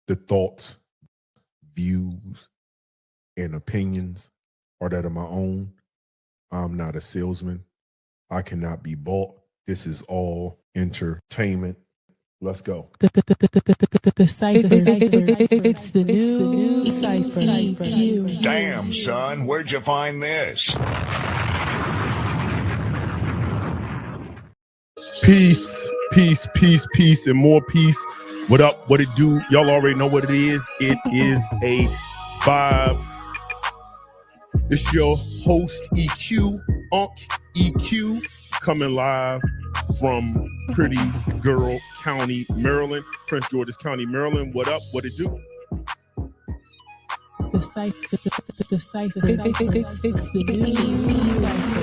The thoughts, views, and opinions are that of my own. I'm not a salesman. I cannot be bought. This is all entertainment. Let's go. The cipher. It's the new cipher. Damn, son, where'd you find this? Peace, and more peace. What up? What it do? Y'all already know what it is. It is a vibe. It's your host, EQ, EQ, coming live from Pretty Girl County, Maryland, Prince George's County, Maryland. What up? What it do? The cipher. It's the new cipher.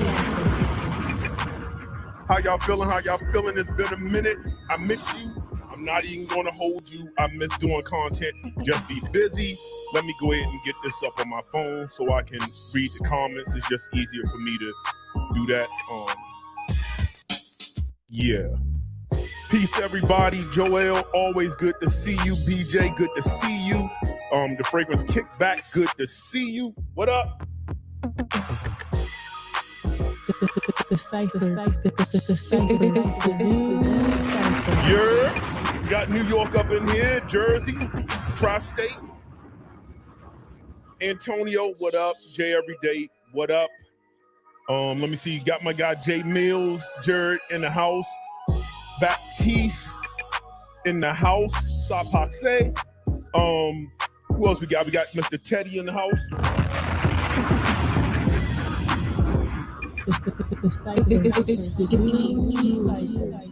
How y'all feeling? It's been a minute. I miss you. I'm not even going to hold you. I miss doing content. Just be busy. Let me go ahead and get this up on my phone so I can read the comments. It's just easier for me to do that. Yeah. Peace, everybody. Joel, always good to see you. BJ, good to see you. The Fragrance Kickback, good to see you. What up? The cipher. It's the new cipher. Yeah. Got New York up in here. Jersey, Tri-State. Antonio, what up? Jay Everyday, what up? Let me see. Got my guy Jay Mills, Jared in the house. Baptiste in the house. Sapaxe. Who else we got? We got Mr. Teddy in the house. The cipher. It's the new cipher.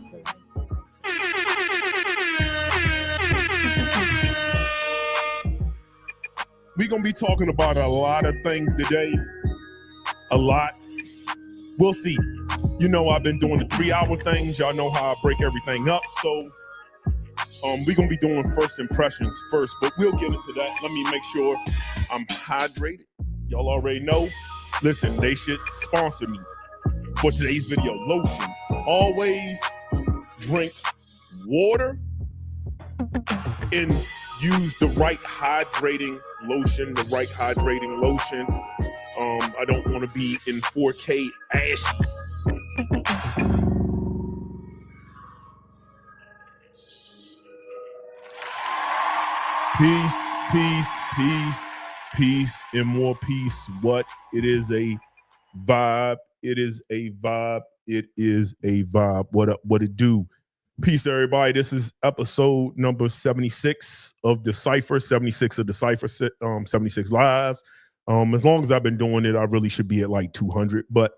We're going to be talking about a lot of things today. A lot. We'll see. You know, I've been doing the 3-hour things. Y'all know how I break everything up. So we're going to be doing first impressions first, but we'll get into that. Let me make sure I'm hydrated. Y'all already know. Listen, they should sponsor me for today's video. Lotion. Always drink water and use the right hydrating lotion, I don't want to be in 4K ashy. Peace, and more peace. What? It is a vibe. What up? What it do? Peace, everybody. This is episode number 76 of the Cipher, 76 of the Cipher, 76 lives. As long as I've been doing it, I really should be at like 200, but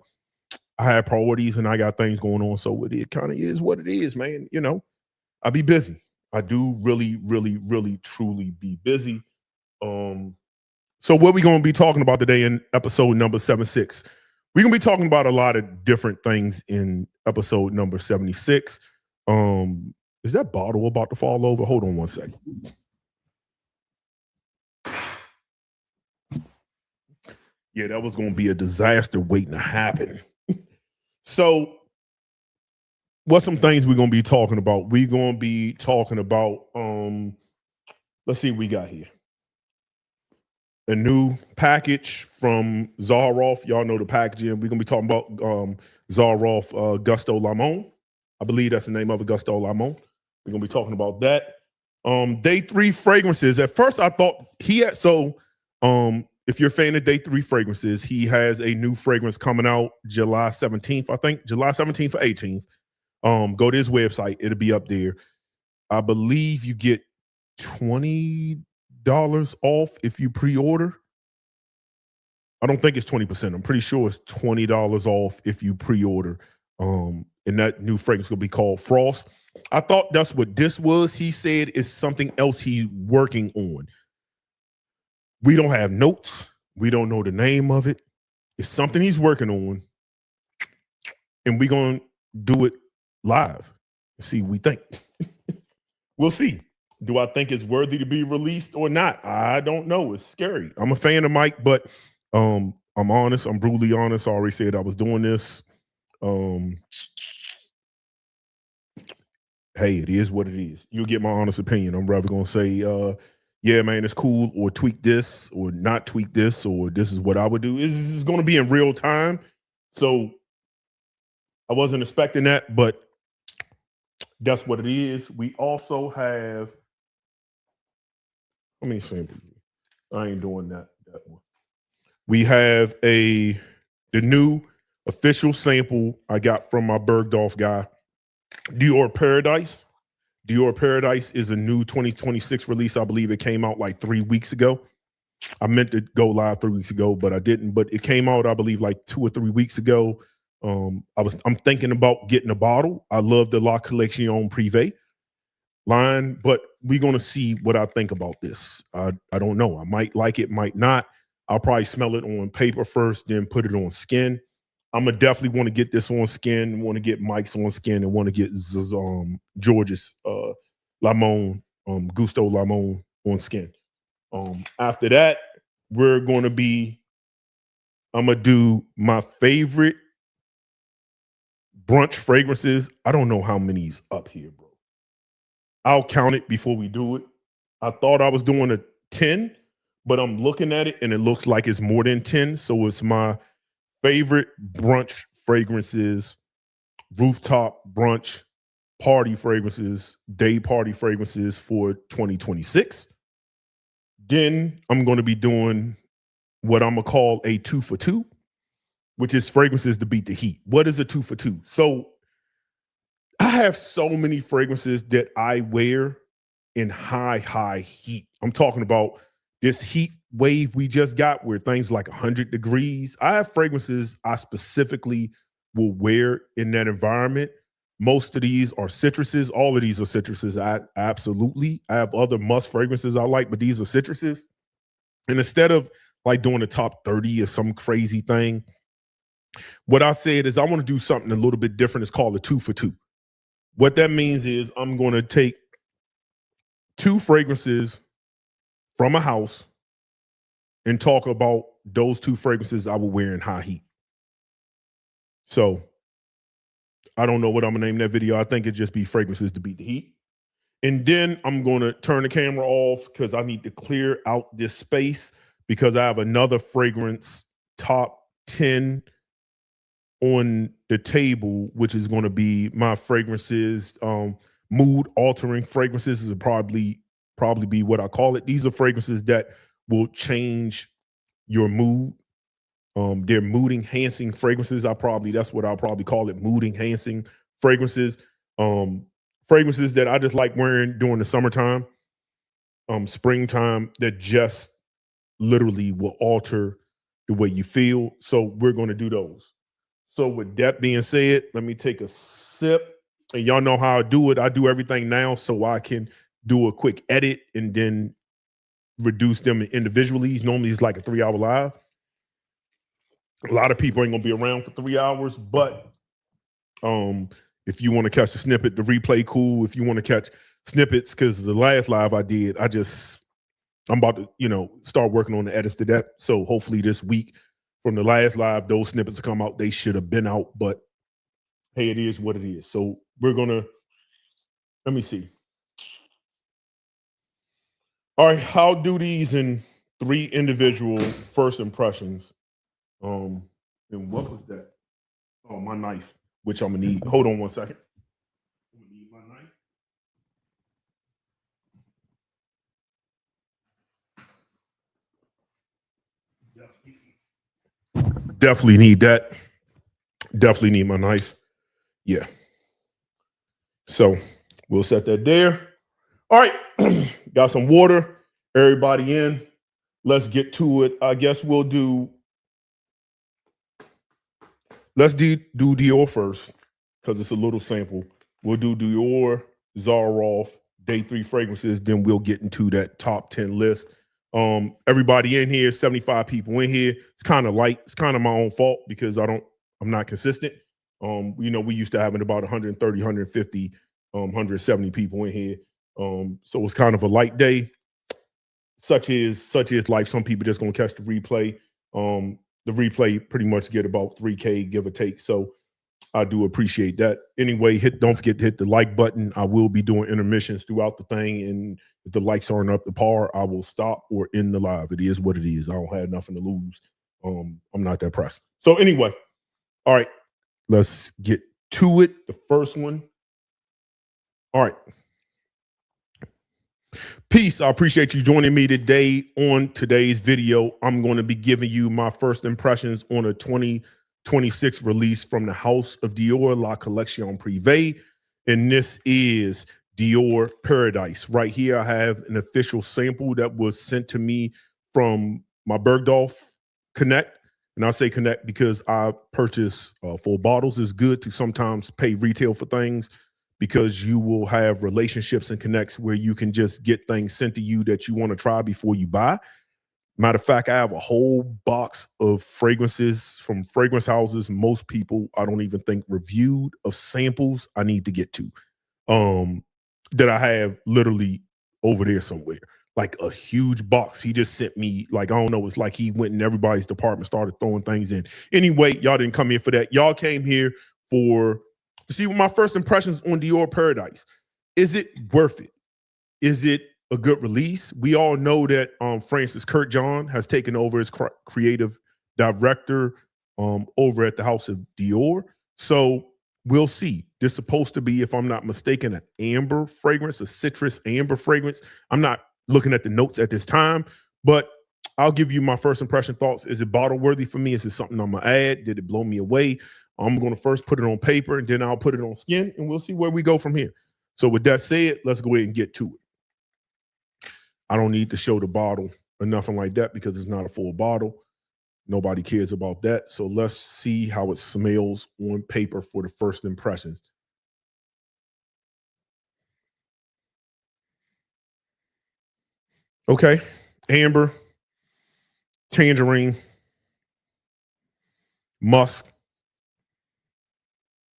I have priorities and I got things going on, so it kind of is what it is, man. You know, I be busy. I do really, truly be busy. So what we going to be talking about today in episode number 76? We're going to be talking about a lot of different things in episode number 76. Is that bottle about to fall over? Hold on one second. Yeah, that was going to be a disaster waiting to happen. So what's some things we're going to be talking about? We're going to be talking about, let's see what we got here. A new package from Zaharroff. Y'all know the packaging. We're going to be talking about Zaharroff Gusto Limone. I believe that's the name of it, Gusto Limone. We're going to be talking about that. Day 3 fragrances. At first, I thought he had, if you're a fan of Day 3 fragrances, he has a new fragrance coming out July 17th, I think. July 17th or 18th. Go to his website. It'll be up there. I believe you get $20 off if you pre-order. I don't think it's 20%. I'm pretty sure it's $20 off if you pre-order. And that new fragrance will be called Frost. I thought that's what this was. He said it's something else he's working on. We don't have notes. We don't know the name of it. It's something he's working on. And we're going to do it live. See what we think. We'll see. Do I think it's worthy to be released or not? I don't know. It's scary. I'm a fan of Mike, but I'm honest. I'm brutally honest. I already said I was doing this. Hey, it is what it is. You'll get my honest opinion. I'm rather going to say yeah, man, it's cool, or tweak this, or not tweak this, or this is what I would do. Is going to be in real time. So I wasn't expecting that, but that's what it is. We also have, let me sample you. I ain't doing that one. We have the new official sample I got from my Bergdorf guy, Dior Paradise. Dior Paradise is a new 2026 release. I believe it came out like 3 weeks ago. I meant to go live 3 weeks ago, but I didn't. But it came out, I believe, like 2 or 3 weeks ago. I'm thinking about getting a bottle. I love the La Collection Privé line, but we're gonna see what I think about this. I don't know. I might like it, might not. I'll probably smell it on paper first, then put it on skin. I'm gonna definitely want to get this on skin, want to get Mike's on skin, and want to get George's Limone, Gusto Limone on skin. After that, I'm gonna do my favorite brunch fragrances. I don't know how many's up here, bro. I'll count it before we do it. I thought I was doing a 10, but I'm looking at it and it looks like it's more than 10. So it's my favorite brunch fragrances, rooftop brunch party fragrances, day party fragrances for 2026. Then I'm going to be doing what I'm going to call a 2 for 2, which is fragrances to beat the heat. What is a 2 for 2? So I have so many fragrances that I wear in high heat. I'm talking about this heat wave we just got where things like 100 degrees. I have fragrances I specifically will wear in that environment. Most of these are citruses. All of these are citruses. Absolutely. I have other musk fragrances I like, but these are citruses. And instead of like doing the top 30 or some crazy thing, what I said is I want to do something a little bit different. It's called a 2 for 2. What that means is I'm going to take 2 fragrances from a house and talk about those 2 fragrances I will wear in high heat. So I don't know what I'm going to name that video. I think it'd just be fragrances to beat the heat. And then I'm going to turn the camera off because I need to clear out this space because I have another fragrance top 10 on the table, which is going to be my fragrances, mood altering fragrances is probably be what I call it. These are fragrances that will change your mood. They're mood enhancing fragrances. That's what I'll probably call it, mood enhancing fragrances. Fragrances that I just like wearing during the summertime, springtime, that just literally will alter the way you feel. So we're going to do those. So with that being said, let me take a sip. And y'all know how I do it. I do everything now so I can do a quick edit and then reduce them individually. Normally it's like a 3-hour live. A lot of people ain't gonna be around for 3 hours, but if you want to catch the snippet, the replay, cool. If you want to catch snippets, because the last live I did, I'm about to, start working on the edits to that. So hopefully this week from the last live, those snippets will come out. They should have been out, but hey, it is what it is. So let me see. All right, I'll do these in 3 individual first impressions. And what was that? Oh, my knife, which I'm gonna need. Hold on one second. I'm gonna need my knife. Definitely need that. Definitely need my knife. Yeah. So we'll set that there. All right. Got some water. Everybody in. Let's get to it. I guess let's do Dior first because it's a little sample. We'll do Dior, Zaharroff, day 3 fragrances. Then we'll get into that top 10 list. Everybody in here, 75 people in here. It's kind of light. It's kind of my own fault because I'm not consistent. We used to having about 130, 150, 170 people in here. So it's kind of a light day. Such is life. Some people just gonna catch the replay. The replay pretty much get about 3K, give or take. So I do appreciate that. Anyway, don't forget to hit the like button. I will be doing intermissions throughout the thing, and if the likes aren't up to par, I will stop or end the live. It is what it is. I don't have nothing to lose. I'm not that pressed. So anyway, all right, let's get to it. The first one. All right. Peace. I appreciate you joining me today on today's video. I'm going to be giving you my first impressions on a 2026 release from the House of Dior, La Collection Privée. And this is Dior Paradise. Right here, I have an official sample that was sent to me from my Bergdorf Connect. And I say Connect because I purchase full bottles. It's good to sometimes pay retail for things, because you will have relationships and connects where you can just get things sent to you that you want to try before you buy. Matter of fact, I have a whole box of fragrances from fragrance houses most people I don't even think reviewed, of samples I need to get to, that I have literally over there somewhere. Like a huge box. He just sent me, like, I don't know, it's like he went in everybody's department, started throwing things in. Anyway, y'all didn't come here for that. Y'all came here to see what my first impressions on Dior Paradise. Is it worth it? Is it a good release? We all know that Francis Kurkdjian has taken over as creative director over at the House of Dior. So we'll see. This is supposed to be, if I'm not mistaken, an amber fragrance, a citrus amber fragrance. I'm not looking at the notes at this time, but I'll give you my first impression thoughts. Is it bottle worthy for me? Is it something I'm gonna add? Did it blow me away? I'm going to first put it on paper, and then I'll put it on skin, and we'll see where we go from here. So with that said, let's go ahead and get to it. I don't need to show the bottle or nothing like that because it's not a full bottle. Nobody cares about that. So let's see how it smells on paper for the first impressions. Okay, amber, tangerine, musk.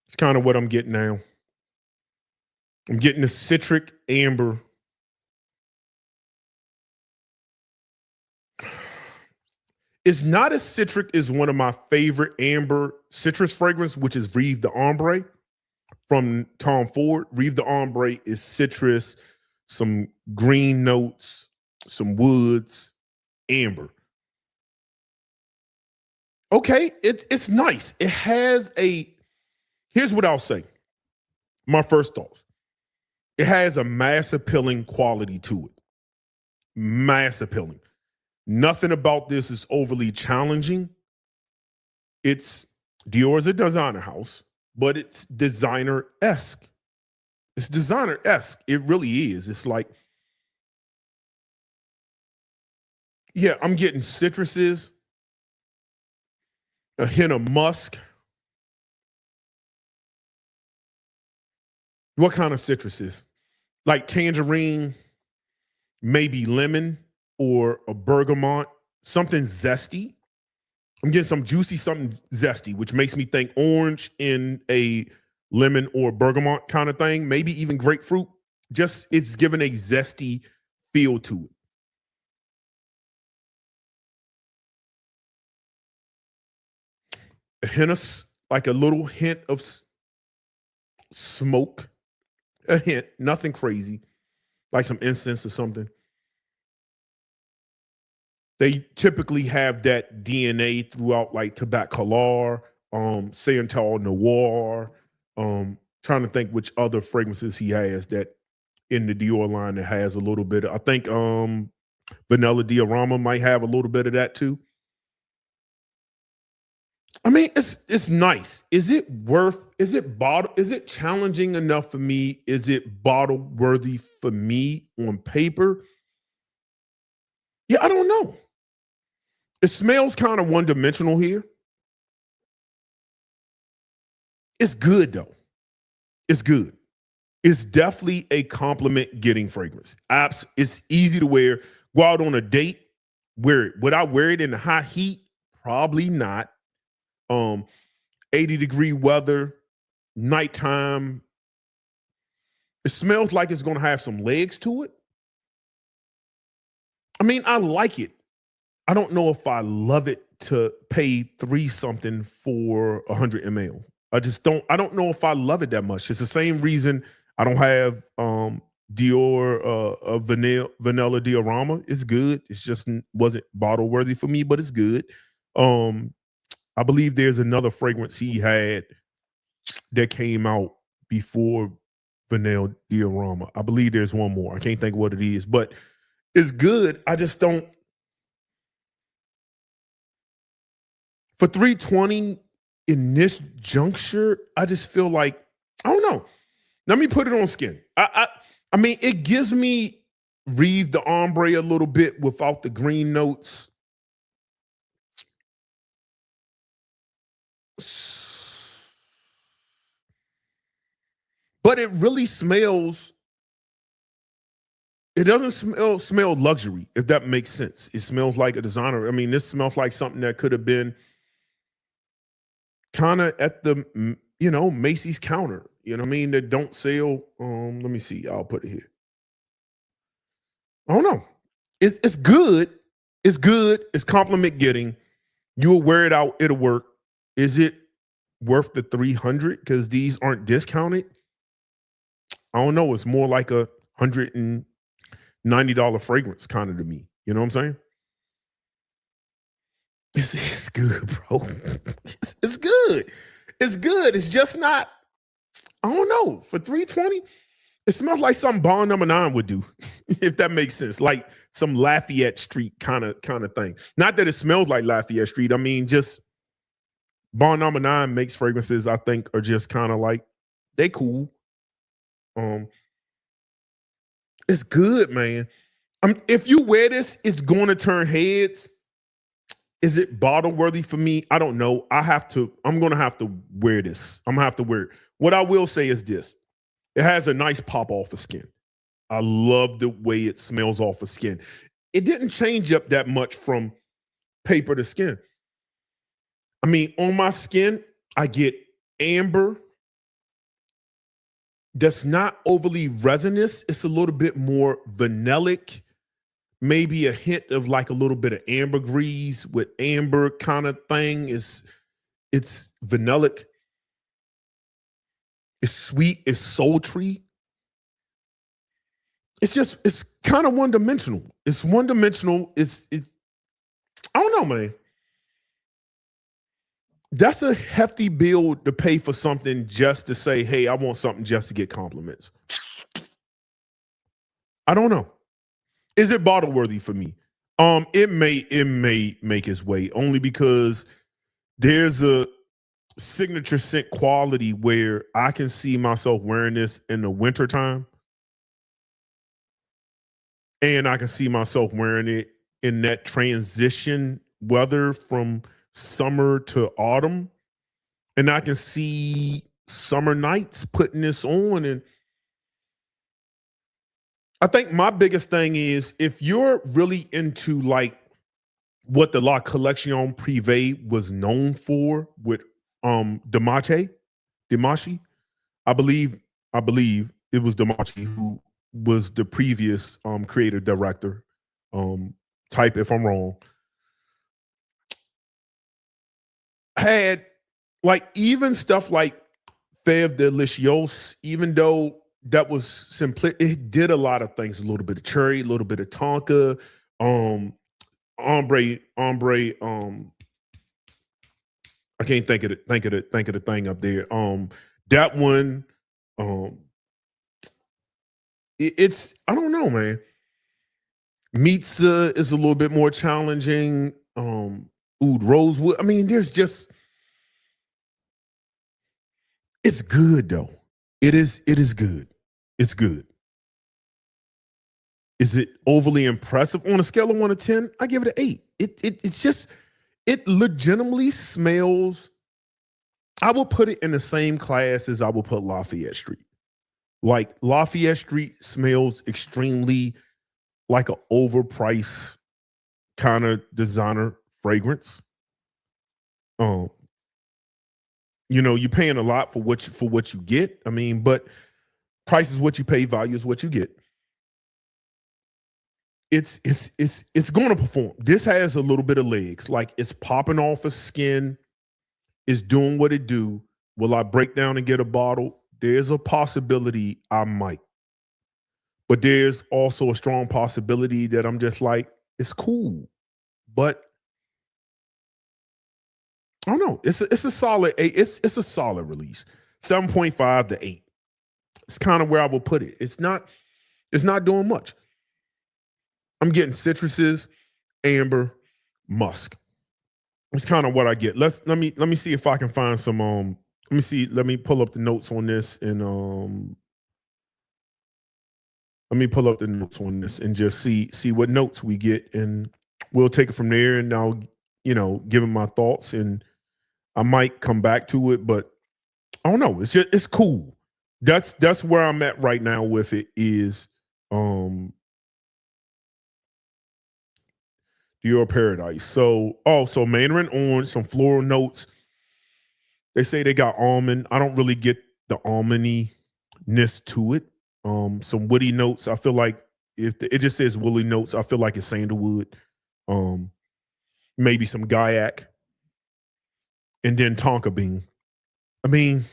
It's kind of what I'm getting now. I'm getting a citric amber. It's not as citric as one of my favorite amber citrus fragrance, which is Rive d'Ambre from Tom Ford. Rive d'Ambre is citrus, some green notes, some woods, amber. Okay, it's nice. It has here's what I'll say. My first thoughts. It has a mass appealing quality to it. Mass appealing. Nothing about this is overly challenging. Dior is a designer house, but it's designer-esque. It's designer-esque. It really is. It's like, yeah, I'm getting citruses, a hint of musk. What kind of citruses? Like tangerine, maybe lemon, or a bergamot, something zesty. I'm getting some juicy, something zesty, which makes me think orange in a lemon or bergamot kind of thing, maybe even grapefruit. Just, it's given a zesty feel to it. A hint of, like a little hint of smoke, a hint, nothing crazy, like some incense or something. They typically have that DNA throughout, like Tabaccalar, Santal Noir. Trying to think which other fragrances he has that in the Dior line that has a little bit. I think Vanilla Diorama might have a little bit of that too. I mean, it's nice. Is it challenging enough for me? Is it bottle worthy for me on paper? Yeah, I don't know. It smells kind of one-dimensional here. It's good though. It's good. It's definitely a compliment getting fragrance. It's easy to wear. Go out on a date. Wear it. Would I wear it in the hot heat? Probably not. 80-degree weather, nighttime. It smells like it's going to have some legs to it. I mean, I like it. I don't know if I love it to pay $3 something for 100 ml. I don't know if I love it that much. It's the same reason I don't have Dior vanilla diorama. It's good. It's just wasn't bottle worthy for me, but it's good. Um, I believe there's another fragrance he had that came out before vanilla diorama. I believe there's one more. I can't think what it is, but it's good. I just don't for 320 in this juncture, I just feel like I don't know. Let me put it on skin. I mean, it gives me Reeve the ombre a little bit without the green notes. But it really smells. It doesn't smell luxury, if that makes sense. It smells like a designer. I mean, this smells like something that could have been kind of at the Macy's counter. You know what I mean? That don't sell. Let me see. I'll put it here. I don't know. It's good. It's good. It's compliment getting. You'll wear it out. It'll work. Is it worth the 300 because these aren't discounted? I don't know. It's more like a $190 fragrance kind of to me. You know what I'm saying? It's good, bro. It's good. It's good. It's just not. I don't know. For 320, it smells like something Bond Number 9 would do, if that makes sense. Like some Lafayette Street kind of thing. Not that it smells like Lafayette Street. I mean, just Bond Number 9 makes fragrances I think are just kind of like they cool. It's good, man. If you wear this, it's going to turn heads. Is it bottle worthy for me? I don't know. I'm going to have to wear this. I'm going to have to wear it. What I will say is this. It has a nice pop off of skin. I love the way it smells off of skin. It didn't change up that much from paper to skin. I mean, on my skin, I get amber. That's not overly resinous. It's a little bit more vanillic. Maybe a hint of like a little bit of ambergris with amber kind of thing. It's vanillic. It's sweet. It's sultry. It's kind of one-dimensional. It's one-dimensional. I don't know, man. That's a hefty bill to pay for something just to say, hey, I want something just to get compliments. I don't know. Is it bottle worthy for me? It may make its way only because there's a signature scent quality where I can see myself wearing this in the wintertime. And I can see myself wearing it in that transition weather from summer to autumn. And I can see summer nights putting this on. And I think my biggest thing is if you're really into like what the La Collection Privée was known for with Dimashi, I believe it was Dimashi who was the previous creative director. Type if I'm wrong. Had like even stuff like Fève Delicieux, even though that was simply, it did a lot of things. A little bit of cherry, a little bit of tonka, ombre. I can't think of the thing up there. That one. It's I don't know, man. Mitza is a little bit more challenging. Oud Rosewood. I mean, there's just it's good though. It is good. It's good. Is it overly impressive? On a scale of 1 to 10, I give it an 8. It's just it legitimately smells. I will put it in the same class as I will put Lafayette Street. Like Lafayette Street smells extremely like an overpriced kind of designer fragrance. You're paying a lot for what you get. I mean, but price is what you pay, value is what you get. It's going to perform. This has a little bit of legs. Like it's popping off of skin. It's doing what it do. Will I break down and get a bottle? There's a possibility I might. But there's also a strong possibility that I'm just like, it's cool. But I don't know. It's a solid 8. It's a solid release. 7.5 to 8. It's kind of where I would put it. It's not doing much. I'm getting citruses, amber, musk. It's kind of what I get. Let me see if I can find some let me pull up the notes on this and let me pull up the notes on this and just see what notes we get, and we'll take it from there, and I'll give him my thoughts, and I might come back to it, but I don't know. It's cool. That's where I'm at right now with it is Dior Paradise. So Mandarin orange, some floral notes. They say they got almond. I don't really get the almondy-ness to it. Some woody notes. I feel like it just says woody notes, I feel like it's sandalwood. Maybe some Gaiac, and then tonka bean. I mean,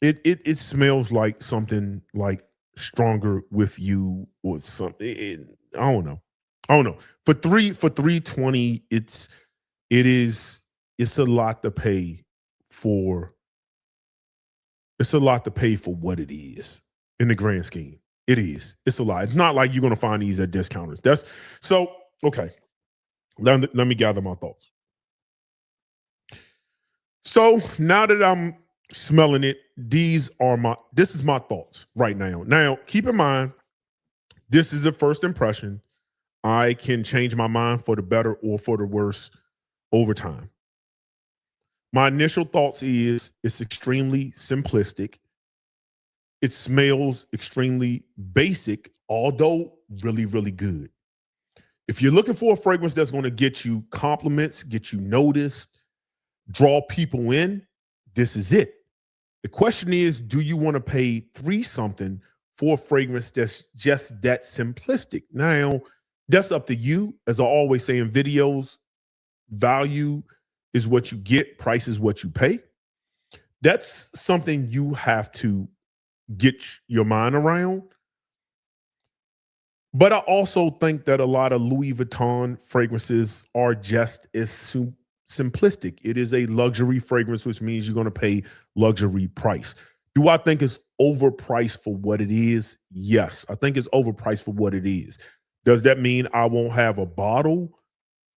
it smells like something like stronger with you or something. I don't know. For 320, it's a lot to pay for. It's a lot to pay for what it is in the grand scheme. It is. It's a lot. It's not like you're going to find these at discounters. That's so okay. Let me gather my thoughts. So now that I'm smelling it, this is my thoughts right now. Now, keep in mind, this is a first impression. I can change my mind for the better or for the worse over time. My initial thoughts is it's extremely simplistic. It smells extremely basic, although really, really good. If you're looking for a fragrance that's going to get you compliments, get you noticed, draw people in, this is it. The question is, do you want to pay $3 something for a fragrance that's just that simplistic? Now, that's up to you. As I always say in videos, value is what you get, price is what you pay. That's something you have to get your mind around. But I also think that a lot of Louis Vuitton fragrances are just as simplistic. It is a luxury fragrance, which means you're going to pay luxury price. Do I think it's overpriced for what it is? Yes, I think it's overpriced for what it is. Does that mean I won't have a bottle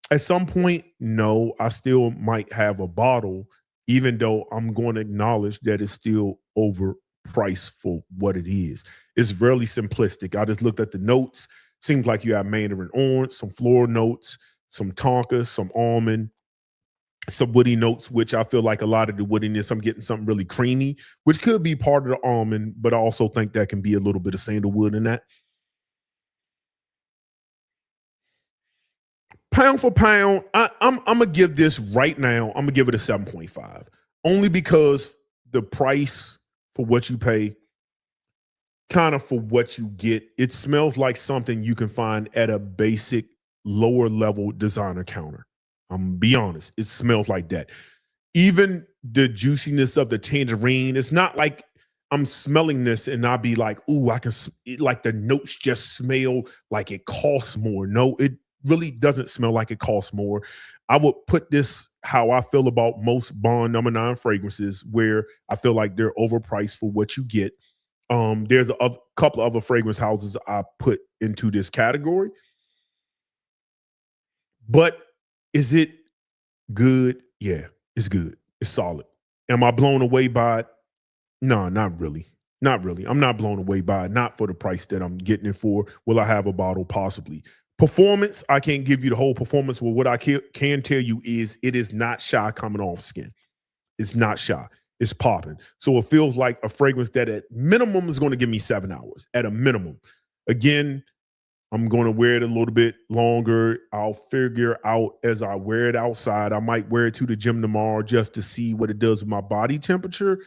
at some point? No, I still might have a bottle, even though I'm going to acknowledge that it's still overpriced for what it is. It's really simplistic. I just looked at the notes. Seems like you have mandarin orange, some floral notes, some tonka, some almond, some woody notes, which I feel like a lot of the woodiness, I'm getting something really creamy, which could be part of the almond, but I also think that can be a little bit of sandalwood in that. Pound for pound, I'm gonna give this right now. I'm gonna give it a 7.5, only because the price for what you pay, kind of for what you get. It smells like something you can find at a basic lower level designer counter. I'm gonna be honest, it smells like that. Even the juiciness of the tangerine, it's not like I'm smelling this and I'll be like, ooh, like the notes just smell like it costs more. No, it really doesn't smell like it costs more. I would put this how I feel about most Bond number 9 fragrances, where I feel like they're overpriced for what you get. There's a couple of other fragrance houses I put into this category. But is it good? Yeah, it's good. It's solid. Am I blown away by it? No, not really. Not really. I'm not blown away by it. Not for the price that I'm getting it for. Will I have a bottle? Possibly. Performance, I can't give you the whole performance. Well, what I can tell you is it is not shy coming off skin. It's not shy. It's popping. So it feels like a fragrance that at minimum is going to give me 7 hours. At a minimum. Again, I'm going to wear it a little bit longer. I'll figure out as I wear it outside. I might wear it to the gym tomorrow just to see what it does with my body temperature.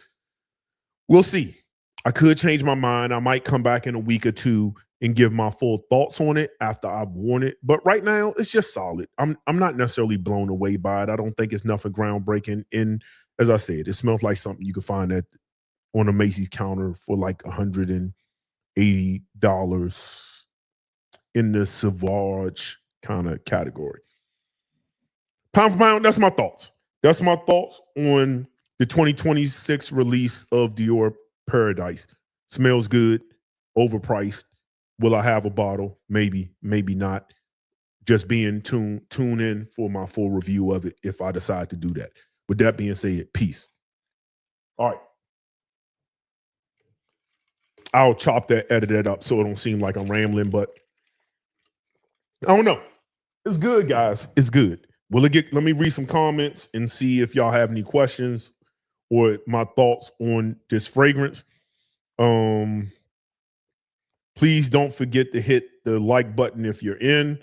We'll see. I could change my mind. I might come back in a week or two and give my full thoughts on it after I've worn it. But right now, it's just solid. I'm not necessarily blown away by it. I don't think it's nothing groundbreaking. And as I said, it smells like something you can find on a Macy's counter for like $180 in the Sauvage kind of category. Pound for pound, that's my thoughts. That's my thoughts on the 2026 release of Dior Paradise. Smells good, overpriced. Will I have a bottle? Maybe, maybe not. Just being tune in for my full review of it if I decide to do that. With that being said, peace. All right. I'll edit that up so it don't seem like I'm rambling, but I don't know. It's good, guys. It's good. Let me read some comments and see if y'all have any questions or my thoughts on this fragrance. Please don't forget to hit the like button if you're in.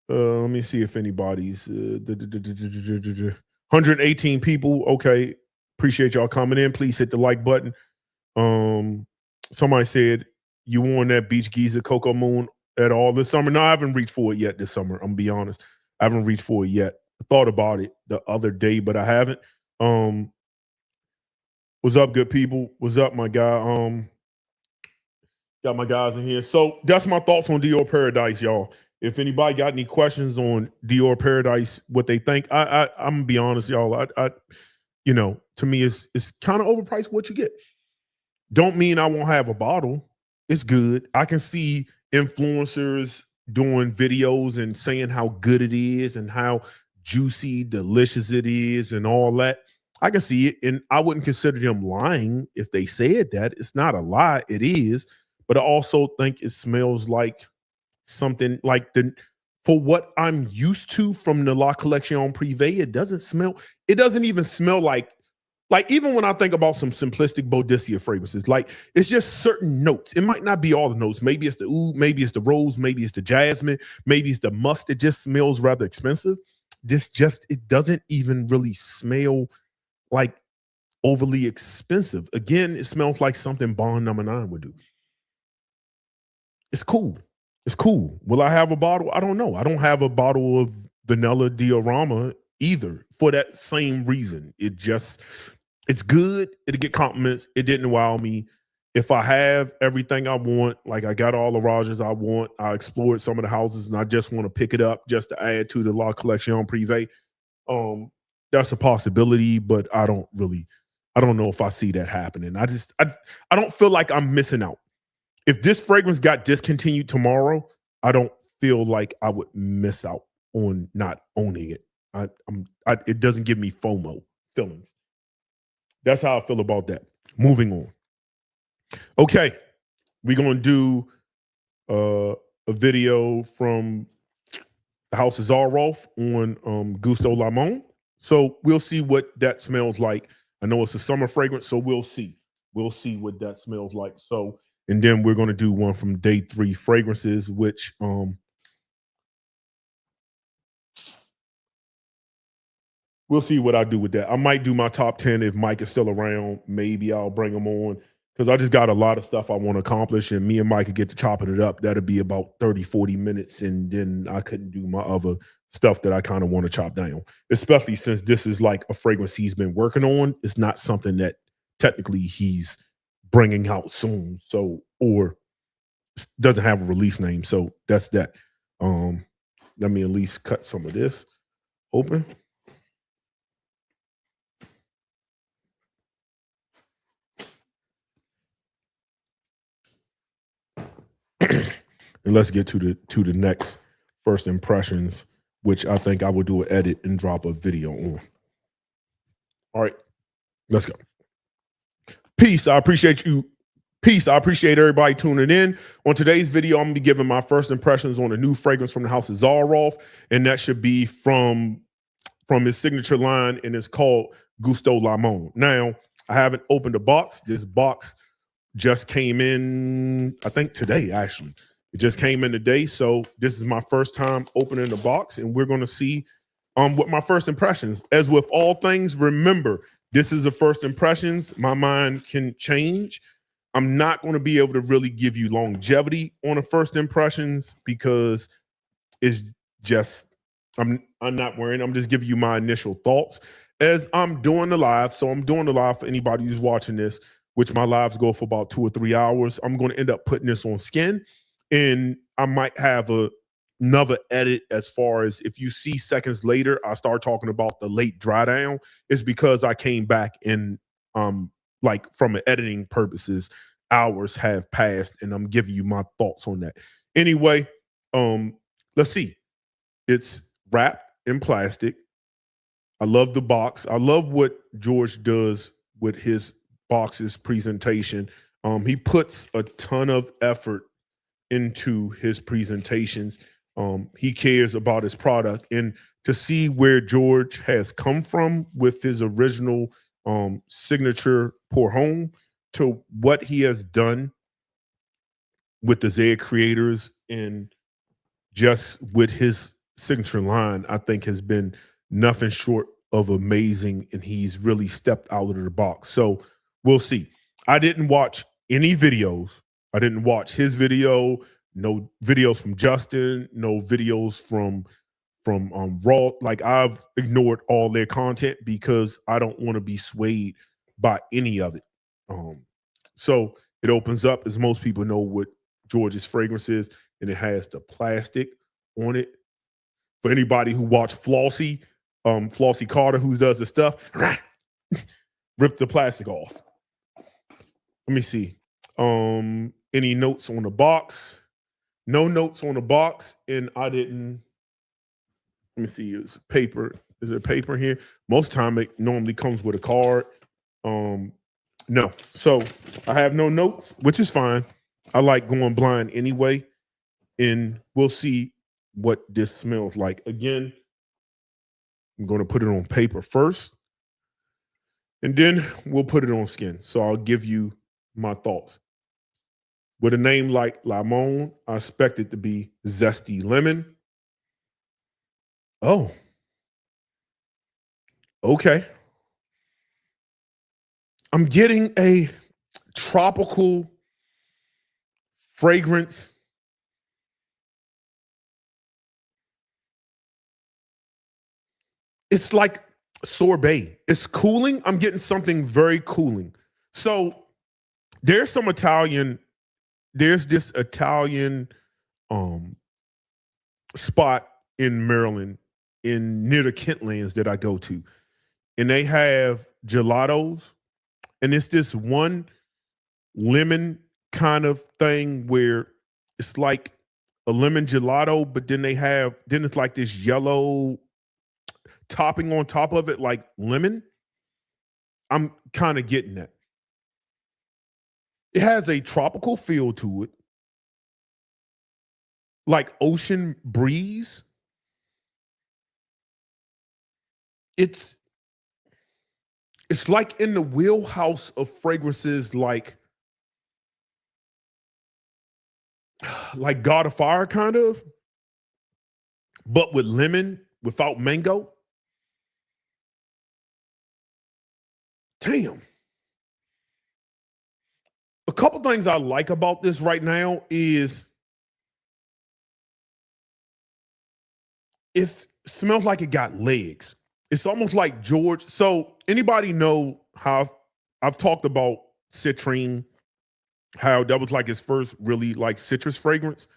Let me see if anybody's 118 people. Okay. Appreciate y'all coming in. Please hit the like button. Somebody said you worn that Beach Giza Cocoa Moon at all this summer. No, I haven't reached for it yet this summer. I'm gonna be honest. I haven't reached for it yet. I thought about it the other day, but I haven't. What's up, good people? What's up, my guy? Got my guys in here. So that's my thoughts on Dior Paradise, y'all. If anybody got any questions on Dior Paradise, what they think, I'm gonna be honest, y'all. To me, it's kind of overpriced what you get. Don't mean I won't have a bottle. It's good. I can see influencers doing videos and saying how good it is and how juicy, delicious it is and all that. I can see it, and I wouldn't consider them lying if they said that. It's not a lie. It is. But I also think it smells like something like for what I'm used to from the La Collection Privé, it doesn't even smell like even when I think about some simplistic Boudicca fragrances, like it's just certain notes. It might not be all the notes. Maybe it's the oud, maybe it's the rose, maybe it's the jasmine, maybe it's the musk. It just smells rather expensive. It doesn't even really smell like overly expensive. Again, it smells like something Bond Number 9 would do. It's cool. It's cool. Will I have a bottle? I don't know. I don't have a bottle of vanilla diorama either for that same reason. It's good. It'll get compliments. It didn't wow me. If I have everything I want, like I got all the Rajas I want, I explored some of the houses and I just want to pick it up just to add to the La Collection Privé. That's a possibility, but I don't know if I see that happening. I don't feel like I'm missing out. If this fragrance got discontinued tomorrow, I don't feel like I would miss out on not owning it. It doesn't give me FOMO feelings. That's how I feel about that. Moving on. Okay, we're gonna do a video from the house of Zaharroff on Gusto Limone. So we'll see what that smells like. I know it's a summer fragrance, so we'll see. We'll see what that smells like. So. And then we're going to do one from Day 3 Fragrances, which we'll see what I do with that. I might do my top 10 if Mike is still around. Maybe I'll bring him on because I just got a lot of stuff I want to accomplish, and me and Mike could get to chopping it up. That'll be about 30, 40 minutes, and then I couldn't do my other stuff that I kind of want to chop down, especially since this is like a fragrance he's been working on. It's not something that technically he's bringing out soon, so or doesn't have a release name, so that's that. Let me at least cut some of this open. And let's get to the next first impressions, which I think I will do an edit and drop a video on. All right, let's go. Peace. I appreciate you. Peace. I appreciate everybody tuning in. On today's video, I'm going to be giving my first impressions on a new fragrance from the house of Zaharroff, and that should be from his signature line, and it's called Gusto Limone. Now, I haven't opened the box. This box just came in, I think today, actually. It just came in today, so this is my first time opening the box, and we're going to see what my first impressions. As with all things, remember, this is the first impressions. My mind can change. I'm not going to be able to really give you longevity on the first impressions because it's just I'm not worrying. I'm just giving you my initial thoughts. as I'm doing the live, so I'm doing the live for anybody who's watching this, which my lives go for about 2 or 3 hours. I'm going to end up putting this on Skin, and I might have another edit as far as if you see seconds later, I start talking about the late dry down. It's because I came back and like from an editing purposes, hours have passed, and I'm giving you my thoughts on that. Anyway, let's see. It's wrapped in plastic. I love the box. I love what George does with his boxes presentation. He puts a ton of effort into his presentations. He cares about his product, and to see where George has come from with his original signature pour home to what he has done with the Zed creators and just with his signature line, I think has been nothing short of amazing, and he's really stepped out of the box. So we'll see. I didn't watch any videos. I didn't watch his video, no videos from Justin, no videos from Raw. Like, I've ignored all their content because I don't want to be swayed by any of it. So it opens up, as most people know what George's fragrance is, and it has the plastic on it. For anybody who watched Flossie Carter, who does the stuff, rip the plastic off. Let me see. Any notes on the box? No notes on the box, and I didn't. Let me see. Is paper? Is there paper here? Most time it normally comes with a card. No. So I have no notes, which is fine. I like going blind anyway, and we'll see what this smells like. Again, I'm going to put it on paper first, and then we'll put it on Skin. So I'll give you my thoughts. With a name like Limone, I expect it to be zesty lemon. Oh, okay. I'm getting a tropical fragrance. It's like sorbet. It's cooling. I'm getting something very cooling. So there's this Italian spot in Maryland near the Kentlands that I go to. And they have gelatos. And it's this one lemon kind of thing where it's like a lemon gelato, but then it's like this yellow topping on top of it, like lemon. I'm kind of getting that. It has a tropical feel to it, like ocean breeze. It's like in the wheelhouse of fragrances like God of Fire, kind of, but with lemon without mango. Damn. A couple things I like about this right now is it smells like it got legs. It's almost like George. So anybody know how I've talked about Citrine, how that was like his first really like citrus fragrance.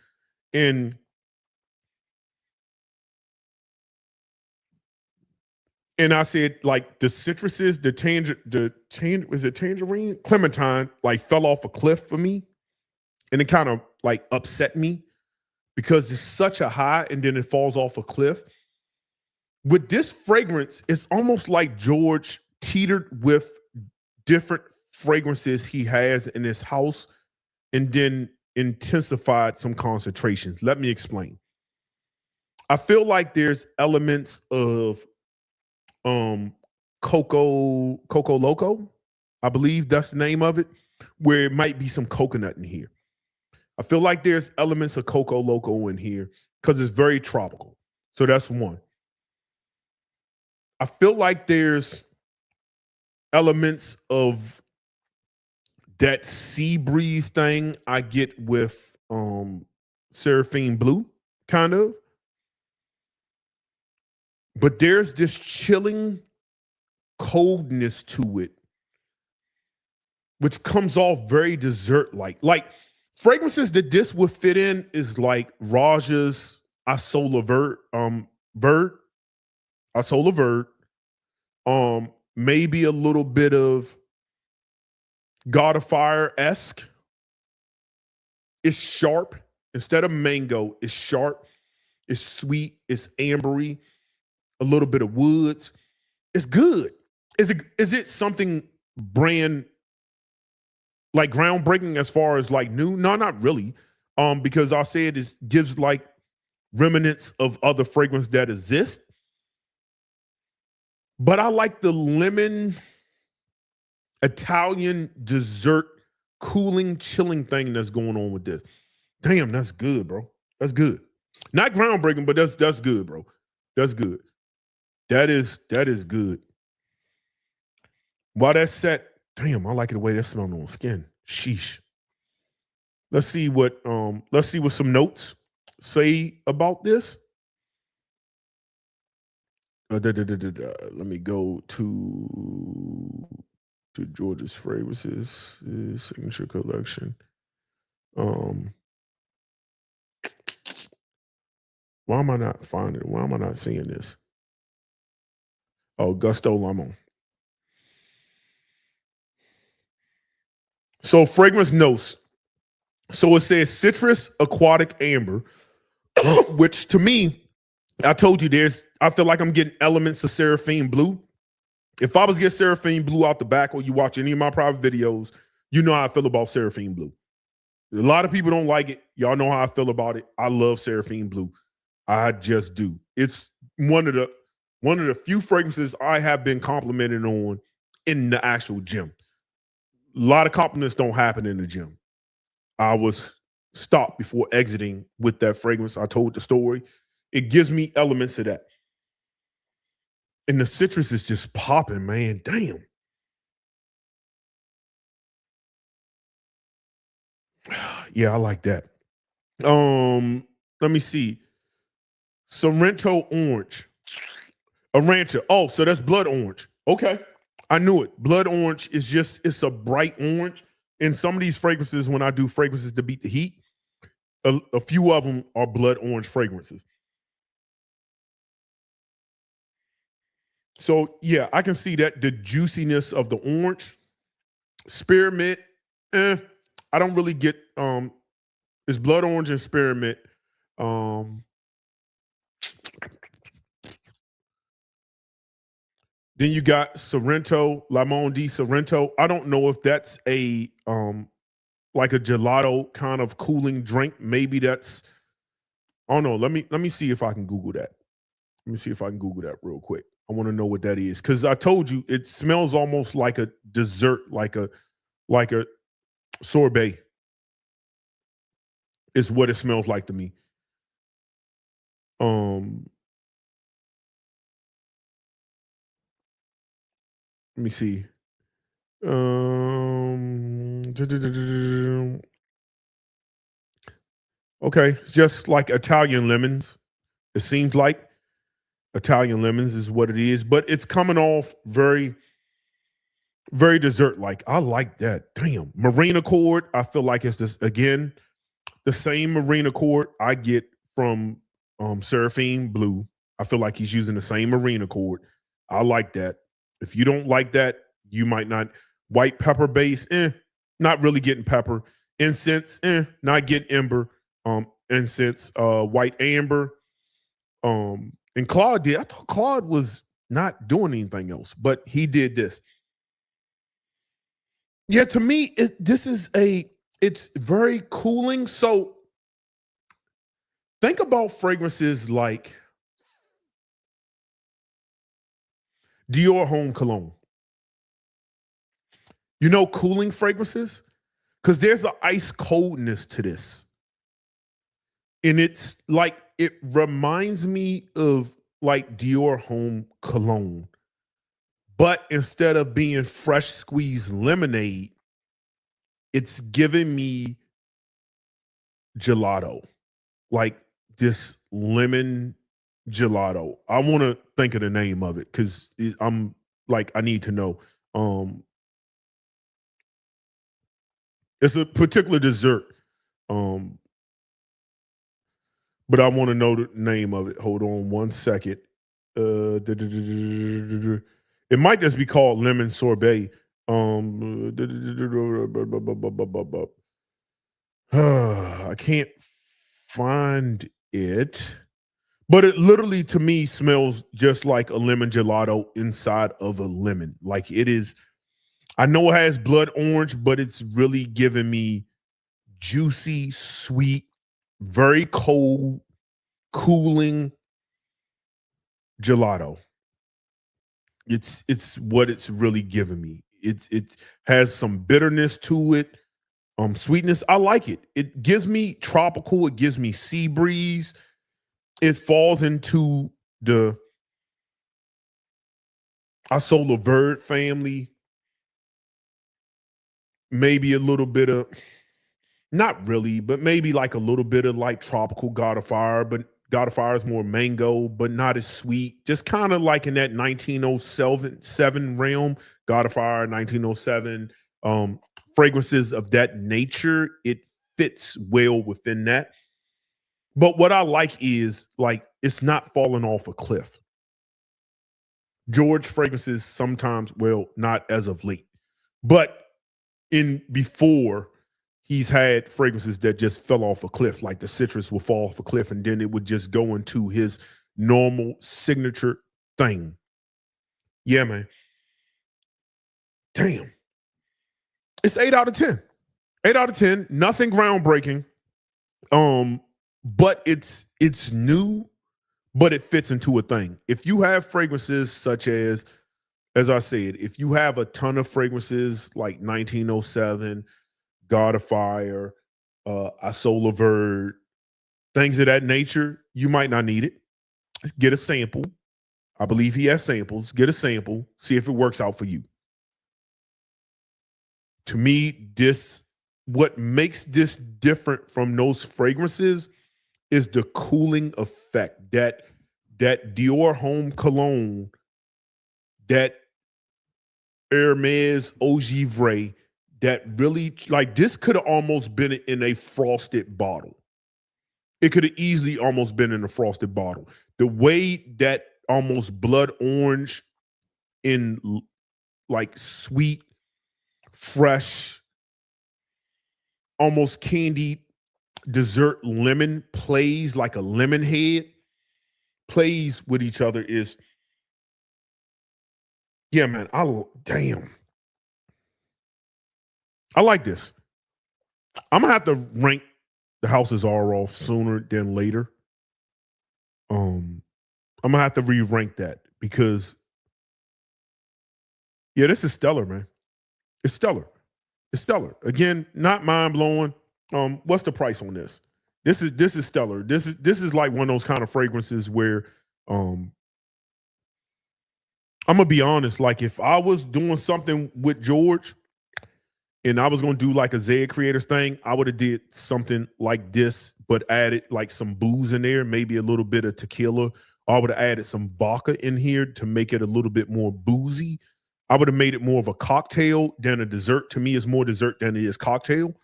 And I said like the citruses, is it tangerine? Clementine like fell off a cliff for me. And it kind of like upset me because it's such a high and then it falls off a cliff. With this fragrance, it's almost like George teetered with different fragrances he has in his house and then intensified some concentrations. Let me explain. I feel like there's elements of Coco Loco, I believe that's the name of it, where it might be some coconut in here. I feel like there's elements of Coco Loco in here because it's very tropical. So that's one. I feel like there's elements of that sea breeze thing I get with Seraphine Blue, kind of. But there's this chilling coldness to it, which comes off very dessert-like. Like fragrances that this would fit in is like Raja's Isola Verde, Isola Verde. Maybe a little bit of God of Fire-esque. It's sharp. Instead of mango, it's sharp, it's sweet, it's ambery, a little bit of woods. It's good. Is it something brand like groundbreaking as far as like new? No, not really. Because I say it gives like remnants of other fragrance that exist. But I like the lemon Italian dessert cooling, chilling thing that's going on with this. Damn, that's good, bro. That's good. Not groundbreaking, but that's good, bro. That's good. That is good. While that's set, damn, I like the way that smells on skin. Sheesh. Let's see what some notes say about this. Let me go to George's Fragrances, his signature collection. Why am I not finding it? Why am I not seeing this? Oh, Gusto Limone. So fragrance notes. So it says citrus, aquatic, amber, which to me, I told you I feel like I'm getting elements of Seraphine Blue. If I was to get Seraphine Blue out the back or you watch any of my private videos, you know how I feel about Seraphine Blue. A lot of people don't like it. Y'all know how I feel about it. I love Seraphine Blue. I just do. It's one of the few fragrances I have been complimented on in the actual gym. A lot of compliments don't happen in the gym. I was stopped before exiting with that fragrance. I told the story. It gives me elements of that. And the citrus is just popping, man. Damn. Yeah, I like that. Let me see. Sorrento orange. Arancha. Oh, so that's blood orange. Okay. I knew it. Blood orange is it's a bright orange. In some of these fragrances, when I do fragrances to beat the heat, a few of them are blood orange fragrances. So yeah, I can see that the juiciness of the orange. Spearmint, I don't really get it's blood orange and spearmint. Then you got Sorrento, Limone di Sorrento. I don't know if that's a like a gelato kind of cooling drink. Maybe that's, I don't know. Let me see if I can Google that. Let me see if I can Google that real quick. I want to know what that is. Because I told you it smells almost like a dessert, like a sorbet. Is what it smells like to me. Let me see. Okay, it's just like Italian lemons. It seems like Italian lemons is what it is, but it's coming off very, very dessert like. I like that. Damn. Marine Accord. I feel like it's this again, the same Marine Accord I get from Seraphine Blue. I feel like he's using the same Marine Accord. I like that. If you don't like that, you might not. White pepper base, not really getting pepper. Incense, not getting ember. Incense, white amber. And Claude did. I thought Claude was not doing anything else, but he did this. Yeah, to me, it's very cooling. So think about fragrances like Dior Home Cologne. You know, cooling fragrances? Because there's an ice coldness to this. And it's like, it reminds me of like Dior Home Cologne. But instead of being fresh squeezed lemonade, it's giving me gelato. Like this lemon gelato. I want to think of the name of it because I'm like I need to know. It's a particular dessert. But I want to know the name of it. Hold on one second. It might just be called lemon sorbet. I can't find it. But it literally to me smells just like a lemon gelato inside of a lemon. Like it is, I know it has blood orange, but it's really giving me juicy, sweet, very cold, cooling gelato. It's what it's really giving me. It has some bitterness to it, sweetness. I like it. It gives me tropical. It gives me sea breeze. It falls into the Isola Verde family. Maybe a little bit of, not really, but maybe like a little bit of like tropical God of Fire, but God of Fire is more mango, but not as sweet. Just kind of like in that 1907 realm. God of Fire, 1907, fragrances of that nature. It fits well within that. But what I like is like it's not falling off a cliff. George fragrances sometimes, well, not as of late, but in before he's had fragrances that just fell off a cliff, like the citrus will fall off a cliff and then it would just go into his normal signature thing. Yeah, man. Damn. It's 8 out of 10. 8 out of 10. Nothing groundbreaking. But it's new, but it fits into a thing. If you have fragrances such as I said, if you have a ton of fragrances like 1907, God of Fire, Isola Verde, things of that nature, you might not need it. Get a sample. I believe he has samples. Get a sample. See if it works out for you. To me, what makes this different from those fragrances is the cooling effect. That Dior Home Cologne, that Hermes Ogivray, that really, like, this could have almost been in a frosted bottle. It could have easily almost been in a frosted bottle. The way that almost blood orange in like sweet, fresh, almost candied dessert lemon plays like a lemon head, plays with each other is, yeah, man, damn. I like this. I'm gonna have to rank the houses Zaharroff sooner than later. I'm gonna have to re-rank that because, yeah, this is stellar, man. It's stellar. It's stellar. Again, not mind blowing. What's the price on this? This is stellar. This is like one of those kind of fragrances where, I'm gonna be honest. Like if I was doing something with George, and I was gonna do like a Zed Creators thing, I would have did something like this, but added like some booze in there, maybe a little bit of tequila. I would have added some vodka in here to make it a little bit more boozy. I would have made it more of a cocktail than a dessert. To me, it's more dessert than it is cocktail.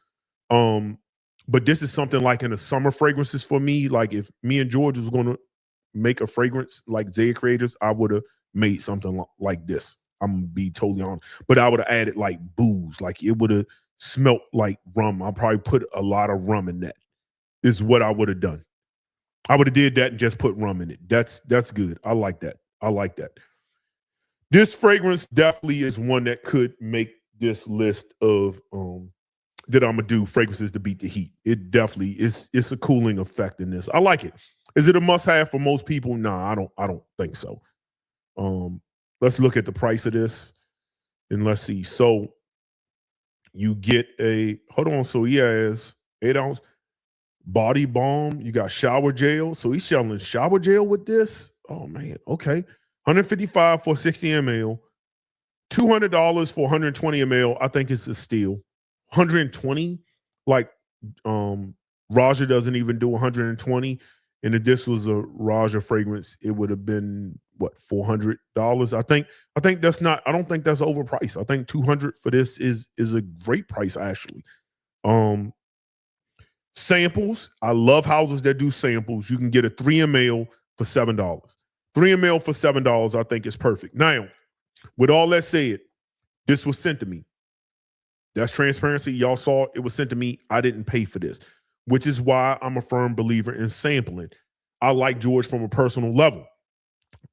But this is something like in the summer fragrances for me. Like if me and George was gonna make a fragrance like Zed Creators, I would have made something like this. I'm gonna be totally honest. But I would have added like booze. Like it would have smelt like rum. I'll probably put a lot of rum in that. Is what I would have done. I would have did that and just put rum in it. That's good. I like that. I like that. This fragrance definitely is one that could make this list of that I'm gonna do fragrances to beat the heat. It definitely is. It's a cooling effect in this. I like it. Is it a must-have for most people? Nah, I don't think so. Let's look at the price of this and let's see. So you get hold on. So he has 8-ounce body balm. You got shower gel. So he's selling shower gel with this. Oh man. Okay. $155 for 60 ml, $200 for 120 ml. I think it's a steal. 120, like Raja doesn't even do 120. And if this was a Raja fragrance, it would have been what, $400. I think that's not. I don't think that's overpriced. I think 200 for this is a great price actually. Samples. I love houses that do samples. You can get a 3 ml for $7. 3 ml for $7, I think is perfect. Now, with all that said, this was sent to me. That's transparency. Y'all saw it was sent to me. I didn't pay for this, which is why I'm a firm believer in sampling. I like George from a personal level.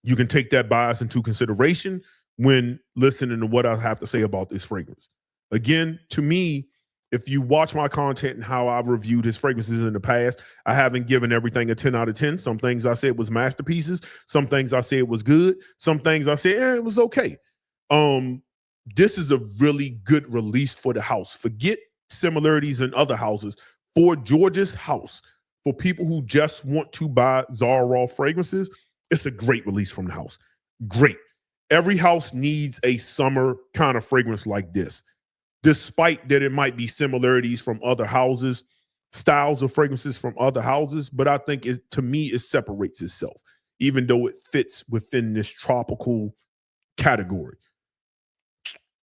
You can take that bias into consideration when listening to what I have to say about this fragrance. Again, to me, if you watch my content and how I've reviewed his fragrances in the past, I haven't given everything a 10 out of 10. Some things I said was masterpieces. Some things I said was good. Some things I said, it was okay. This is a really good release for the house. Forget similarities in other houses. For George's house, for people who just want to buy Zaharroff fragrances, it's a great release from the house. Great. Every house needs a summer kind of fragrance like this. Despite that it might be similarities from other houses, styles of fragrances from other houses, but I think to me, it separates itself, even though it fits within this tropical category.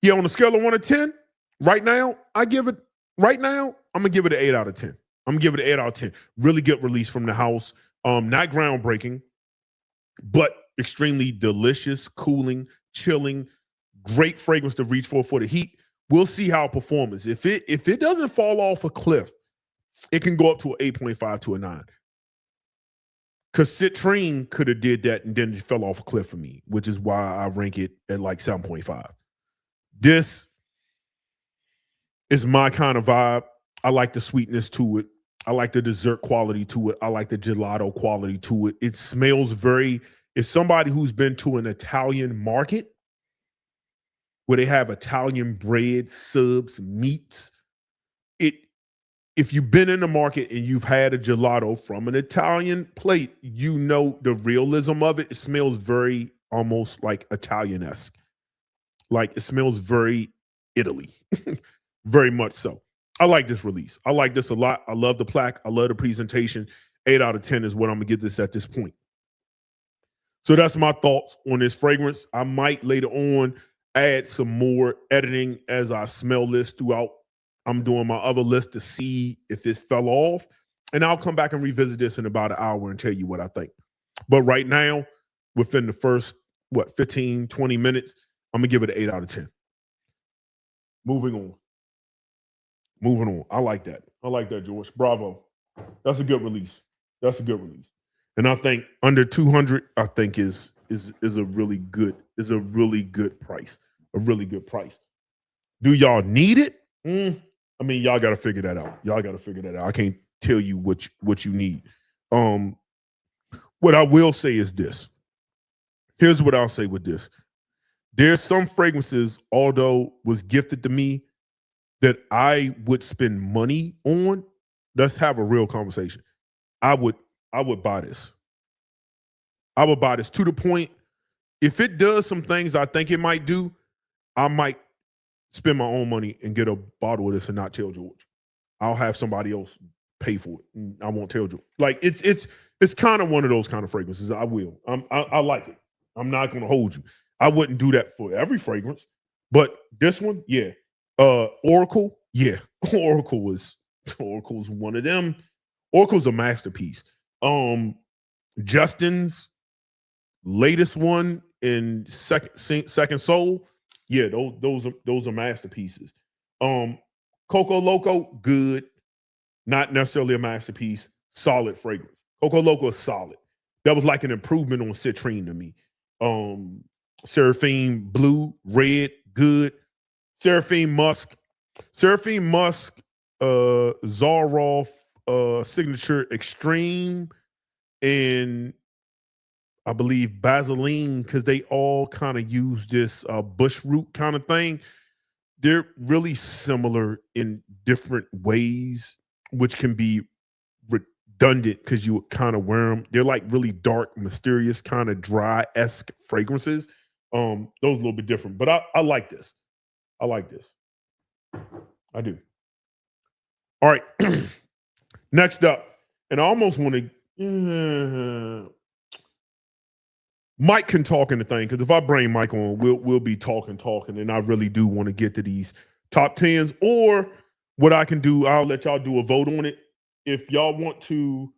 Yeah, on a scale of 1 to 10, right now, I'm going to give it an 8 out of 10. I'm going to give it an 8 out of 10. Really good release from the house. Not groundbreaking, but extremely delicious, cooling, chilling, great fragrance to reach for the heat. We'll see how it performs. If it doesn't fall off a cliff, it can go up to an 8.5 to a 9. Because Citrine could have did that and then it fell off a cliff for me, which is why I rank it at like 7.5. This is my kind of vibe. I like the sweetness to it. I like the dessert quality to it. I like the gelato quality to it. It smells it's somebody who's been to an Italian market where they have Italian bread, subs, meats. If you've been in the market and you've had a gelato from an Italian plate, you know the realism of it. It smells very almost like Italian-esque. Like it smells very Italy, very much so. I like this release. I like this a lot. I love the plaque. I love the presentation. 8 out of 10 is what I'm going to give this at this point. So that's my thoughts on this fragrance. I might later on add some more editing as I smell this throughout. I'm doing my other list to see if it fell off. And I'll come back and revisit this in about an hour and tell you what I think. But right now, within the first, 15, 20 minutes, I'm going to give it an 8 out of 10. Moving on. I like that, George. Bravo. That's a good release. And I think under 200, I think is a really good price. A really good price. Do y'all need it? I mean, y'all got to figure that out. I can't tell you what you need. What I will say is this. Here's what I'll say with this. There's some fragrances, although was gifted to me, that I would spend money on. Let's have a real conversation. I would buy this. I would buy this to the point, if it does some things I think it might do, I might spend my own money and get a bottle of this and not tell George. I'll have somebody else pay for it. And I won't tell George. Like it's kind of one of those kind of fragrances. I will. I like it. I'm not going to hold you. I wouldn't do that for every fragrance, but this one, yeah. Oracle, yeah. Oracle's one of them. Oracle's a masterpiece. Justin's latest one in Second Soul, yeah, those are masterpieces. Coco Loco, good, not necessarily a masterpiece. Solid fragrance. Coco Loco is solid. That was like an improvement on Citrine to me. Seraphine Blue, Red, good. Seraphine Musk, Zaharroff Signature Extreme, and I believe Vaseline, because they all kind of use this bush root kind of thing. They're really similar in different ways, which can be redundant because you kind of wear them. They're like really dark, mysterious, kind of dry-esque fragrances. Those a little bit different, but I like this. I like this. I do. All right. Next up, and I almost want to Mike can talk in the thing, because if I bring Mike on, we'll be talking, and I really do want to get to these top tens. Or what I can do, I'll let y'all do a vote on it. If y'all want to,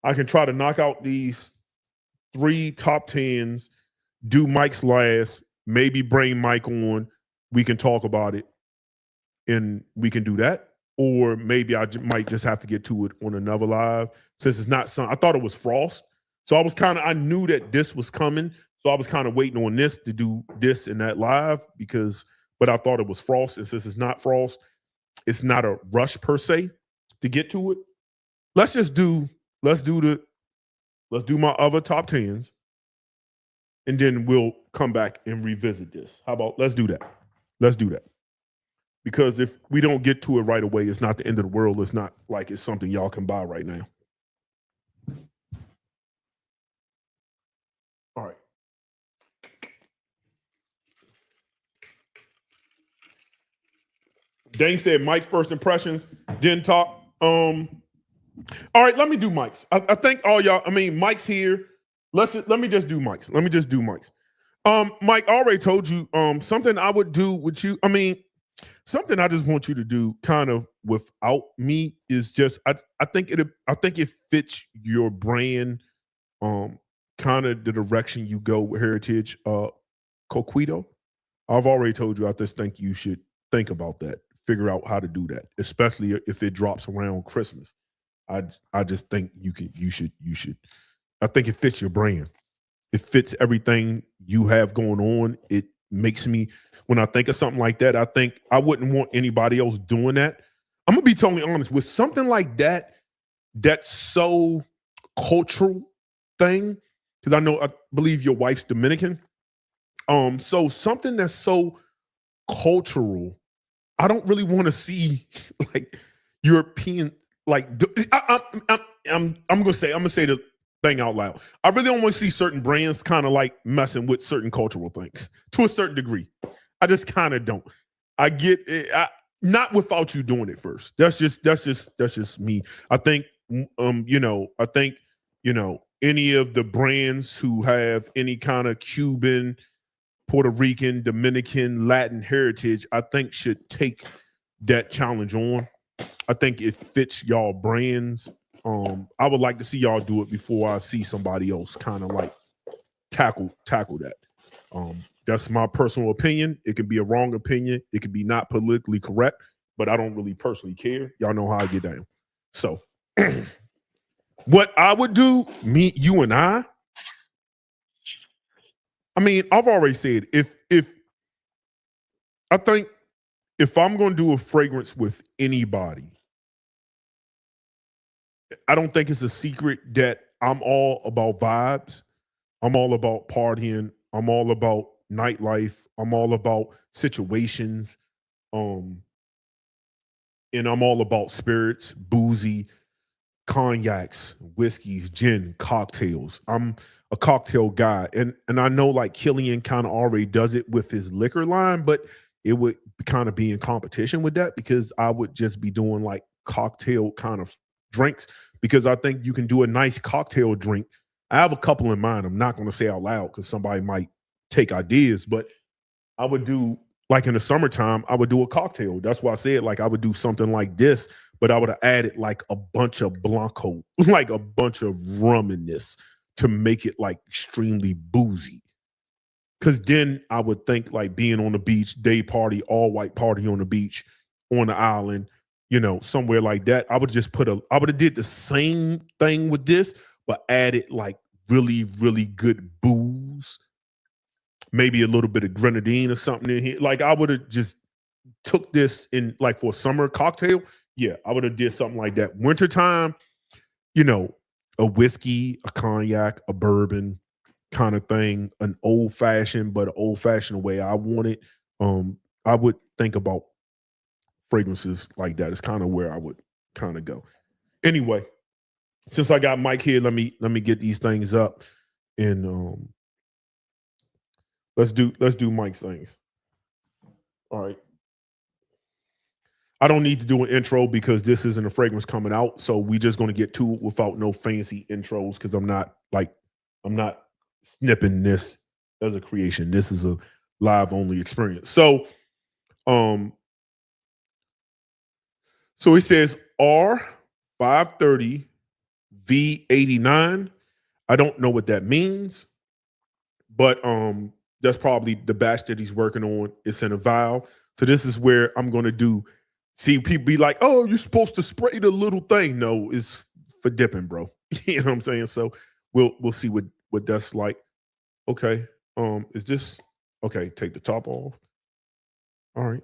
I can try to knock out these 3 top tens, do Mike's last, maybe bring Mike on. We can talk about it, and we can do that. Or maybe I might just have to get to it on another live, since it's not I thought it was Frost. So I knew that this was coming. So I was kind of waiting on this to do this and that live, but I thought it was Frost. And since it's not Frost, it's not a rush per se to get to it. Let's do my other top tens, and then we'll come back and revisit this. How about let's do that? Let's do that. Because if we don't get to it right away, it's not the end of the world. It's not like it's something y'all can buy right now. All right. Dame said Mike's first impressions didn't talk. All right, let me do Mike's. I think all y'all. I mean, Mike's here. Let me just do Mike's. Mike, I already told you something I would do with you. I mean, something I just want you to do kind of without me is just I think it fits your brand, kind of the direction you go with Heritage Coquito. I've already told you I just think you should think about that, figure out how to do that, especially if it drops around Christmas. I just think you should. I think it fits your brand. It fits everything you have going on. It makes me, when I think of something like that, I think I wouldn't want anybody else doing that. I'm gonna be totally honest with something like that. That's so cultural thing, because I believe your wife's Dominican. So something that's so cultural, I don't really want to see like European. Like I'm gonna say the thing out loud. I really don't want to see certain brands kind of like messing with certain cultural things to a certain degree. I just kind of don't. I get it, not without you doing it first. That's just me. I think any of the brands who have any kind of Cuban, Puerto Rican, Dominican, Latin heritage, I think should take that challenge on. I think it fits y'all brands. I would like to see y'all do it before I see somebody else kind of like tackle that. That's my personal opinion. It can be a wrong opinion. It can be not politically correct, but I don't really personally care. Y'all know how I get down. So what I would do, you and I mean, I've already said if I think if I'm going to do a fragrance with anybody, I don't think it's a secret that I'm all about vibes. I'm all about partying. I'm all about nightlife. I'm all about situations. And I'm all about spirits, boozy, cognacs, whiskeys, gin, cocktails. I'm a cocktail guy. And I know like Killian kind of already does it with his liquor line, but it would kind of be in competition with that, because I would just be doing like cocktail kind of drinks, because I think you can do a nice cocktail drink. I have a couple in mind. I'm not going to say out loud because somebody might take ideas, but I would do, like in the summertime, I would do a cocktail. That's why I said like I would do something like this, but I would have added like a bunch of Blanco, like a bunch of rum in this to make it like extremely boozy. Because then I would think like being on the beach, day party, all white party on the beach, on the island, somewhere like that. I would have did the same thing with this, but added like really, really good booze, maybe a little bit of grenadine or something in here. Like I would have just took this in like for a summer cocktail. Yeah, I would have did something like that. Wintertime, a whiskey, a cognac, a bourbon kind of thing, an old fashioned, but an old fashioned way I want it. I would think about fragrances like that. It's kind of where I would kind of go. Anyway, since I got Mike here, let me get these things up, and let's do Mike's things. All right. I don't need to do an intro because this isn't a fragrance coming out, so we just going to get to it without no fancy intros, because I'm not snipping this as a creation. This is a live only experience. Um, so it says R530 V89. I don't know what that means, but that's probably the batch that he's working on. It's in a vial. So this is where I'm going to do. See, people be like, "Oh, you're supposed to spray the little thing." No, it's for dipping, bro. You know what I'm saying? So we'll see what that's like. Okay. Is this okay? Take the top off. All right.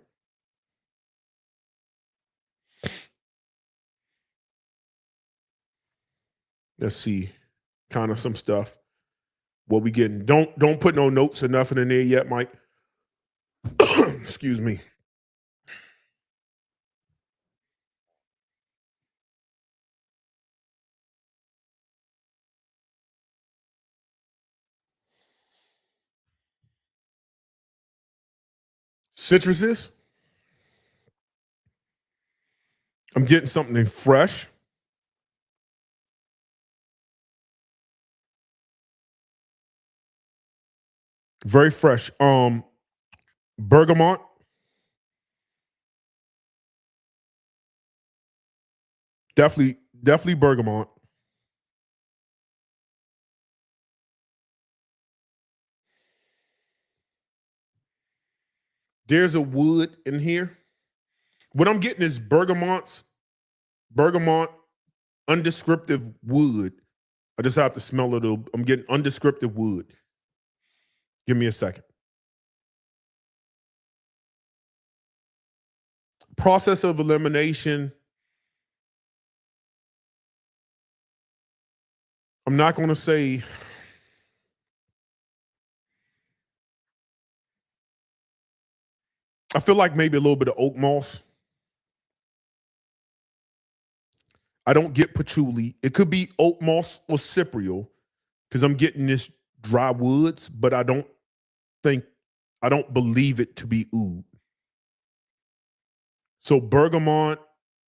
Let's see. Kind of some stuff. What we getting? Don't put no notes or nothing in there yet, Mike. Excuse me. Citruses. I'm getting something fresh. Very fresh. Bergamot. Definitely bergamot. There's a wood in here. What I'm getting is bergamot, undescriptive wood. I just have to smell it. I'm getting undescriptive wood. Give me a second. Process of elimination. I'm not going to say. I feel like maybe a little bit of oak moss. I don't get patchouli. It could be oak moss or cypriol because I'm getting this dry woods, but I don't believe it to be oud. So bergamot,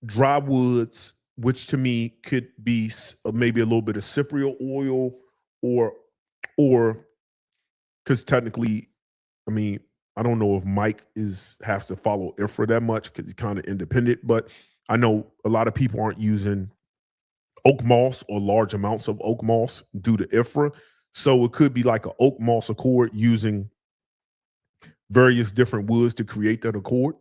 dry woods, which to me could be maybe a little bit of cypriol oil, or because technically, I mean, I don't know if Mike has to follow IFRA that much because he's kind of independent, but I know a lot of people aren't using oak moss or large amounts of oak moss due to IFRA. So it could be like an oak moss accord using various different woods to create that accord.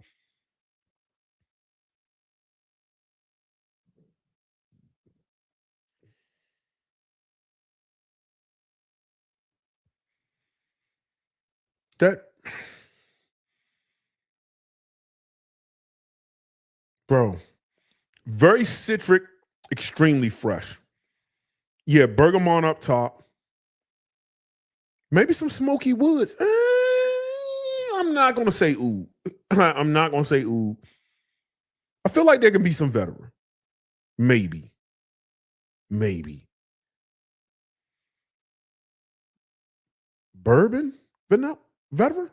That, bro, very citric, extremely fresh. Yeah, bergamot up top. Maybe some smoky woods. I'm not gonna say ooh. I'm not gonna say ooh. I feel like there can be some vetiver. Maybe. Maybe. Bourbon? Vanilla? Vetiver?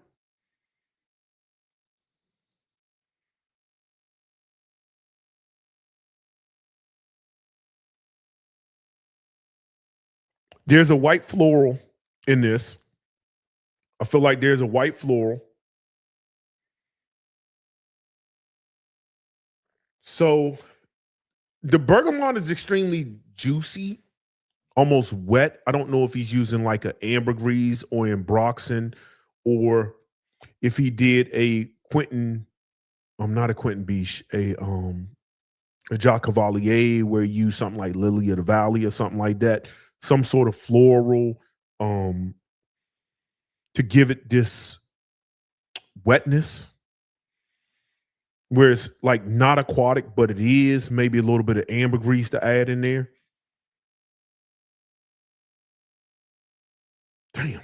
There's a white floral in this. I feel like there's a white floral. So the bergamot is extremely juicy, almost wet. I don't know if he's using like an ambergris or ambroxan, or if he did a Quentin, not a Quentin Beach, a Jacques Cavalier where you use something like Lily of the Valley or something like that, some sort of floral to give it this wetness where it's like not aquatic, but it is. Maybe a little bit of ambergris to add in there. Damn.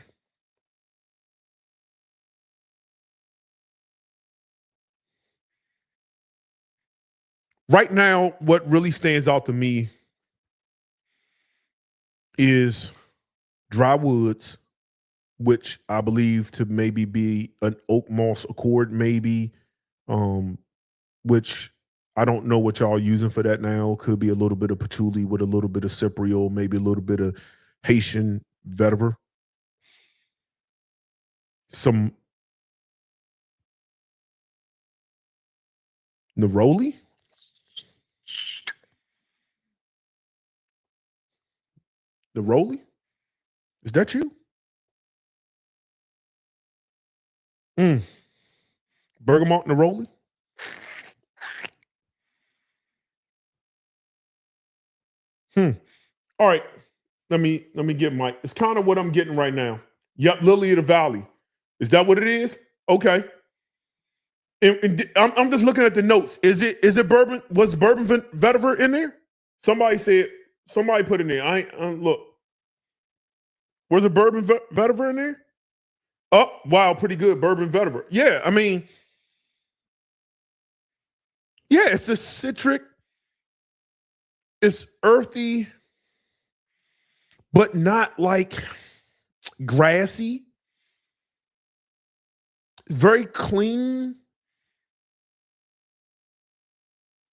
Right now, what really stands out to me is dry woods, which I believe to maybe be an oak moss accord, maybe, which I don't know what y'all using for that now. Could be a little bit of patchouli with a little bit of cypriol, maybe a little bit of Haitian vetiver. some neroli. Neroli? Is that you? Bergamot neroli? All right. Let me get Mike. It's kind of what I'm getting right now. Yep, Lily of the Valley. Is that what it is? Okay. And I'm just looking at the notes. Is it bourbon? Was bourbon vetiver in there? Somebody put it in there. Look. Was it bourbon vetiver in there? Oh, wow, pretty good. Bourbon vetiver. Yeah, I mean, yeah, it's a citric, it's earthy, but not like grassy. Very clean.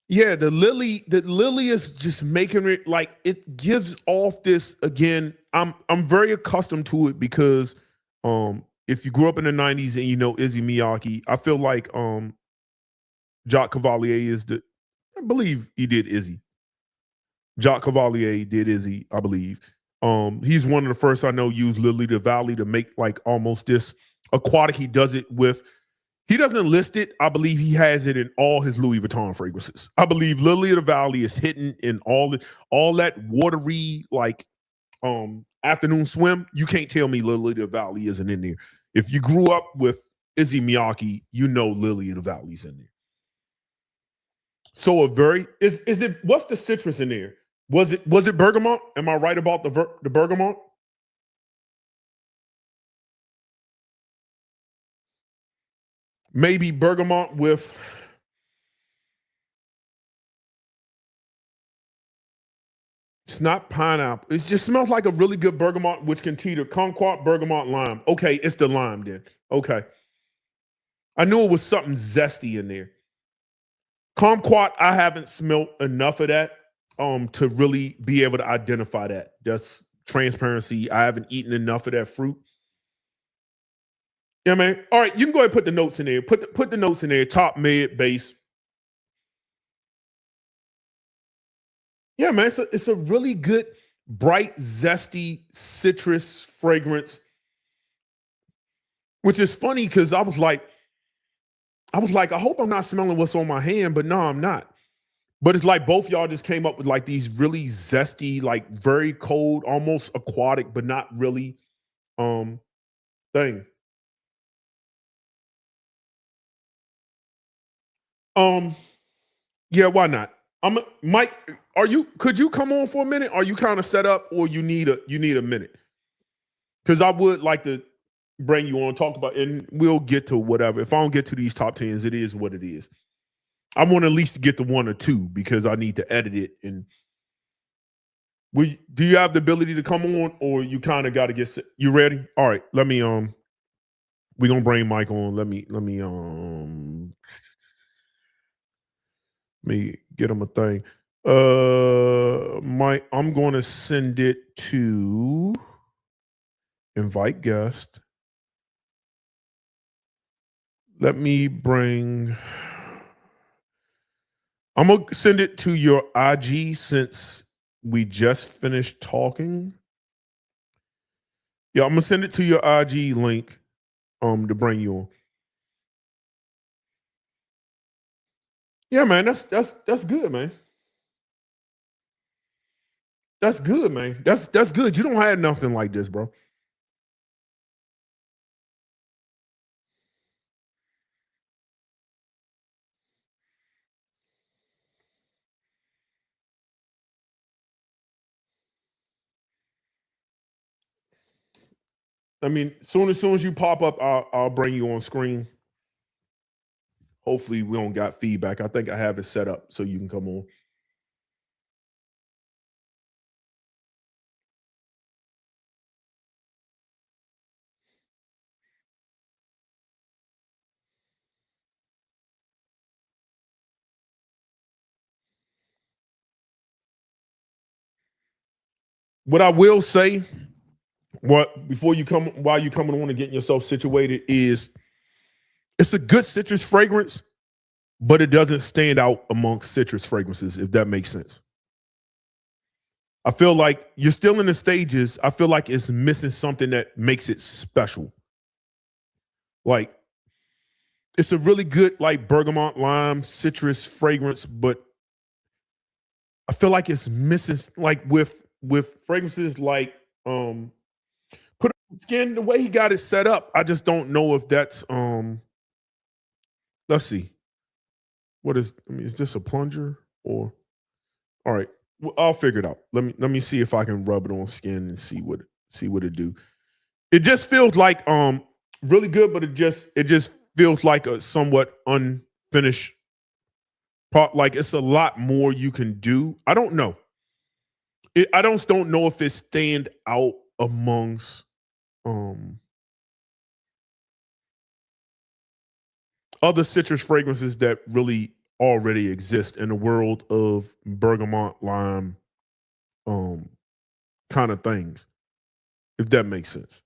Yeah, the lily is just making it like it gives off this again. I'm very accustomed to it because if you grew up in the 90s and you know Izzy Miyake, I feel like Jacques Cavalier is I believe he did Izzy. Jacques Cavalier did Izzy, I believe. He's one of the first I know use Lily of the Valley to make like almost this aquatic. He does it with, he doesn't list it. I believe he has it in all his Louis Vuitton fragrances. I believe Lily of the Valley is hidden in all that watery like afternoon swim. You can't tell me Lily of the Valley isn't in there. If you grew up with Izzy Miyake, you know Lily of the Valley's in there. So is it, what's the citrus in there? Was it bergamot? Am I right about the bergamot? Maybe bergamot with, it's not pineapple. It just smells like a really good bergamot, which can teeter kumquat, bergamot, lime. Okay, it's the lime then. Okay. I knew it was something zesty in there. Kumquat, I haven't smelt enough of that to really be able to identify that. That's transparency. I haven't eaten enough of that fruit. Yeah, man. All right, you can go ahead and put the notes in there. Put the notes in there. Top, mid, base. Yeah, man. It's a really good, bright, zesty citrus fragrance. Which is funny because I was like, I hope I'm not smelling what's on my hand, but no, I'm not. But it's like both y'all just came up with like these really zesty, like very cold, almost aquatic, but not really thing. Yeah, why not? Mike, could you come on for a minute? Are you kind of set up or you need a minute? Because I would like to bring you on, talk about, and we'll get to whatever. If I don't get to these top tens, it is what it is. I want at least to get to one or two because I need to edit it. And do you have the ability to come on, or you kind of got to get? You ready? All right. Let me we're gonna bring Mike on. Let me get him a thing. Mike, I'm going to send it to invite guest. Let me bring. I'm gonna send it to your IG since we just finished talking. Yeah, I'm gonna send it to your IG link to bring you on. Yeah, man, that's good, man. That's good, man. That's good. You don't have nothing like this, bro. I mean, soon as you pop up, I'll bring you on screen. Hopefully, we don't got feedback. I think I have it set up so you can come on. What I will say, while you coming on and getting yourself situated is it's a good citrus fragrance, but it doesn't stand out amongst citrus fragrances, if that makes sense. I feel like you're still in the stages. I feel like it's missing something that makes it special. Like it's a really good like bergamot lime citrus fragrance, but I feel like it's missing like with fragrances like put on skin the way he got it set up. I just don't know if that's let's see. Is this a plunger or all right. Well, I'll figure it out. Let me see if I can rub it on skin and see what it do. It just feels like really good, but it just feels like a somewhat unfinished part. Like it's a lot more you can do. I don't know. I don't know if it stand out amongst other citrus fragrances that really already exist in the world of bergamot lime kind of things, if that makes sense.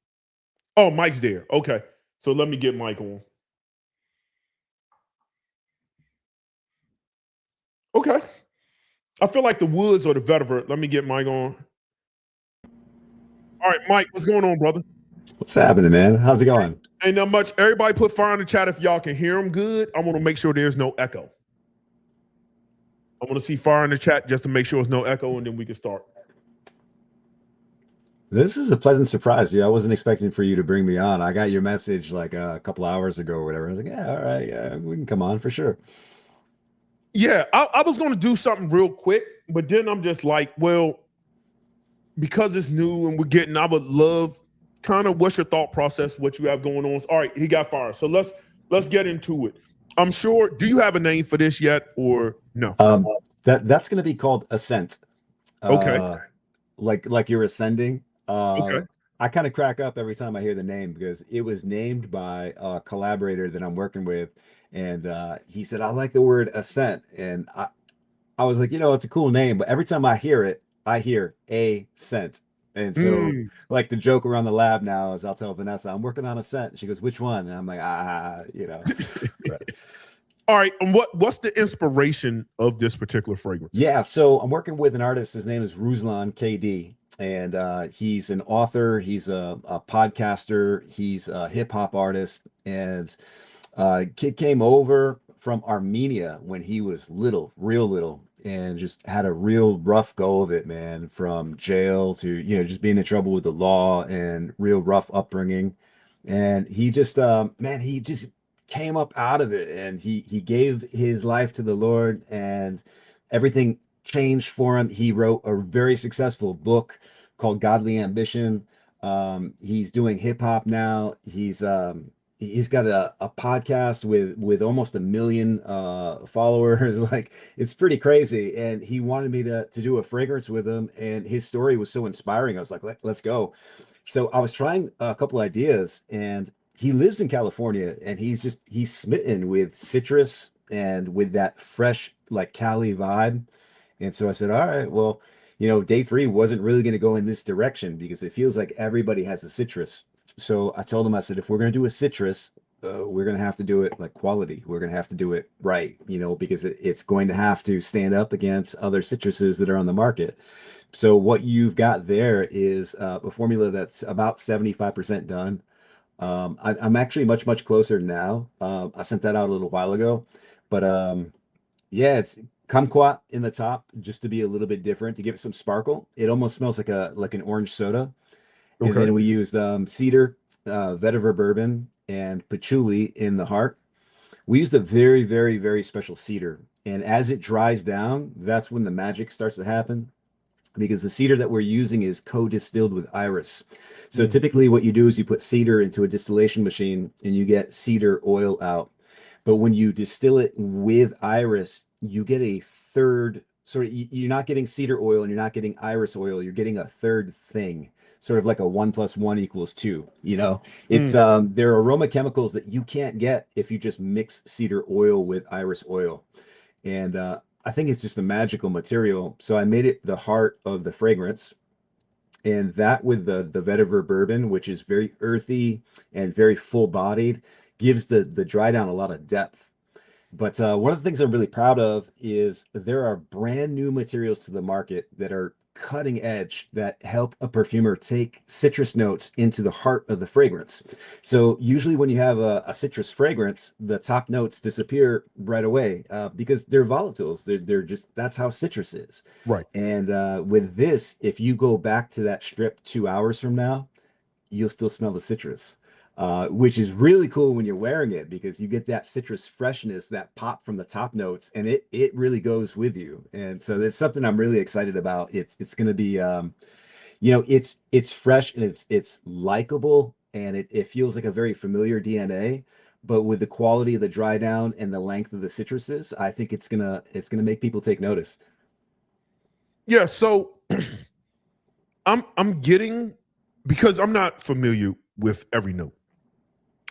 Oh, Mike's there. Okay. So let me get Mike on. Okay. I feel like the woods or the vetiver. Let me get Mike on. All right, Mike, what's going on, brother? What's happening, man? How's it going? Ain't not much. Everybody put fire in the chat if y'all can hear them good. I want to make sure there's no echo. I want to see fire in the chat just to make sure there's no echo, and then we can start. This is a pleasant surprise, dude. I wasn't expecting for you to bring me on. I got your message like a couple hours ago or whatever. I was like, yeah, all right, yeah, we can come on for sure. Yeah, I was going to do something real quick, but then I'm just like, well, because it's new and I would love kind of what's your thought process, what you have going on. All right, he got fired. So let's get into it. I'm sure. Do you have a name for this yet or no? That's going to be called Ascent. Okay. Like you're ascending. Okay. I kind of crack up every time I hear the name because it was named by a collaborator that I'm working with. And he said, I like the word ascent. And I was like, it's a cool name. But every time I hear it, I hear a scent. And so like the joke around the lab now is I'll tell Vanessa, I'm working on a scent. She goes, which one? And I'm like, But, all right. And what's the inspiration of this particular fragrance? Yeah. So I'm working with an artist. His name is Ruslan KD. And he's an author. He's a podcaster. He's a hip hop artist. And kid came over from Armenia when he was little, real little, and just had a real rough go of it, man, from jail to, just being in trouble with the law and real rough upbringing. And he just, he just came up out of it and he gave his life to the Lord and everything changed for him. He wrote a very successful book called Godly Ambition. He's doing hip hop now. He's got a podcast with almost 1 million followers. Like it's pretty crazy. And he wanted me to do a fragrance with him. And his story was so inspiring. I was like, let's go. So I was trying a couple ideas and he lives in California and he's smitten with citrus and with that fresh, like Cali vibe. And so I said, all right, well, day 3 wasn't really going to go in this direction because it feels like everybody has a citrus. So I told him, I said, if we're going to do a citrus, we're going to have to do it like quality. We're going to have to do it right, because it's going to have to stand up against other citruses that are on the market. So what you've got there is a formula that's about 75% done. I'm actually much, much closer now. I sent that out a little while ago, but yeah, it's kumquat in the top just to be a little bit different, to give it some sparkle. It almost smells like an orange soda. Okay. And then we used cedar, vetiver bourbon, and patchouli in the heart. We used a very, very, very special cedar. And as it dries down, that's when the magic starts to happen because the cedar that we're using is co-distilled with iris. So typically what you do is you put cedar into a distillation machine and you get cedar oil out. But when you distill it with iris, you get a third sort of, you're not getting cedar oil and you're not getting iris oil. You're getting a third thing, sort of like a 1 + 1 = 2, it's there are aroma chemicals that you can't get if you just mix cedar oil with iris oil. And I think it's just a magical material. So I made it the heart of the fragrance. And that with the vetiver bourbon, which is very earthy and very full bodied, gives the dry down a lot of depth. But one of the things I'm really proud of is there are brand new materials to the market that are cutting edge that help a perfumer take citrus notes into the heart of the fragrance. So usually when you have a citrus fragrance, the top notes disappear right away because they're volatiles. They're just, that's how citrus is. Right. And with this, if you go back to that strip 2 hours from now, you'll still smell the citrus, which is really cool when you're wearing it because you get that citrus freshness, that pop from the top notes, and it really goes with you. And so that's something I'm really excited about. It's going to be, it's fresh and it's likable and it feels like a very familiar DNA. But with the quality of the dry down and the length of the citruses, I think it's gonna make people take notice. Yeah. So I'm getting, because I'm not familiar with every note.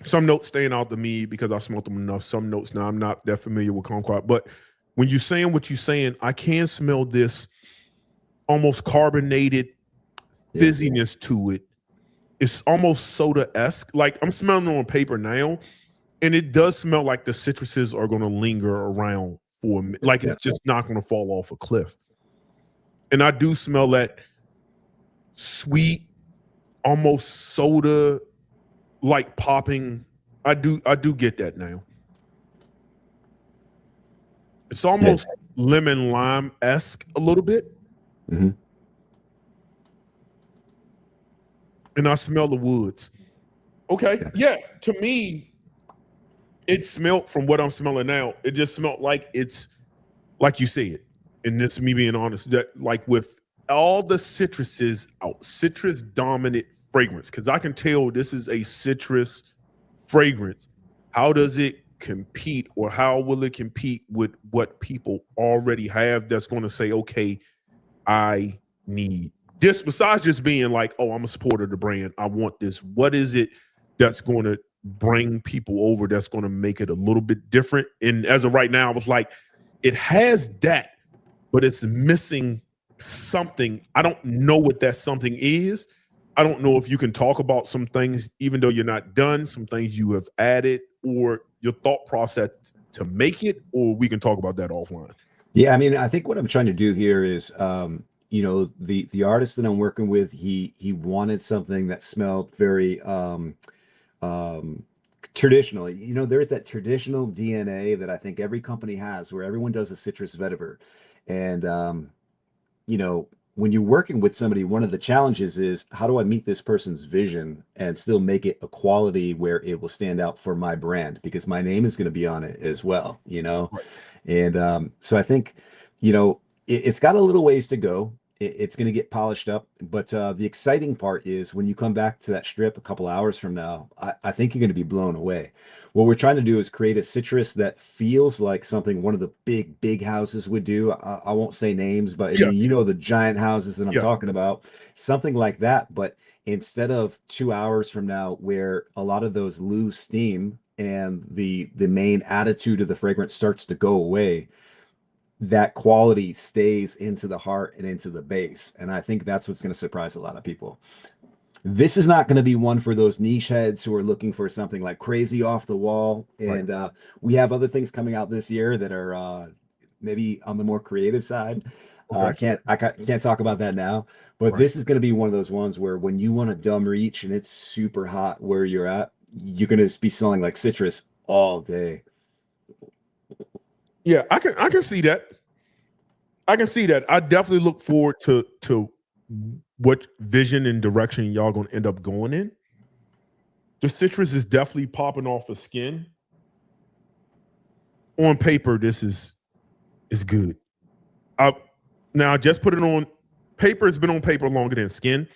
Some notes stand out to me because I smelled them enough. Some notes now I'm not that familiar with Concord. But when you're saying what you're saying, I can smell this almost carbonated fizziness to it. It's almost soda-esque. Like I'm smelling it on paper now, and it does smell like the citruses are going to linger around for a minute. Like it's just not going to fall off a cliff. And I do smell that sweet, almost soda like popping. I do get that now. It's almost lemon lime-esque a little bit. Mm-hmm. And I smell the woods. Okay. Yeah. To me, it smelled, from what I'm smelling now, it just smelled like it's like you said, and this me being honest, that like with all the citruses out, citrus dominant fragrance, because I can tell this is a citrus fragrance. How does it compete, or how will it compete with what people already have that's going to say, okay, I need this, besides just being like, oh, I'm a supporter of the brand, I want this. What is it that's going to bring people over, that's going to make it a little bit different? And as of right now, I was like, it has that, but it's missing something. I don't know what that something is. I don't know if you can talk about some things, even though you're not done, some things you have added or your thought process to make it, or we can talk about that offline. Yeah, I mean, I think what I'm trying to do here is, the artist that I'm working with, he wanted something that smelled very traditional. There's that traditional DNA that I think every company has, where everyone does a citrus vetiver, and when you're working with somebody, one of the challenges is, how do I meet this person's vision and still make it a quality where it will stand out for my brand, because my name is going to be on it as well, Right. And so I think, it's got a little ways to go. It's going to get polished up, but the exciting part is when you come back to that strip a couple hours from now, I think you're going to be blown away. What we're trying to do is create a citrus that feels like something one of the big houses would do. I won't say names, but I mean, the giant houses that I'm talking about, something like that. But instead of 2 hours from now, where a lot of those lose steam and the main attitude of the fragrance starts to go away, that quality stays into the heart and into the base. And I think that's what's going to surprise a lot of people. This is not going to be one for those niche heads who are looking for something like crazy off the wall. And we have other things coming out this year that are maybe on the more creative side. Okay. I can't talk about that now, but this is going to be one of those ones where when you want to dumb reach and it's super hot where you're at, you're going to be smelling like citrus all day. Yeah, I can see that. I can see that. I definitely look forward to what vision and direction y'all gonna end up going in. The citrus is definitely popping off the skin. On paper, this is good. Now just put it on paper. It's been on paper longer than skin.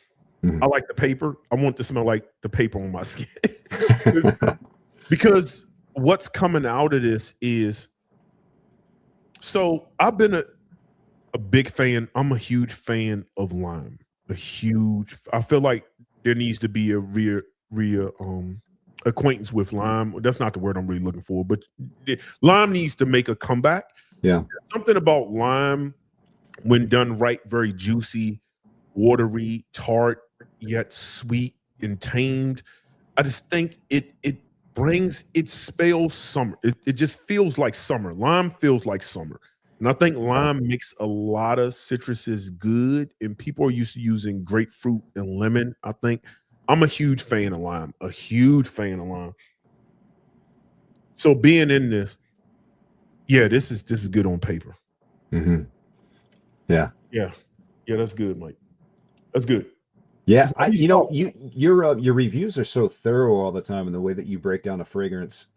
Mhm. I like the paper. I want it to smell like the paper on my skin. Because what's coming out of this is, so I've been a big fan. I'm a huge fan of lime. I feel like there needs to be a real acquaintance with lime. That's not the word I'm really looking for, but lime needs to make a comeback. Yeah. Something about lime, when done right, very juicy, watery, tart, yet sweet and tamed. I just think it spells summer. It just feels like summer. Lime feels like summer. And I think lime makes a lot of citruses good, and people are used to using grapefruit and lemon. I think I'm a huge fan of lime, a huge fan of lime. So being in this, yeah, this is good on paper. Mm-hmm. Yeah. Yeah. Yeah, that's good, Mike. That's good. Yeah, So let me start. your reviews are so thorough all the time, and the way that you break down a fragrance.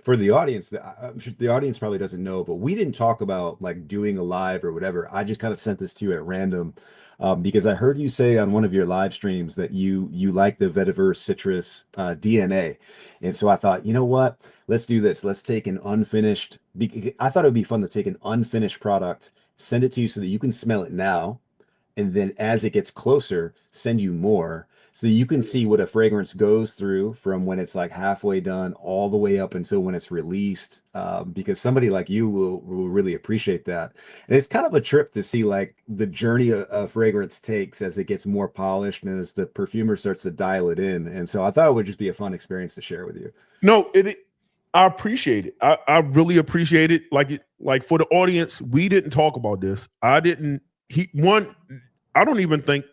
For the audience, I'm sure the audience probably doesn't know, but we didn't talk about like doing a live or whatever. I just kind of sent this to you at random, because I heard you say on one of your live streams that you like the vetiver citrus DNA, and so I thought, you know what, let's do this. Let's take an unfinished. I thought it would be fun to take an unfinished product, send it to you so that you can smell it now, and then as it gets closer, send you more so you can see what a fragrance goes through from when it's like halfway done all the way up until when it's released. Because somebody like you will really appreciate that. And it's kind of a trip to see like the journey a fragrance takes as it gets more polished and as the perfumer starts to dial it in. And so I thought it would just be a fun experience to share with you. No, I appreciate it. I really appreciate it. Like for the audience, we didn't talk about this. I don't even think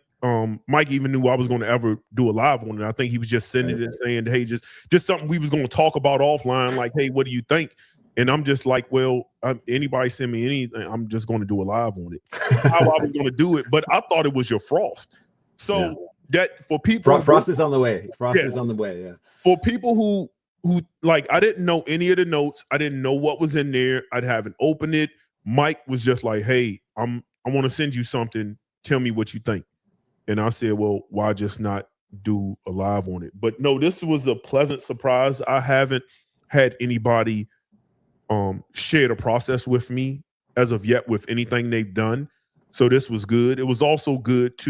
Mike even knew I was going to ever do a live on it. I think he was just sending it and saying, hey, just something we was going to talk about offline, like, hey, what do you think? And I'm just like, well, anybody send me anything, I'm just going to do a live on it. How I was going to do it, but I thought it was your frost. So that for people, frost is on the way. Frost is on the way. Yeah. For people who like, I didn't know any of the notes. I didn't know what was in there. I haven't opened it. Mike was just like, hey, I want to send you something. Tell me what you think. And I said, well, why just not do a live on it? But no, this was a pleasant surprise. I haven't had anybody share the process with me as of yet with anything they've done. So this was good. It was also good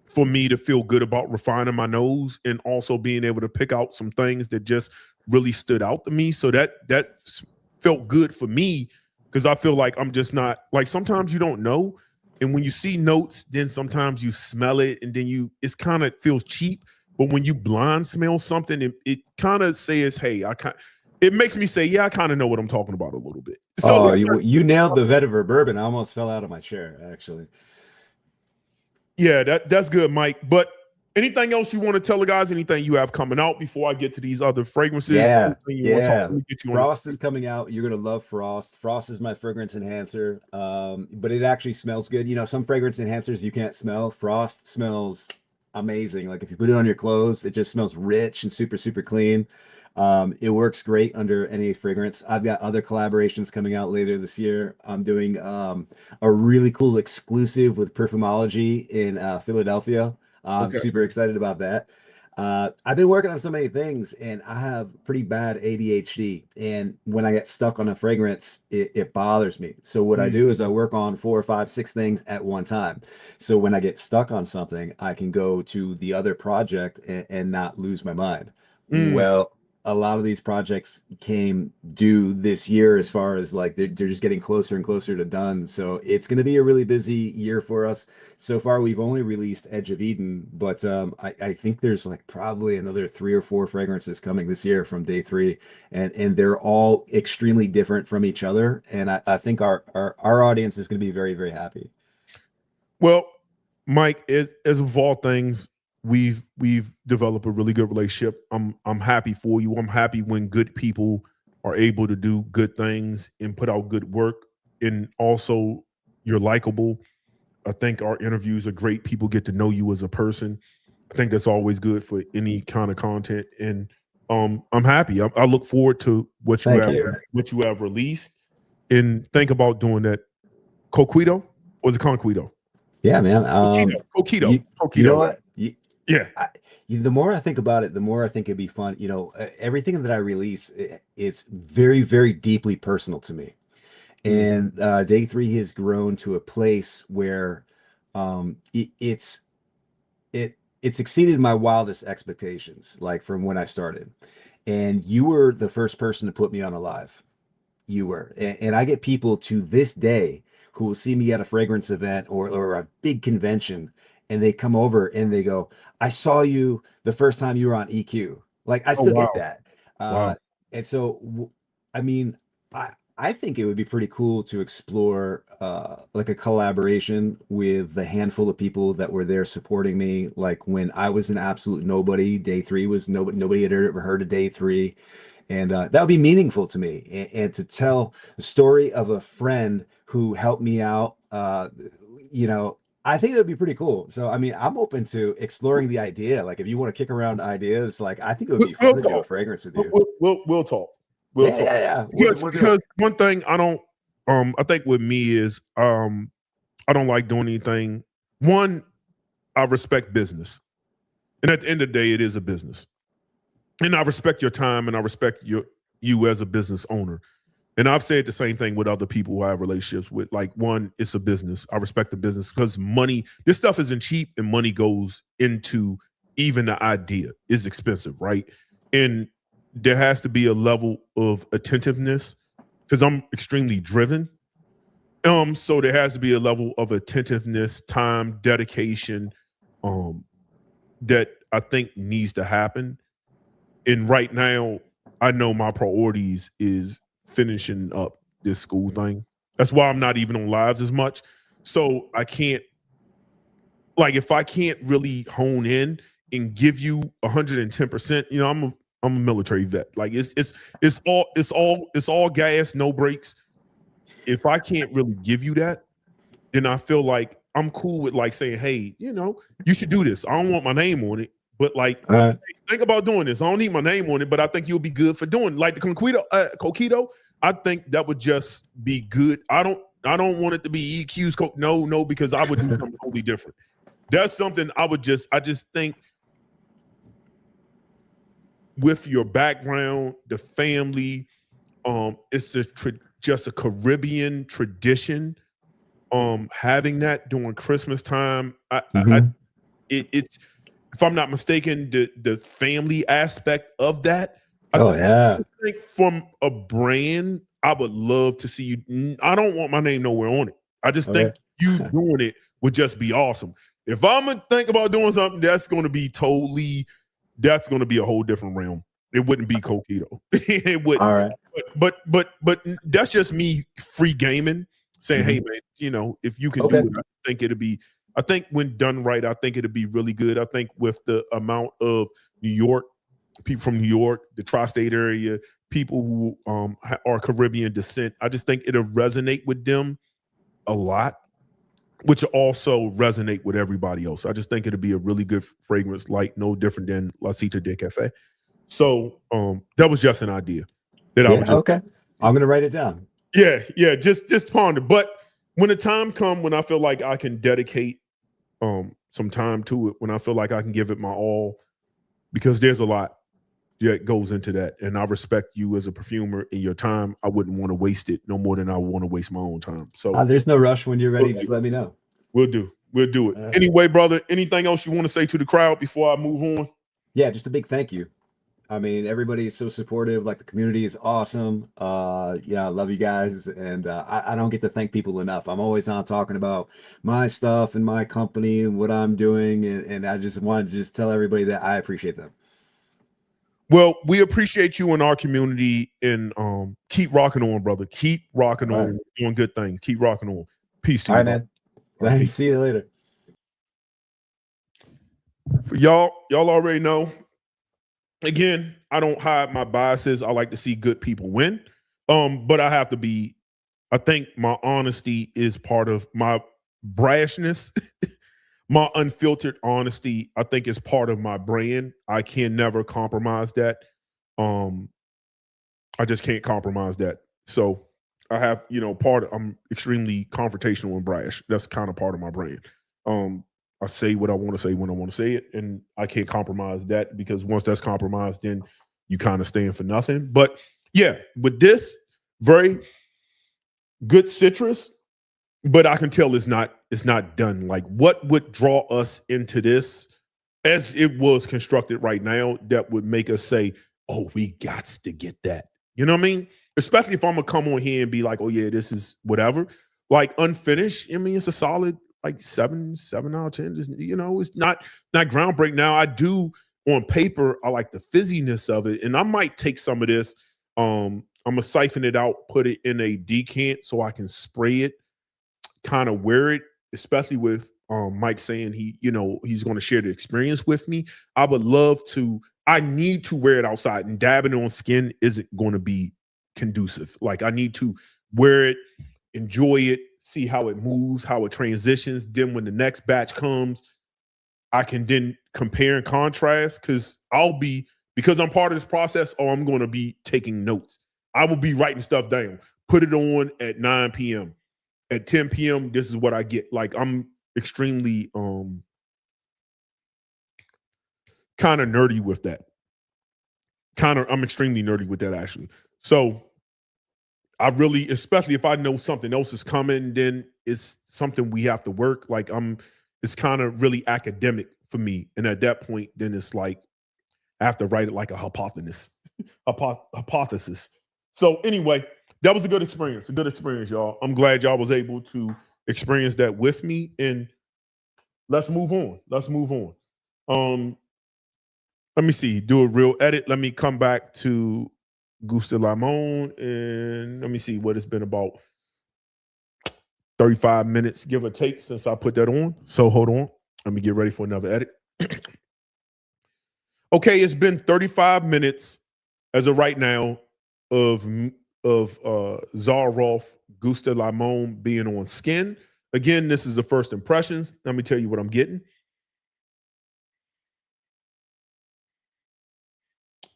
for me to feel good about refining my nose and also being able to pick out some things that just really stood out to me. So that felt good for me, because I feel like I'm just not, like, sometimes you don't know. And when you see notes, then sometimes you smell it and then it's kind of feels cheap. But when you blind smell something, it kind of says, hey, it makes me say, yeah, I kind of know what I'm talking about a little bit. So you nailed the vetiver bourbon. I almost fell out of my chair, actually. Yeah, that's good, Mike. But anything else you want to tell the guys? Anything you have coming out before I get to these other fragrances? Yeah. Frost is coming out. You're gonna love Frost. Frost is my fragrance enhancer, but it actually smells good. You know, some fragrance enhancers you can't smell. Frost smells amazing. Like if you put it on your clothes, it just smells rich and super, super clean. It works great under any fragrance. I've got other collaborations coming out later this year. I'm doing a really cool exclusive with Perfumology in Philadelphia. I'm super excited about that. I've been working on so many things, and I have pretty bad ADHD. And when I get stuck on a fragrance, it bothers me. So what I do is I work on 4 or 5, 6 things at one time. So when I get stuck on something, I can go to the other project and not lose my mind. Well, a lot of these projects came due this year, as far as like they're just getting closer and closer to done. So it's going to be a really busy year for us. So far, we've only released Edge of Eden, but I think there's like probably another 3 or 4 fragrances coming this year from day 3, and they're all extremely different from each other. And I think our audience is going to be very, very happy. Well, Mike, as of all things, we've developed a really good relationship. I'm happy for you. I'm happy when good people are able to do good things and put out good work. And also, you're likable. I think our interviews are great. People get to know you as a person. I think that's always good for any kind of content. And I'm happy. I look forward to what you have released. And think about doing that. Coquito or is it Conquito? Yeah, man. Coquito. You know what? Yeah. The more I think about it, the more I think it'd be fun. You know, everything that I release, it's very, very deeply personal to me. And day 3 has grown to a place where it's exceeded my wildest expectations, like from when I started. And you were the first person to put me on a live. You were. And I get people to this day who will see me at a fragrance event or a big convention, and they come over and they go, "I saw you the first time you were on EQ." Like, I Oh still wow, get that. wow. And so, I mean, I think it would be pretty cool to explore like a collaboration with the handful of people that were there supporting me. Like when I was an absolute nobody, day three was nobody had ever heard of day three. And that would be meaningful to me. And to tell the story of a friend who helped me out, you know, I think that would be pretty cool. So, I mean, I'm open to exploring the idea. Like, if you want to kick around ideas, like, I think it would be fun We'll to do a talk. fragrance with you. We'll talk. We'll Yeah, talk. yeah, yeah. Because We'll do it. one thing I think with me is I don't like doing anything. One, I respect business. And at the end of the day, it is a business. And I respect your time and I respect you as a business owner. And I've said the same thing with other people who I have relationships with. Like, one, it's a business. I respect the business because money, this stuff isn't cheap, and money goes into even the idea is expensive, right? And there has to be a level of attentiveness because I'm extremely driven. So there has to be a level of attentiveness, time, dedication, that I think needs to happen. And right now, I know my priorities is finishing up this school thing. That's why I'm not even on lives as much. So I can't, like, if I can't really hone in and give you 110%, you know, I'm a military vet. Like, it's all gas, no brakes. If I can't really give you that, then I feel like I'm cool with, like, saying, hey, you know, you should do this. I don't want my name on it, but, like, All right. think about doing this. I don't need my name on it, but I think you'll be good for doing, like, the coquito. I think that would just be good. I don't want it to be EQ's no, because I would do something totally different. That's something I just think with your background, the family, it's just a Caribbean tradition. Having that during Christmas time, it's, if I'm not mistaken, the family aspect of that. Oh, yeah. I think from a brand, I would love to see you. I don't want my name nowhere on it. I just think Okay. you doing it would just be awesome. If I'm gonna think about doing something, that's going to be a whole different realm. It wouldn't be coquito. It wouldn't. All right. But that's just me free gaming, saying, hey Mhm. man, you know, if you can Okay. do it, I think when done right, I think it'd be really good. I think with the amount of New York, people from New York, the tri-state area, people who are Caribbean descent, I just think it'll resonate with them a lot, which will also resonate with everybody else. I just think it'll be a really good fragrance, like no different than La Cita de Cafe. So that was just an idea that I Yeah. would just, Okay. I'm gonna write it down. yeah, just ponder. But when the time comes when I feel like I can dedicate some time to it, when I feel like I can give it my all, because there's a lot that goes into that, and I respect you as a perfumer and your time. I wouldn't want to waste it no more than I want to waste my own time. So There's no rush. When you're ready, just let me know. we'll do it. All right. Anyway, brother, anything else you want to say to the crowd before I move on? Yeah, just a big thank you. I mean, everybody is so supportive. Like, the community is awesome. Yeah, I love you guys, and I don't get to thank people enough. I'm always on talking about my stuff and my company and what I'm doing, and I just wanted to just tell everybody that I appreciate them. Well, we appreciate you in our community, and keep rocking on, brother. Keep rocking All on, right. doing good things. Keep rocking on. Peace to All you, right, bro. man. All right, Thanks. peace. See you later. For y'all already know. Again, I don't hide my biases. I like to see good people win. But I think my honesty is part of my brashness. My unfiltered honesty, I think, is part of my brand. I can never compromise that. I just can't compromise that. So I have, I'm extremely confrontational and brash. That's kind of part of my brand. I say what I want to say when I want to say it, and I can't compromise that, because once that's compromised, then you kind of stand for nothing. But yeah, with this, very good citrus, but I can tell it's not done. Like, what would draw us into this as it was constructed right now that would make us say, oh, we got to get that. You know what I mean? Especially if I'm gonna come on here and be like, oh yeah, this is whatever. like unfinished. I mean, it's a solid like 7 out of 10. Just, it's not groundbreaking. Now I do on paper, I like the fizziness of it, and I might take some of this. I'm gonna siphon it out, put it in a decant so I can spray it, kind of wear it, especially with Mike saying he's going to share the experience with me. I would love to. I need to wear it outside, and dabbing it on skin isn't going to be conducive. Like I need to wear it, enjoy it, see how it moves, how it transitions. Then when the next batch comes, I can then compare and contrast because because I'm part of this process, or I'm going to be taking notes. I will be writing stuff down. Put it on at 9 p.m. At 10 p.m., this is what I get. Like I'm extremely kind of nerdy with that. I'm extremely nerdy with that actually. So I really, especially if I know something else is coming, then it's something we have to work. Like it's kind of really academic for me. And at that point, then it's like I have to write it like a hypothesis. Hypothesis. So anyway, that was a good experience. A good experience, y'all. I'm glad y'all was able to experience that with me. And let's move on. Let me see. Do a real edit. Let me come back to Gusto Limone and let me see what it's been about 35 minutes, give or take, since I put that on. So hold on. Let me get ready for another edit. Okay, it's been 35 minutes as of right now of Zaharroff Gusto Limone being on Skin. Again, this is the first impressions. Let me tell you what I'm getting.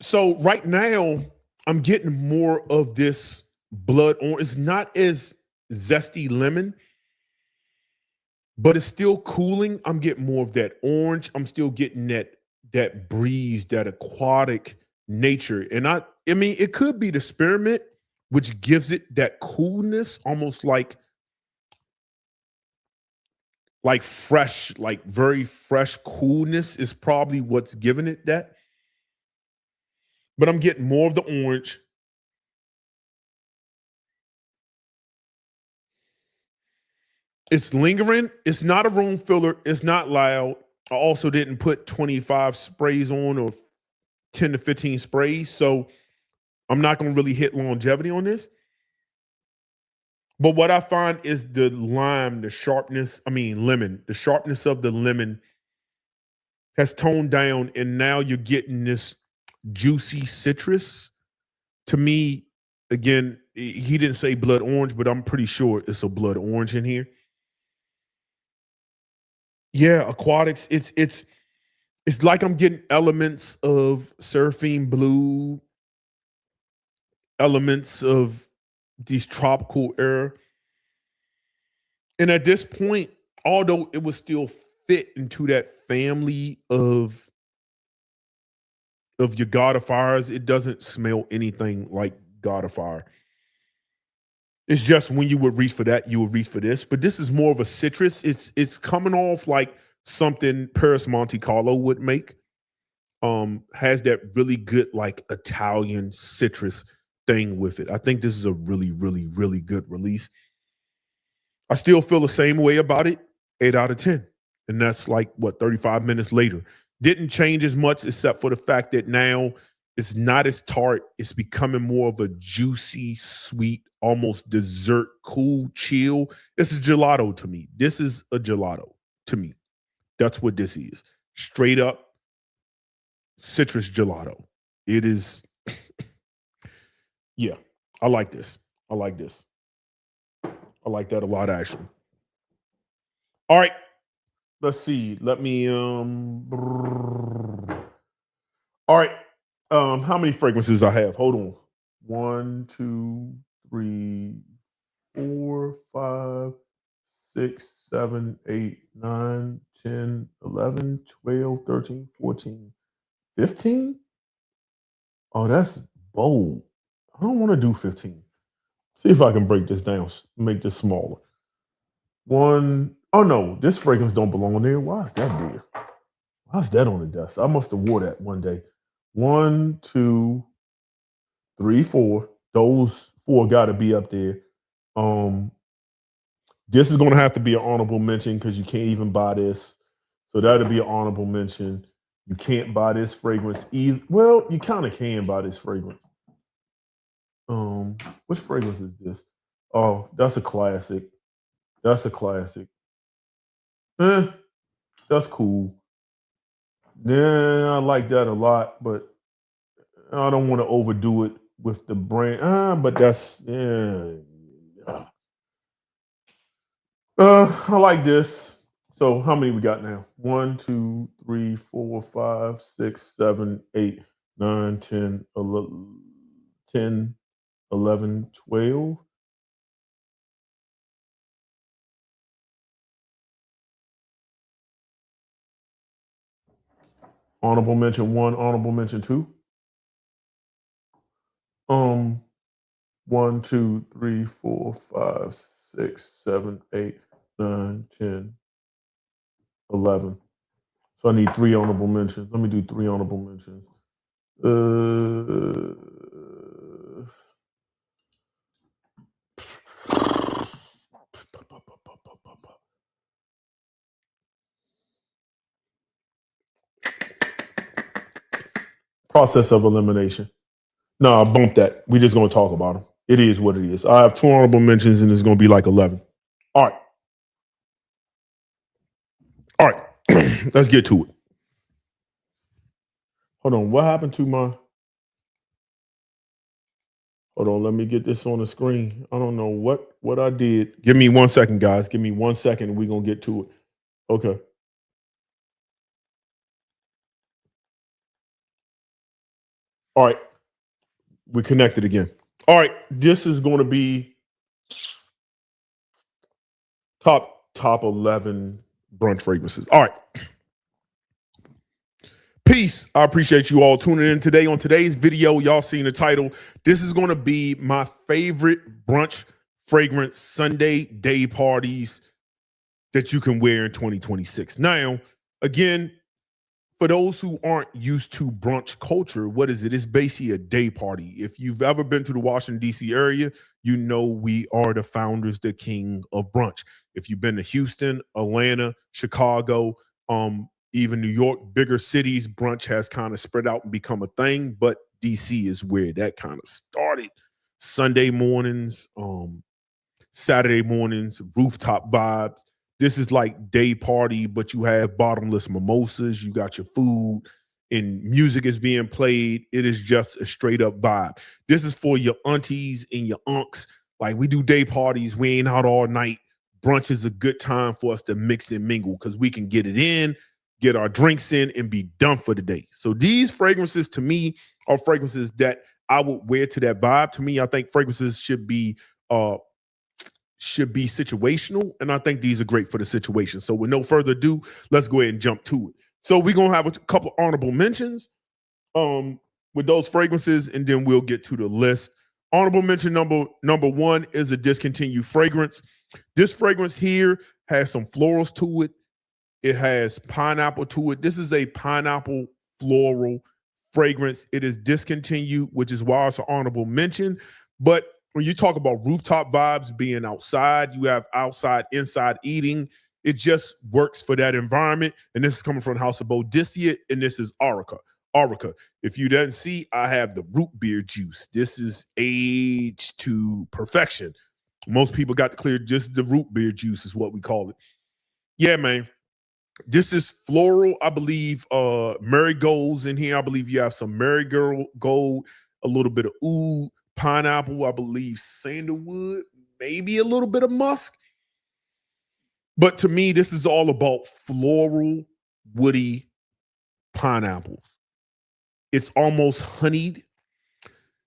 So right now, I'm getting more of this blood orange. It's not as zesty lemon, but it's still cooling. I'm getting more of that orange. I'm still getting that breeze, that aquatic nature. And I mean, it could be the spearmint, which gives it that coolness, almost like fresh, like very fresh coolness is probably what's giving it that. But I'm getting more of the orange. It's lingering. It's not a room filler. It's not loud. I also didn't put 25 sprays on or 10 to 15 sprays. So I'm not going to really hit longevity on this. But what I find is the lemon, the sharpness of the lemon has toned down. And now you're getting this juicy citrus. To me, again, he didn't say blood orange, but I'm pretty sure it's a blood orange in here. Yeah, aquatics. It's like I'm getting elements of surfing blue, elements of these tropical air. And at this point, although it would still fit into that family of your God of Fires, it doesn't smell anything like God of Fire. It's just when you would reach for that, you would reach for this. But this is more of a citrus. It's coming off like something Paris Monte Carlo would make. Has that really good like Italian citrus thing with it. I think this is a really, really, really good release. I still feel the same way about it, 8 out of 10. And that's like, 35 minutes later. Didn't change as much except for the fact that now it's not as tart. It's becoming more of a juicy, sweet, almost dessert, cool, chill. This is gelato to me. This is a gelato to me. That's what this is. Straight up citrus gelato. It is, yeah, I like this. I like that a lot, actually. All right. Let's see. Let me all right. How many fragrances I have? Hold on. 1, 2, 3, 4, 5, 6, 7, 8, 9, 10, 11, 12, 13, 14, 15. Oh, that's bold. I don't want to do 15. See if I can break this down, make this smaller. 1. Oh no, this fragrance don't belong there. Why is that there? Why is that on the desk? I must have wore that one day. 1, 2, 3, 4. Those 4 got to be up there. This is going to have to be an honorable mention because you can't even buy this. So that'll be an honorable mention. You can't buy this fragrance either. Well, you kind of can buy this fragrance. Which fragrance is this? Oh, that's a classic. That's a classic. That's cool. Yeah, I like that a lot, but I don't want to overdo it with the brand. But that's I like this. So how many we got now? 1, 2, 3, 4, 5, 6, 7, 8, 9, 10, 11, 10, 11, 12. Honorable mention 1, honorable mention 2. 1, 2, 3, 4, 5, 6, 7, 8, 9, 10, 11. So I need 3 honorable mentions. Let me do 3 honorable mentions. Process of elimination. No, I bumped that. We're just going to talk about them. It is what it is. I have 2 honorable mentions and it's going to be like 11. All right. All right. Let's get to it. Hold on. What happened to my... Hold on. Let me get this on the screen. I don't know what I did. Give me 1 second, guys. Give me 1 second and we're going to get to it. Okay. All right. We connected again. All right. This is going to be top 11 brunch fragrances. All right. Peace. I appreciate you all tuning in today. On today's video, y'all seen the title. This is going to be my favorite brunch fragrance Sunday day parties that you can wear in 2026. Now, again, for those who aren't used to brunch culture, what is it? It's basically a day party. If you've ever been to the Washington, D.C. area, you know we are the founders, the king of brunch. If you've been to Houston, Atlanta, Chicago, even New York, bigger cities, brunch has kind of spread out and become a thing, but DC is where that kind of started. Sunday mornings, Saturday mornings, rooftop vibes. This is like day party, but you have bottomless mimosas, you got your food, and music is being played. It is just a straight up vibe. This is for your aunties and your unks. Like, we do day parties, we ain't out all night. Brunch is a good time for us to mix and mingle because we can get it in, get our drinks in, and be done for the day. So these fragrances, to me, are fragrances that I would wear to that vibe. To me, I think fragrances should be situational, and I think these are great for the situation. So with no further ado, let's go ahead and jump to it. So we're gonna have a couple honorable mentions with those fragrances, and then we'll get to the list. Honorable mention number 1 is a discontinued fragrance. This fragrance here has some florals to it. It has pineapple to it. This is a pineapple floral fragrance. It is discontinued, which is why it's an honorable mention. But when you talk about rooftop vibes, being outside, you have outside, inside eating. It just works for that environment. And this is coming from the House of Boudicca, and this is Aurica. Aurica. If you didn't see, I have the root beer juice. This is aged to perfection. Most people got to clear just the root beer juice is what we call it. Yeah, man. This is floral. I believe marigolds in here. I believe you have some marigold, a little bit of oud, pineapple, I believe sandalwood, maybe a little bit of musk. But to me, this is all about floral, woody pineapples. It's almost honeyed.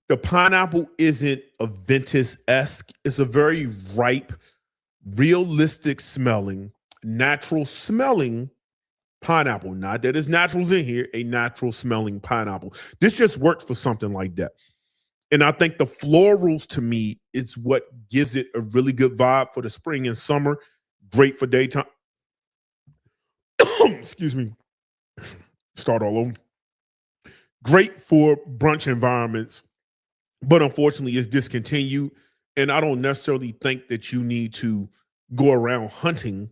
The pineapple isn't a Ventus-esque. It's a very ripe, realistic smelling, natural smelling pineapple. Not that it's naturals in here, a natural smelling pineapple. This just works for something like that. And I think the florals, to me, is what gives it a really good vibe for the spring and summer. Great for daytime. Excuse me. Start all over. Great for brunch environments, but unfortunately it's discontinued. And I don't necessarily think that you need to go around hunting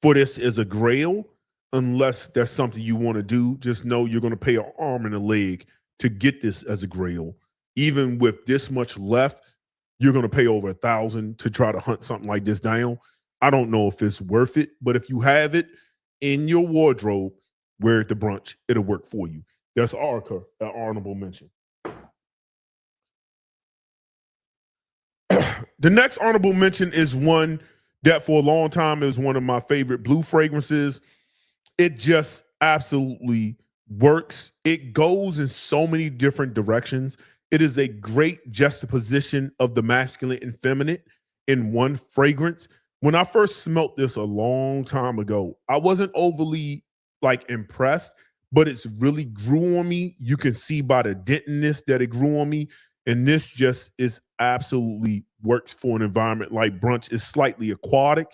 for this as a grail unless that's something you want to do. Just know you're going to pay an arm and a leg to get this as a grail. Even with this much left, you're going to pay over $1,000 to try to hunt something like this down. I don't know if it's worth it, but if you have it in your wardrobe, wear it to brunch. It'll work for you. That's Arca, an honorable mention. The next honorable mention is one that for a long time is one of my favorite blue fragrances. It just absolutely works. It goes in so many different directions. It is a great juxtaposition of the masculine and feminine in one fragrance. When I first smelt this a long time ago, I wasn't overly like impressed, but it's really grew on me. You can see by the dentness that it grew on me. And this just is absolutely works for an environment like brunch. It's slightly aquatic,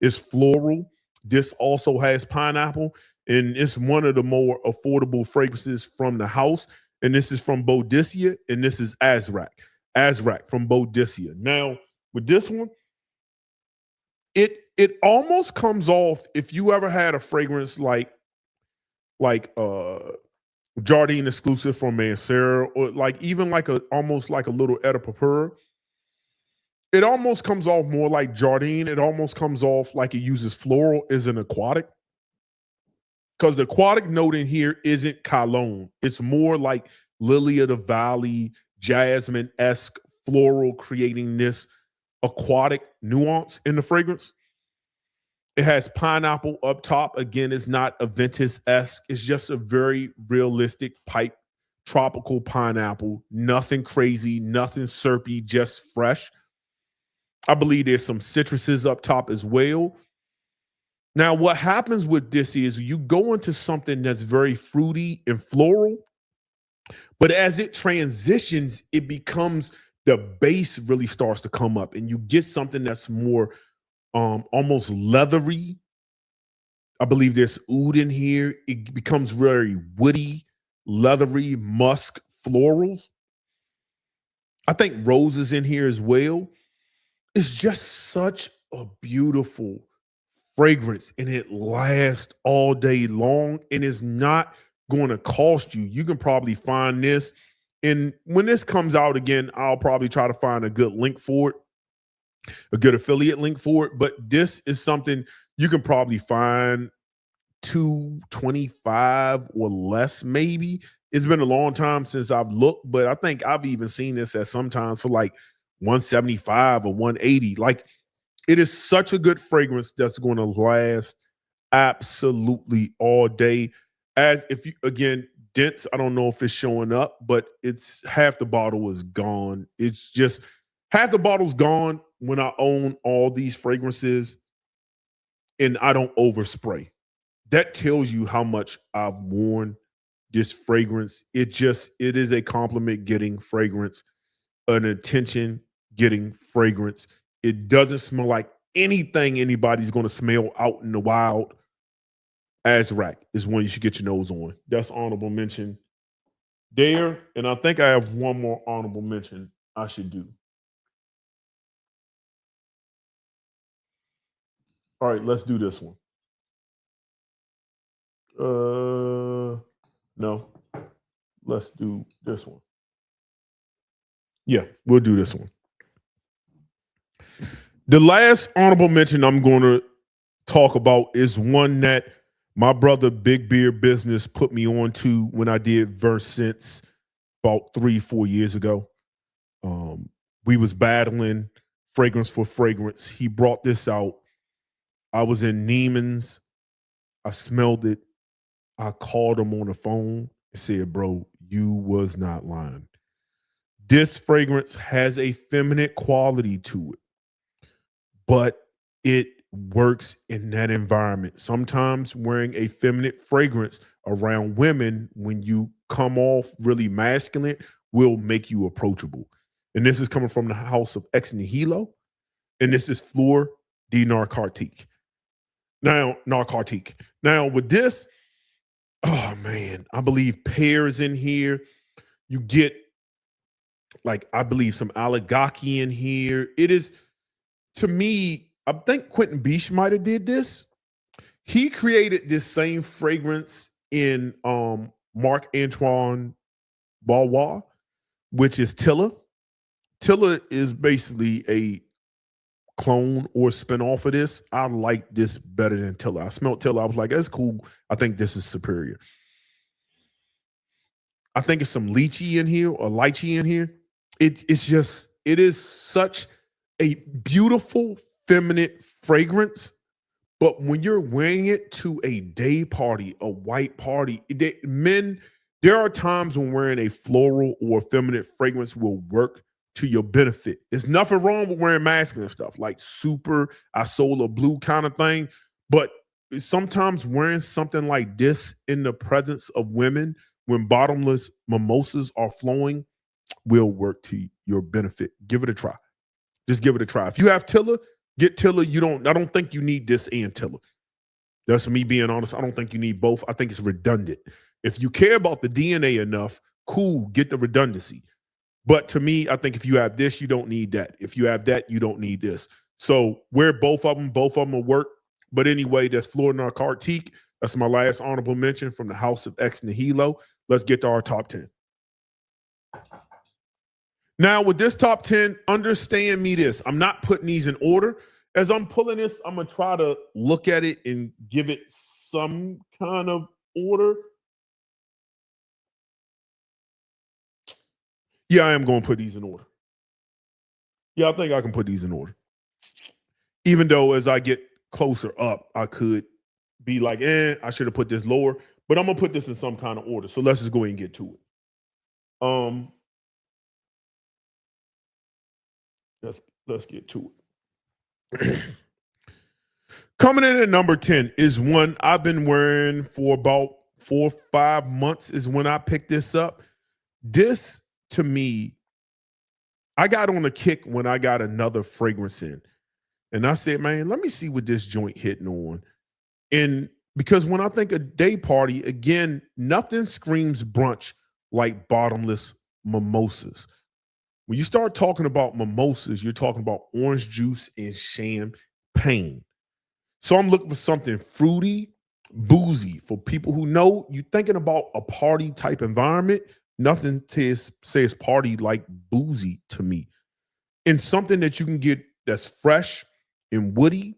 it's floral. This also has pineapple, and it's one of the more affordable fragrances from the house. And this is from Boudicca, and this is Azrak. Azrak from Boudicca. Now, with this one, it almost comes off, if you ever had a fragrance like Jardine exclusive from Mancera, or like even like a almost like a little Etta Purpura. It almost comes off more like Jardine. It almost comes off like it uses floral as an aquatic. Because the aquatic note in here isn't cologne. It's more like lily of the valley, jasmine-esque floral, creating this aquatic nuance in the fragrance. It has pineapple up top. Again, it's not Aventus-esque. It's just a very realistic pipe, tropical pineapple. Nothing crazy, nothing syrupy, just fresh. I believe there's some citruses up top as well. Now, what happens with this is you go into something that's very fruity and floral, but as it transitions, it becomes the base really starts to come up, and you get something that's more almost leathery. I believe there's oud in here. It becomes very woody, leathery, musk, florals. I think roses in here as well. It's just such a beautiful fragrance, and it lasts all day long, and is not going to cost you. You can probably find this, and when this comes out again, I'll probably try to find a good link for it, a good affiliate link for it. But this is something you can probably find $225 or less, maybe. It's been a long time since I've looked, but I think I've even seen this at sometimes for like $175 or $180. Like, it is such a good fragrance that's going to last absolutely all day. As if you, again, dents, I don't know if it's showing up, but it's half the bottle is gone. It's just half the bottle's gone when I own all these fragrances and I don't overspray. That tells you how much I've worn this fragrance. It is a compliment getting fragrance, an attention getting fragrance. It doesn't smell like anything anybody's going to smell out in the wild. Azrak is one you should get your nose on. That's honorable mention there. And I think I have one more honorable mention I should do. All right, let's do this one. No. Let's do this one. Yeah, we'll do this one. The last honorable mention I'm going to talk about is one that my brother Big Beer Business put me on to when I did Verse Sense about 3-4 years ago. We was battling fragrance for fragrance. He brought this out. I was in Neiman's. I smelled it. I called him on the phone and said, bro, you was not lying. This fragrance has a feminine quality to it, but it works in that environment. Sometimes wearing a feminine fragrance around women when you come off really masculine will make you approachable. And this is coming from the house of Ex Nihilo, and this is Fleur de Narcotique. Now, with this, oh man, I believe pears in here. You get, like, I believe some aligaki in here. to me, I think Quentin Beach might have did this. He created this same fragrance in Marc Antoine Valois, which is Tilla. Tilla is basically a clone or spin-off of this. I like this better than Tilla. I smelled Tilla. I was like, that's cool. I think this is superior. I think it's some lychee in here or lychee in here. It is such a beautiful feminine fragrance. But when you're wearing it to a day party, a white party, there are times when wearing a floral or feminine fragrance will work to your benefit. There's nothing wrong with wearing masculine stuff like super Isola blue kind of thing. But sometimes wearing something like this in the presence of women when bottomless mimosas are flowing will work to your benefit. Give it a try. Just give it a try. If you have Tilla, get Tilla. I don't think you need this and Tilla. That's me being honest. I don't think you need both. I think it's redundant. If you care about the DNA enough, cool, get the redundancy. But to me, I think if you have this, you don't need that. If you have that, you don't need this. So wear both of them. Both of them will work. But anyway, that's Flor Narcotique. That's my last honorable mention from the House of Ex Nihilo. Let's get to our top 10. Now, with this top 10, understand me this. I'm not putting these in order. As I'm pulling this, I'm going to try to look at it and give it some kind of order. Yeah, I am going to put these in order. Yeah, I think I can put these in order. Even though as I get closer up, I could be like, I should have put this lower. But I'm going to put this in some kind of order. So let's just go ahead and get to it. Let's get to it. Coming in at number 10 is one I've been wearing for about 4 or 5 months is when I picked this up. This, to me, I got on a kick when I got another fragrance in. And I said, man, let me see what this joint hitting on. And because when I think of day party, again, nothing screams brunch like bottomless mimosas. When you start talking about mimosas, you're talking about orange juice and champagne. So I'm looking for something fruity, boozy. For people who know, you're thinking about a party type environment. Nothing says party like boozy to me. And something that you can get that's fresh and woody.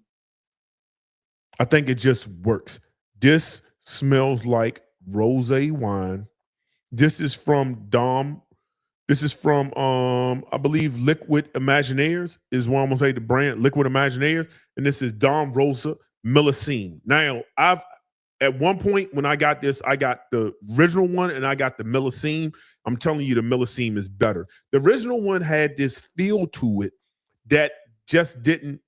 I think it just works. This smells like rosé wine. This is from Dom. This is from, I believe, Liquid Imaginaires is what I'm going to say, the brand, Liquid Imaginaires. And this is Dom Rosa Millesine. Now, at one point when I got this, I got the original one and I got the Millesine. I'm telling you, the Millesine is better. The original one had this feel to it that just didn't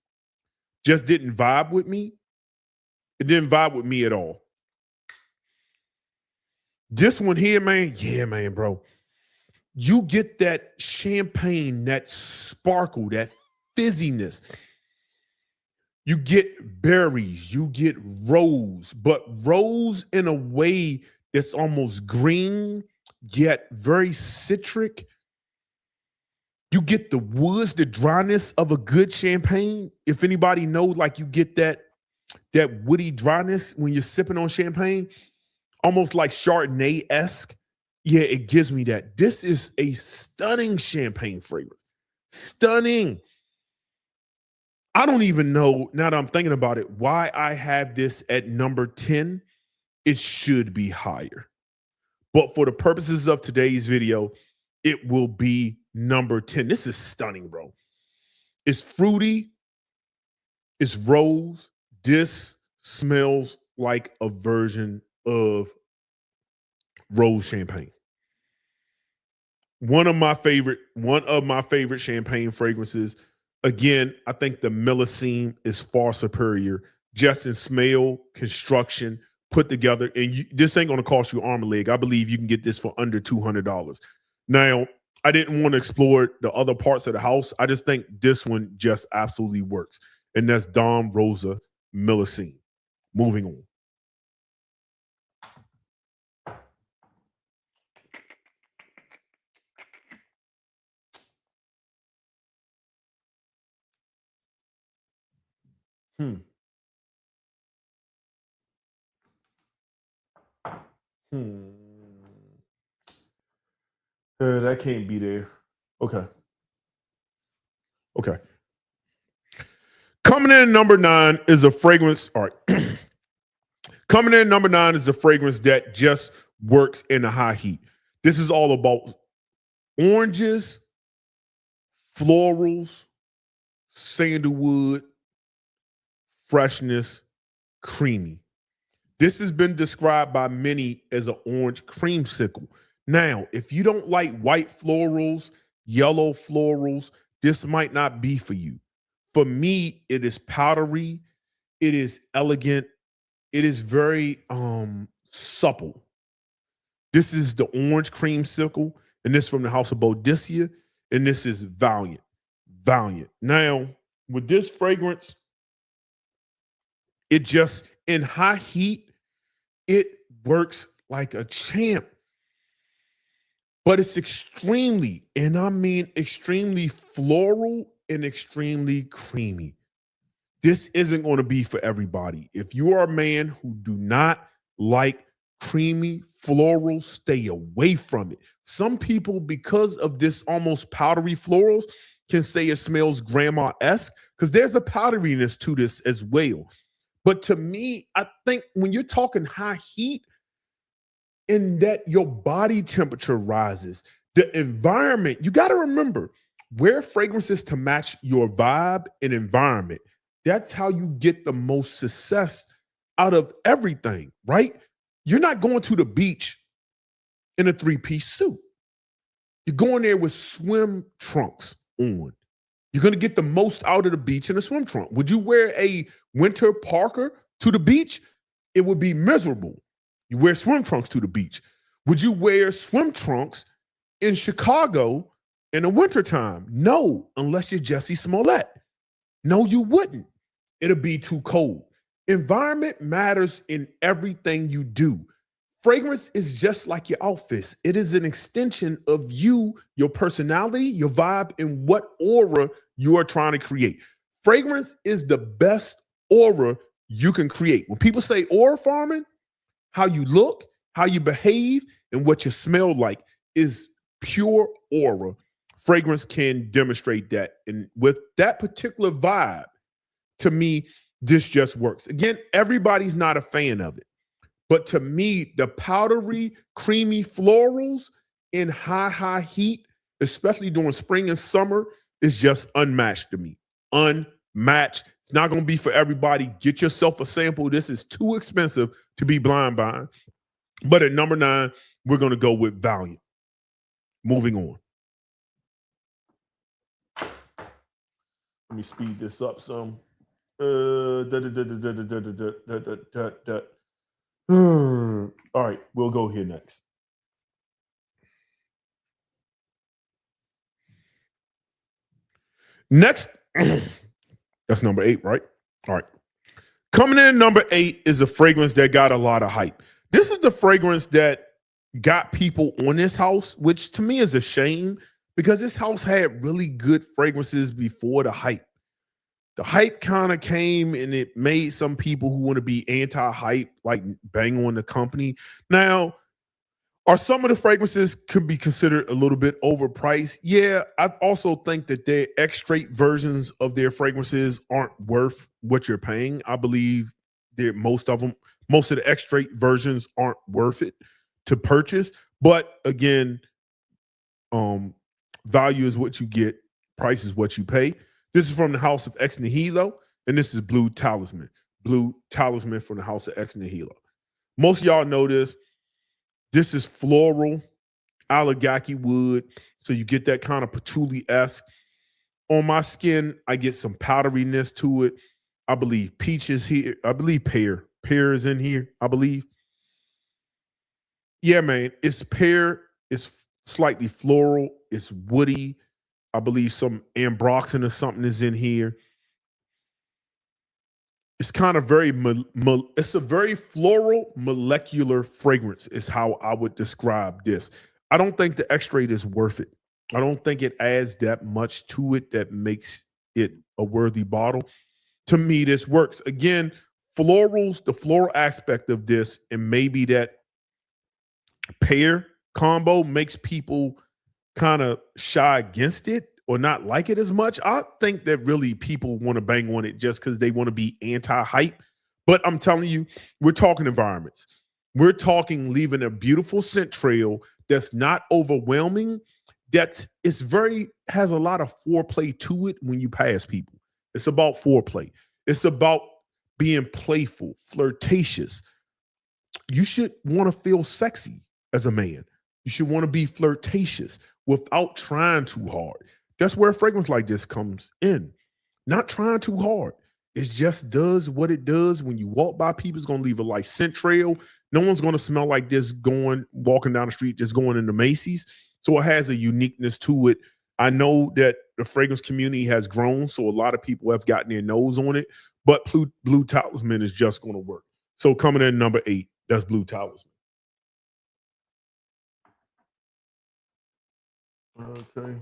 vibe with me. It didn't vibe with me at all. This one here, man, yeah, man, bro. You get that champagne, that sparkle, that fizziness. You get berries, you get rose, but rose in a way that's almost green, yet very citric. You get the woods, the dryness of a good champagne. If anybody knows, like you get that woody dryness when you're sipping on champagne, almost like Chardonnay-esque. Yeah, it gives me that. This is a stunning champagne fragrance. Stunning. I don't even know, now that I'm thinking about it, why I have this at number 10. It should be higher. But for the purposes of today's video, it will be number 10. This is stunning, bro. It's fruity. It's rose. This smells like a version of rose champagne. One of my favorite champagne fragrances. Again, I think the Millesine is far superior. Just in smell, construction, put together, and this ain't gonna cost you arm and leg. I believe you can get this for under $200. Now, I didn't want to explore the other parts of the house. I just think this one just absolutely works, and that's Dom Rosa Millesine. Moving on. Hmm. Hmm. That can't be there. Okay. Okay. Coming in at number 9 is a fragrance. All right. Coming in at number 9 is a fragrance that just works in a high heat. This is all about oranges, florals, sandalwood, freshness, creamy. This has been described by many as an orange creamsicle. Now, if you don't like white florals, yellow florals, this might not be for you. For me, it is powdery, it is elegant, it is very supple. This is the orange creamsicle, and this from the house of Boudicca, and this is Valiant. Valiant. Now, with this fragrance, it just in high heat, it works like a champ. But it's extremely, and I mean extremely floral and extremely creamy. This isn't going to be for everybody. If you are a man who do not like creamy floral, stay away from it. Some people, because of this almost powdery florals, can say it smells grandma-esque because there's a powderiness to this as well. But to me, I think when you're talking high heat, in that your body temperature rises, the environment, you got to remember, wear fragrances to match your vibe and environment. That's how you get the most success out of everything, right? You're not going to the beach in a 3-piece suit. You're going there with swim trunks on. You're going to get the most out of the beach in a swim trunk. Would you wear a winter parker to the beach? It would be miserable. You wear swim trunks to the beach. Would you wear swim trunks in Chicago in the wintertime? No, unless you're Jesse Smollett. No, you wouldn't. It'll be too cold. Environment matters in everything you do. Fragrance is just like your outfits. It is an extension of you, your personality, your vibe, and what aura you are trying to create. Fragrance is the best aura you can create. When people say aura farming, how you look, how you behave, and what you smell like is pure aura. Fragrance can demonstrate that. And with that particular vibe, to me, this just works. Again, everybody's not a fan of it. But to me, the powdery, creamy florals in high heat, especially during spring and summer, is just unmatched to me. Unmatched. It's not going to be for everybody. Get yourself a sample. This is too expensive to be blind buying. But at number 9, we're going to go with Valiant. Moving on. Let me speed this up some. All right, we'll go here next. Next, that's number 8, right? All right. Coming in at number 8 is a fragrance that got a lot of hype. This is the fragrance that got people on this house, which to me is a shame because this house had really good fragrances before the hype. The hype kind of came and it made some people who want to be anti-hype like bang on the company. Now, are some of the fragrances could be considered a little bit overpriced? Yeah, I also think that their X-straight versions of their fragrances aren't worth what you're paying. I believe that most of the X-straight versions aren't worth it to purchase. But again, value is what you get, price is what you pay. This is from the house of Ex Nihilo, and this is Blue Talisman. Blue Talisman from the house of Ex Nihilo. Most of y'all know this. This is floral, aligaki wood, so you get that kind of patchouli-esque. On my skin, I get some powderiness to it. I believe peach is here. I believe pear. Pear is in here, I believe. Yeah, man, it's pear. It's slightly floral. It's woody. I believe some ambroxan or something is in here. It's kind of very, it's a very floral molecular fragrance is how I would describe this. I don't think the X-straight is worth it. I don't think it adds that much to it that makes it a worthy bottle. to me, this works. Again, florals, the floral aspect of this, and maybe that pair combo makes people kind of shy against it or not like it as much. I think that really people want to bang on it just because they want to be anti-hype. But I'm telling you, we're talking environments. We're talking leaving a beautiful scent trail that's not overwhelming. That's has a lot of foreplay to it when you pass people. It's about foreplay. It's about being playful, flirtatious. You should want to feel sexy as a man. You should want to be flirtatious without trying too hard. That's where a fragrance like this comes in. Not trying too hard. It just does what it does. When you walk by people, it's going to leave a light scent trail. No one's going to smell like this walking down the street, just going into Macy's. So it has a uniqueness to it. I know that the fragrance community has grown, so a lot of people have gotten their nose on it, but Blue Talisman is just going to work. So coming in number 8, that's Blue Talisman. Okay.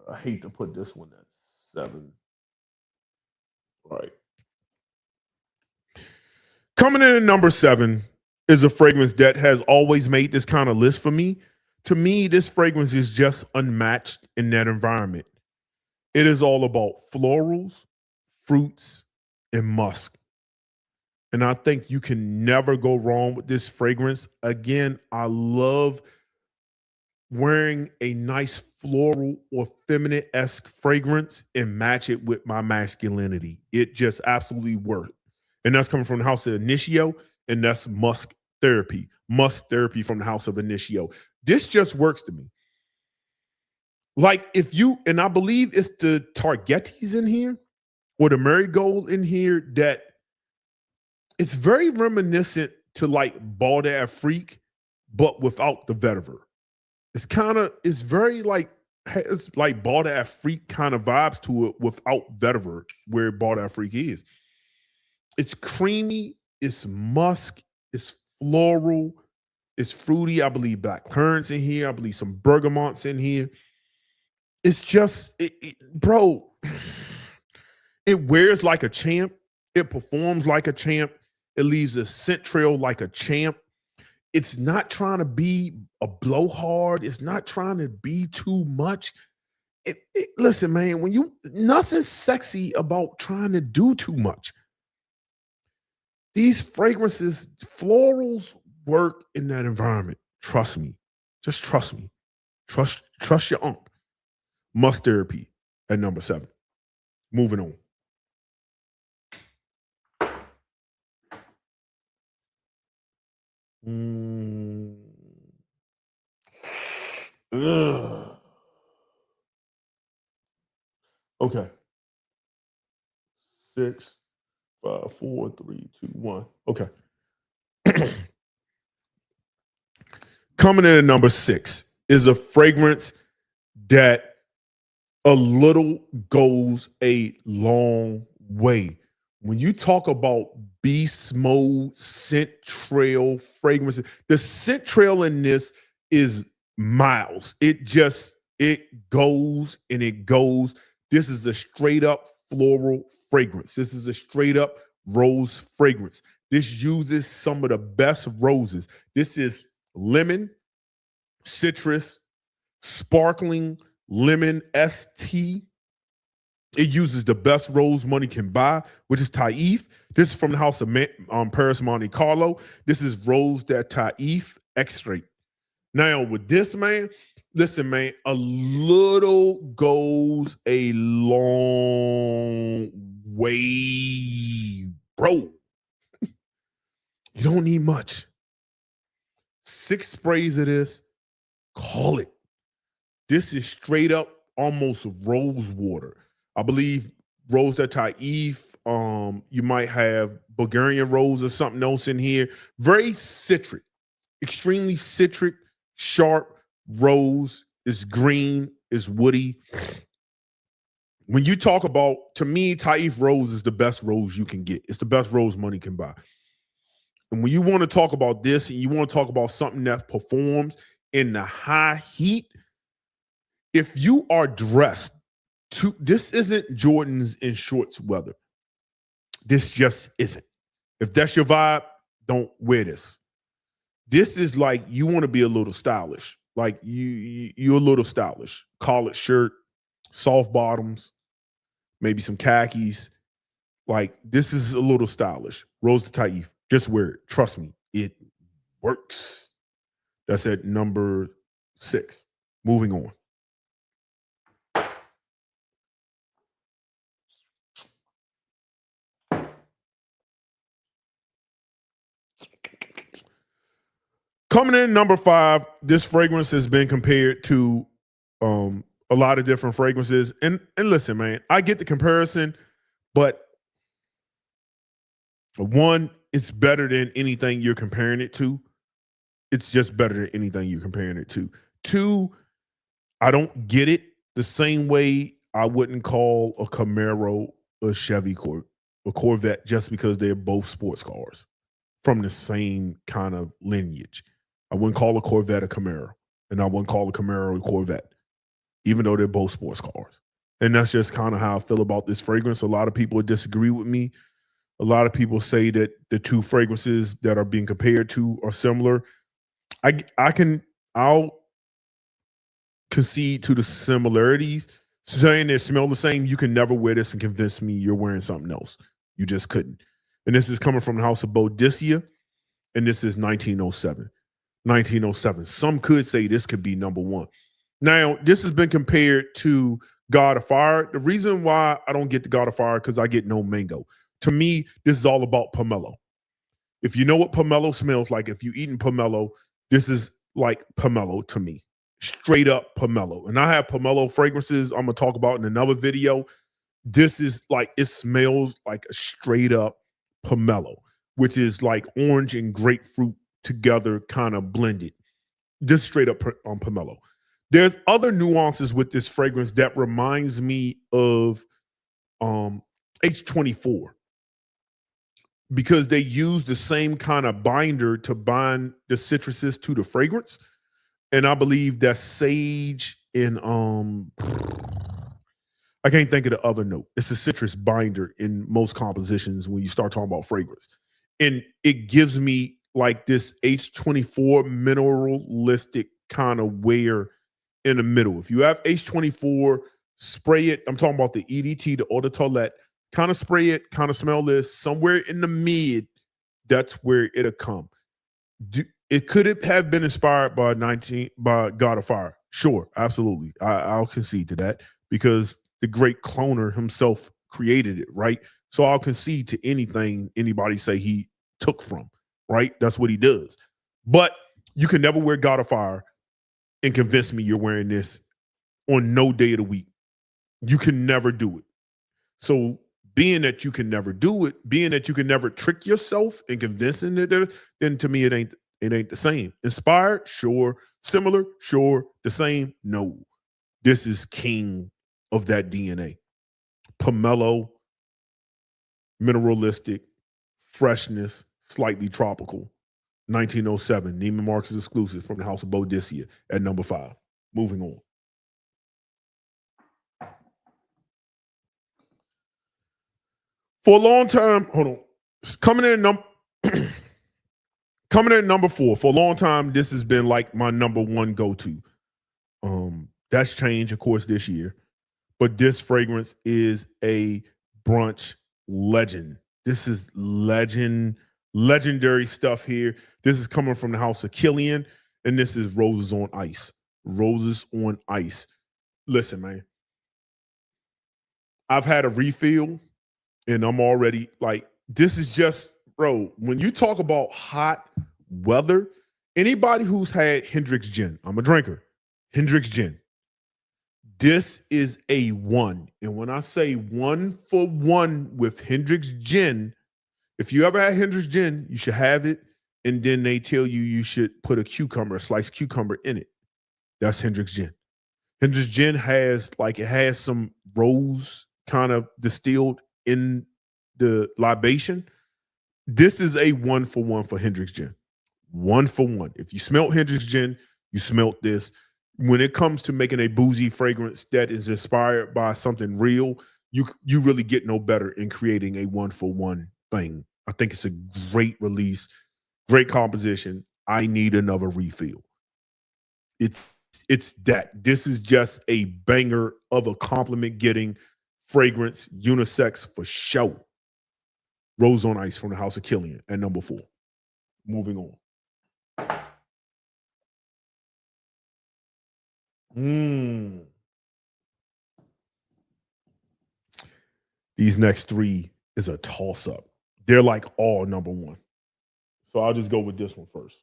I hate to put this one at 7. All right. Coming in at number 7 is a fragrance that has always made this kind of list for me. To me, this fragrance is just unmatched in that environment. It is all about florals, fruits, and musk. And I think you can never go wrong with this fragrance. Again, I love wearing a nice floral or feminine-esque fragrance and match it with my masculinity. It just absolutely works. And that's coming from the house of Initio, and that's Musk Therapy. Musk Therapy from the house of Initio. This just works to me. Like and I believe it's the Targettis in here or the Marigold in here that it's very reminiscent to like Bald Freak, but without the vetiver. It's very like, has like Bald Freak kind of vibes to it without vetiver where Bald Freak is. It's creamy, it's musk, it's floral, it's fruity. I believe black currants in here. I believe some bergamots in here. It's just, bro, it wears like a champ. It performs like a champ. It leaves a scent trail like a champ. It's not trying to be a blowhard. It's not trying to be too much. Listen, man, nothing's sexy about trying to do too much. These fragrances, florals work in that environment. Trust me. Just trust me. Trust your ump. Musk Therapy at number 7. Moving on. Okay. 6, 5, 4, 3, 2, 1. Okay. Coming in at number 6 is a fragrance that a little goes a long way. When you talk about beast mode scent trail fragrances, the scent trail in this is miles. It goes and it goes. This is a straight up floral fragrance. This is a straight up rose fragrance. This uses some of the best roses. This is lemon, citrus, sparkling lemon ST. It uses the best rose money can buy, which is Taif. This is from the house of Paris Monte Carlo. This is Rose that Taif extrait. Now, with this, man, listen, man, a little goes a long way, bro. You don't need much. 6 sprays of this, call it. This is straight up almost rose water. I believe Rose that Taif. You might have Bulgarian rose or something else in here. Very citric, extremely citric, sharp rose. It's green, it's woody. When you talk about, to me, Taif rose is the best rose you can get. It's the best rose money can buy. And when you want to talk about this and you want to talk about something that performs in the high heat, if you are dressed This isn't Jordans in shorts weather. This just isn't. If that's your vibe, don't wear this. This is like you want to be a little stylish. Like you're a little stylish. Collared shirt, soft bottoms, maybe some khakis. Like this is a little stylish. Rose de Taif. Just wear it. Trust me, it works. That's at number 6. Moving on. Coming in number 5, this fragrance has been compared to a lot of different fragrances. And listen, man, I get the comparison, but one, it's better than anything you're comparing it to. It's just better than anything you're comparing it to. 2, I don't get it the same way I wouldn't call a Camaro a Chevy a Corvette just because they're both sports cars from the same kind of lineage. I wouldn't call a Corvette a Camaro, and I wouldn't call a Camaro a Corvette, even though they're both sports cars. And that's just kind of how I feel about this fragrance. A lot of people disagree with me. A lot of people say that the two fragrances that are being compared to are similar. I'll concede to the similarities. Saying they smell the same, you can never wear this and convince me you're wearing something else. You just couldn't. And this is coming from the house of Boudicca, and this is 1907. 1907. Some could say this could be number 1. Now, this has been compared to God of Fire. The reason why I don't get the God of Fire because I get no mango. To me, this is all about pomelo. If you know what pomelo smells like, if you're eating pomelo, this is like pomelo to me. Straight up pomelo. And I have pomelo fragrances I'm going to talk about in another video. This is like, it smells like a straight up pomelo, which is like orange and grapefruit together kind of blended. Just straight up pomelo. There's other nuances with this fragrance that reminds me of H24 because they use the same kind of binder to bind the citruses to the fragrance. And I believe that sage in I can't think of the other note. It's a citrus binder in most compositions when you start talking about fragrance. And it gives me like this H24 mineralistic kind of wear in the middle. If you have H24, spray it. I'm talking about the EDT, the eau de toilette. Kind of spray it, kind of smell this. Somewhere in the mid, that's where it'll come. It could have been inspired by God of Fire. Sure, absolutely. I'll concede to that because the great cloner himself created it, right? So I'll concede to anything anybody say he took from, right? That's what he does. But you can never wear God of Fire and convince me you're wearing this on no day of the week. You can never do it. So being that you can never do it, being that you can never trick yourself and convincing that then to me it ain't the same. Inspired, sure. Similar, sure. The same, no. This is king of that DNA. Pomelo, mineralistic, freshness, slightly tropical. 1907, Neiman Marcus exclusive from the house of Boudicca at number 5. Moving on. For a long time, hold on. Coming in at number 4. For a long time, this has been like my number 1 go-to. That's changed, of course, this year. But this fragrance is a brunch legend. This is legendary stuff here. This is coming from the house of Killian, and this is Roses on Ice. Roses on Ice. Listen, man. I've had a refill, and I'm already like, this is just, bro, when you talk about hot weather, anybody who's had Hendrick's Gin, I'm a drinker, Hendrick's Gin. This is a 1. And when I say 1 for 1 with Hendrick's Gin, if you ever had Hendrick's Gin, you should have it. And then they tell you should put a sliced cucumber in it. That's Hendrick's Gin. Hendrick's Gin has some rose kind of distilled in the libation. This is a 1 for 1 for Hendrick's Gin. 1 for 1. If you smelt Hendrick's Gin, you smelt this. when it comes to making a boozy fragrance that is inspired by something real, you really get no better in creating a 1-for-1 thing. I think it's a great release, great composition. I need another refill. It's that. This is just a banger of a compliment getting fragrance, unisex for show. Rose on Ice from the House of Killian at number 4. Moving on. These next 3 is a toss-up. They're like all number 1. So I'll just go with this one first.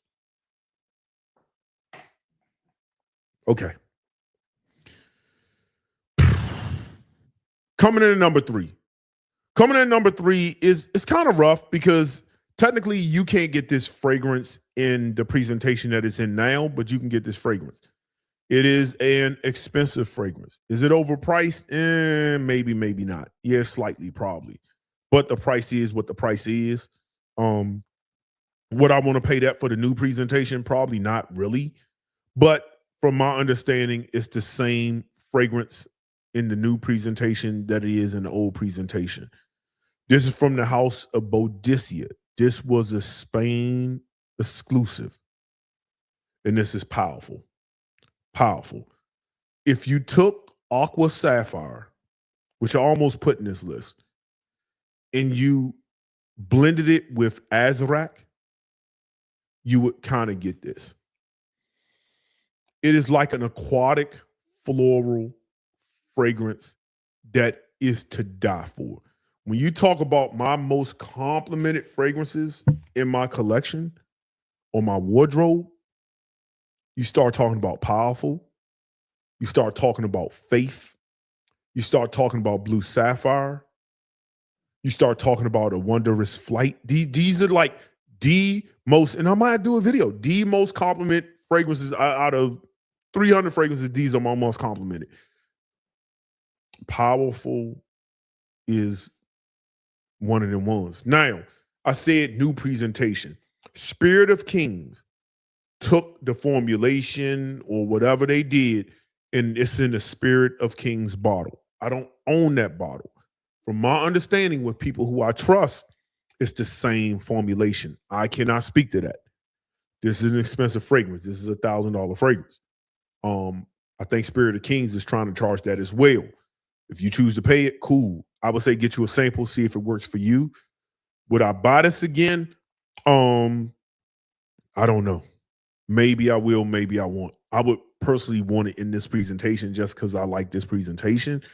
Okay. Coming in at number 3. Coming in at number 3 is it's kind of rough because technically you can't get this fragrance in the presentation that it's in now, but you can get this fragrance. It is an expensive fragrance. Is it overpriced? Maybe, maybe not. Yeah, slightly, probably. But the price is what the price is. Would I want to pay that for the new presentation? Probably not really. But from my understanding, it's the same fragrance in the new presentation that it is in the old presentation. This is from the House of Boudicca. This was a Spain exclusive. And this is powerful. Powerful. If you took Aqua Sapphire, which I almost put in this list, and you blended it with Azrak, you would kind of get this. It is like an aquatic floral fragrance that is to die for. When you talk about my most complimented fragrances in my collection or my wardrobe, you start talking about powerful. You start talking about faith. You start talking about blue sapphire. You start talking about a wondrous flight. These are like the most, and I might do a video, the most compliment fragrances out of 300 fragrances. These are my most complimented. Powerful is one of them ones. Now, I said new presentation. Spirit of Kings took the formulation or whatever they did, and it's in the Spirit of Kings bottle. I don't own that bottle. From my understanding with people who I trust, it's the same formulation. I cannot speak to that. This is an expensive fragrance. This is a $1,000 fragrance. I think Spirit of Kings is trying to charge that as well. If you choose to pay it, cool. I would say get you a sample, see if it works for you. Would I buy this again? I don't know. Maybe I will, maybe I won't. I would personally want it in this presentation just because I like this presentation.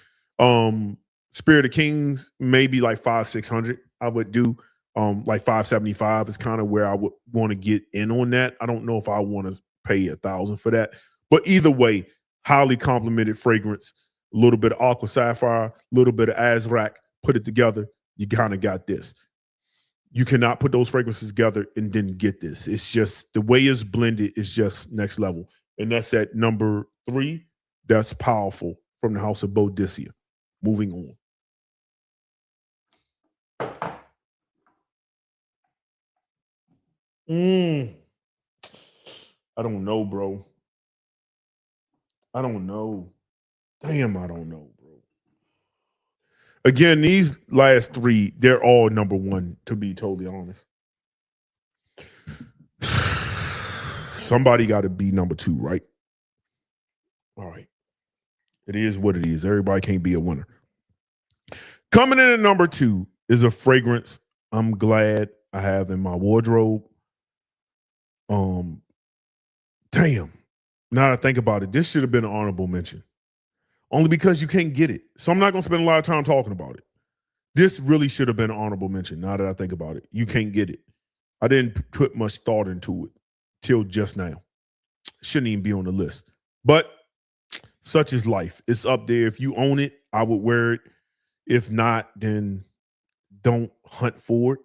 Spirit of Kings, maybe like 500-600. I would do like 575 is kind of where I would want to get in on that. I don't know if I want to pay $1,000 for that. But either way, highly complimented fragrance, a little bit of Aqua Sapphire, a little bit of Azrak, put it together, you kind of got this. You cannot put those fragrances together and then get this. It's just the way it's blended is just next level. And that's at number 3. That's powerful from the House of Boudicca. Moving on. I don't know, bro. I don't know. Damn, I don't know, bro. Again, these last 3, they're all number 1, to be totally honest. Somebody got to be number 2, right? All right. It is what it is. Everybody can't be a winner. Coming in at number 2 is a fragrance I'm glad I have in my wardrobe. Damn. Now that I think about it, this should have been an honorable mention. Only because you can't get it. So I'm not going to spend a lot of time talking about it. This really should have been an honorable mention now that I think about it. You can't get it. I didn't put much thought into it till just now. Shouldn't even be on the list. But such is life. It's up there. If you own it, I would wear it. If not, then don't hunt for it.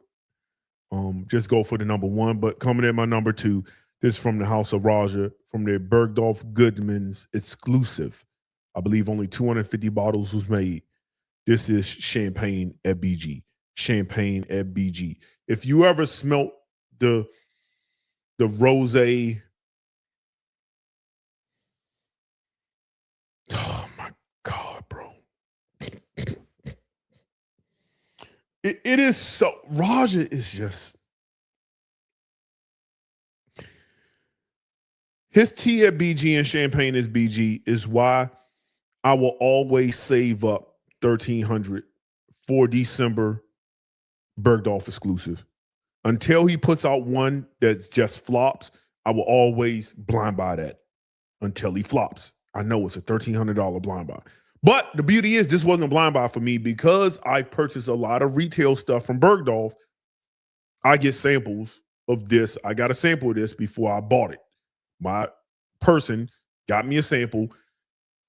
Just go for the number 1. But coming in my number 2, this is from the House of Raja, from their Bergdorf Goodman's exclusive. I believe only 250 bottles was made. This is Champagne at BG. Champagne at BG. If you ever smelt the rosé, It is so. Raja is just. His tea at BG and champagne is BG is why I will always save up 1,300 for December Bergdorf exclusive. Until he puts out one that just flops, I will always blind buy that until he flops. I know it's a $1,300 blind buy. But the beauty is this wasn't a blind buy for me because I've purchased a lot of retail stuff from Bergdorf. I get samples of this. I got a sample of this before I bought it. My person got me a sample,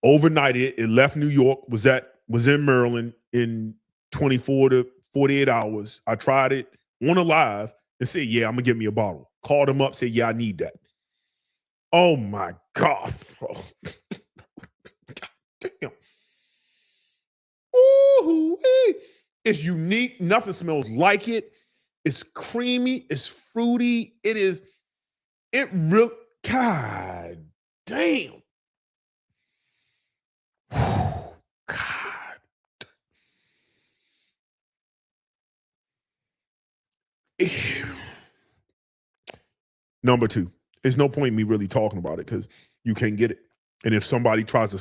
overnighted. It left New York, was in Maryland in 24 to 48 hours. I tried it on a live and said, yeah, I'm gonna get me a bottle. Called him up, said, yeah, I need that. Oh my God, bro. God damn. Ooh-wee. It's unique. Nothing smells like it. It's creamy. It's fruity. It really, God damn. God. Number two, there's no point in me really talking about it because you can't get it. And if somebody tries to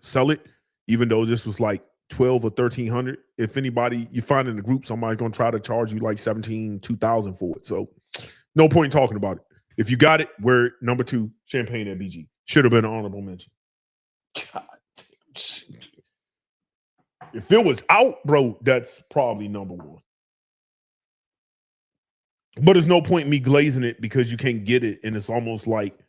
sell it, even though this was like 12 or 1,300, if anybody you find in the group, somebody's gonna try to charge you like 17, 2,000 for it. So no point in talking about it. If you got it, we're number two, champagne at BG. Should have been an honorable mention. God damn. If it was out, bro, that's probably number one. But there's no point in me glazing it because you can't get it. And it's almost like,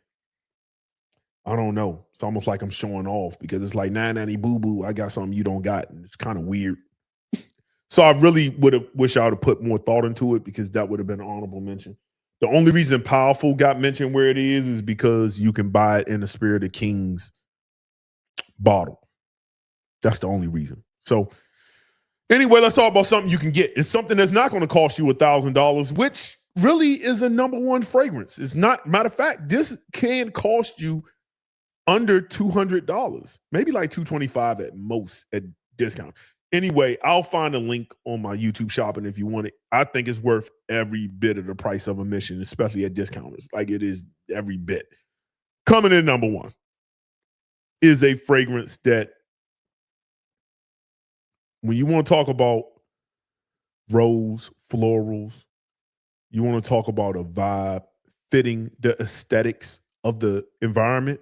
I don't know. It's almost like I'm showing off because it's like, nah, boo-boo, I got something you don't got. And it's kind of weird. So I really would have wished I would have put more thought into it because that would have been an honorable mention. The only reason Powerful got mentioned where it is because you can buy it in the Spirit of Kings bottle. That's the only reason. So anyway, let's talk about something you can get. It's something that's not going to cost you $1,000, which really is a number one fragrance. It's not, matter of fact, this can cost you under $200, maybe like $225 at most at discount. Anyway, I'll find a link on my YouTube shopping if you want it. I think it's worth every bit of the price of admission, especially at discounters. Like it is every bit. Coming in number one is a fragrance that when you want to talk about rose, florals, you want to talk about a vibe fitting the aesthetics of the environment,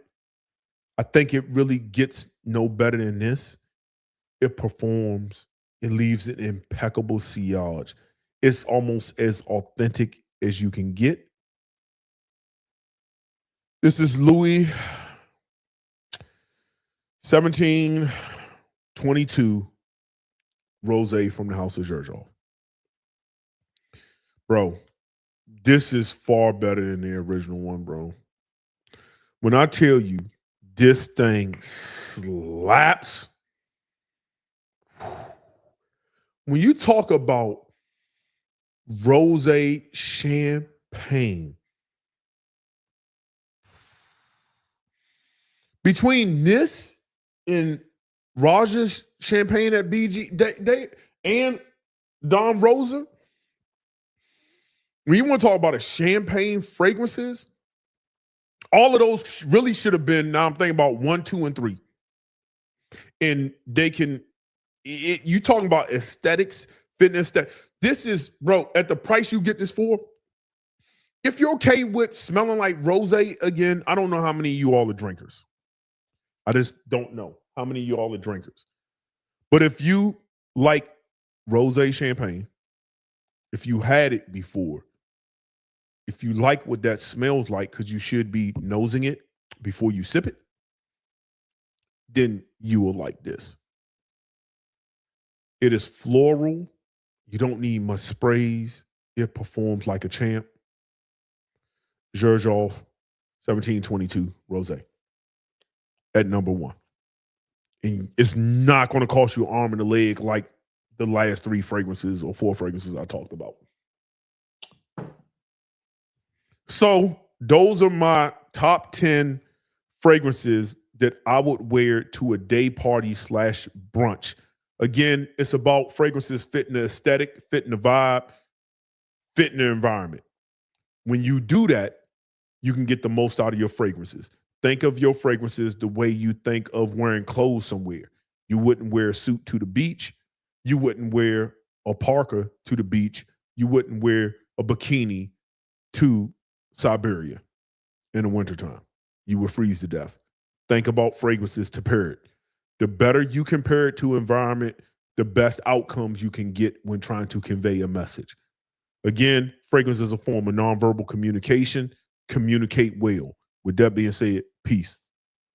I think it really gets no better than this. It performs. It leaves an impeccable sillage. It's almost as authentic as you can get. This is Louis 1722 Rosé from the House of Zaharroff. Bro, this is far better than the original one, bro. When I tell you this thing slaps, when you talk about rosé champagne, between this and Raja's champagne at BG, they and Dom Rosa, when you want to talk about a champagne fragrances, all of those really should have been, now I'm thinking about 1, 2, and 3. And they can, you talking about aesthetics, fitness, that this is, bro, at the price you get this for, if you're okay with smelling like rosé again, I don't know how many of you all are drinkers. I just don't know how many of you all are drinkers. But if you like rosé champagne, if you had it before, if you like what that smells like, because you should be nosing it before you sip it, then you will like this. It is floral. You don't need much sprays. It performs like a champ. Zaharroff 1722 Rosé at number one. And it's not going to cost you an arm and a leg like the last 3 fragrances or 4 fragrances I talked about. So those are my top 10 fragrances that I would wear to a day party / brunch Again, it's about fragrances fitting the aesthetic, fitting the vibe, fitting the environment. When you do that, you can get the most out of your fragrances. Think of your fragrances the way you think of wearing clothes somewhere. You wouldn't wear a suit to the beach. You wouldn't wear a parka to the beach. You wouldn't wear a bikini to Siberia in the wintertime. You would freeze to death. Think about fragrances to pair it. The better you compare it to environment, the best outcomes you can get when trying to convey a message. Again, fragrance is a form of nonverbal communication. Communicate well. With that being said, peace.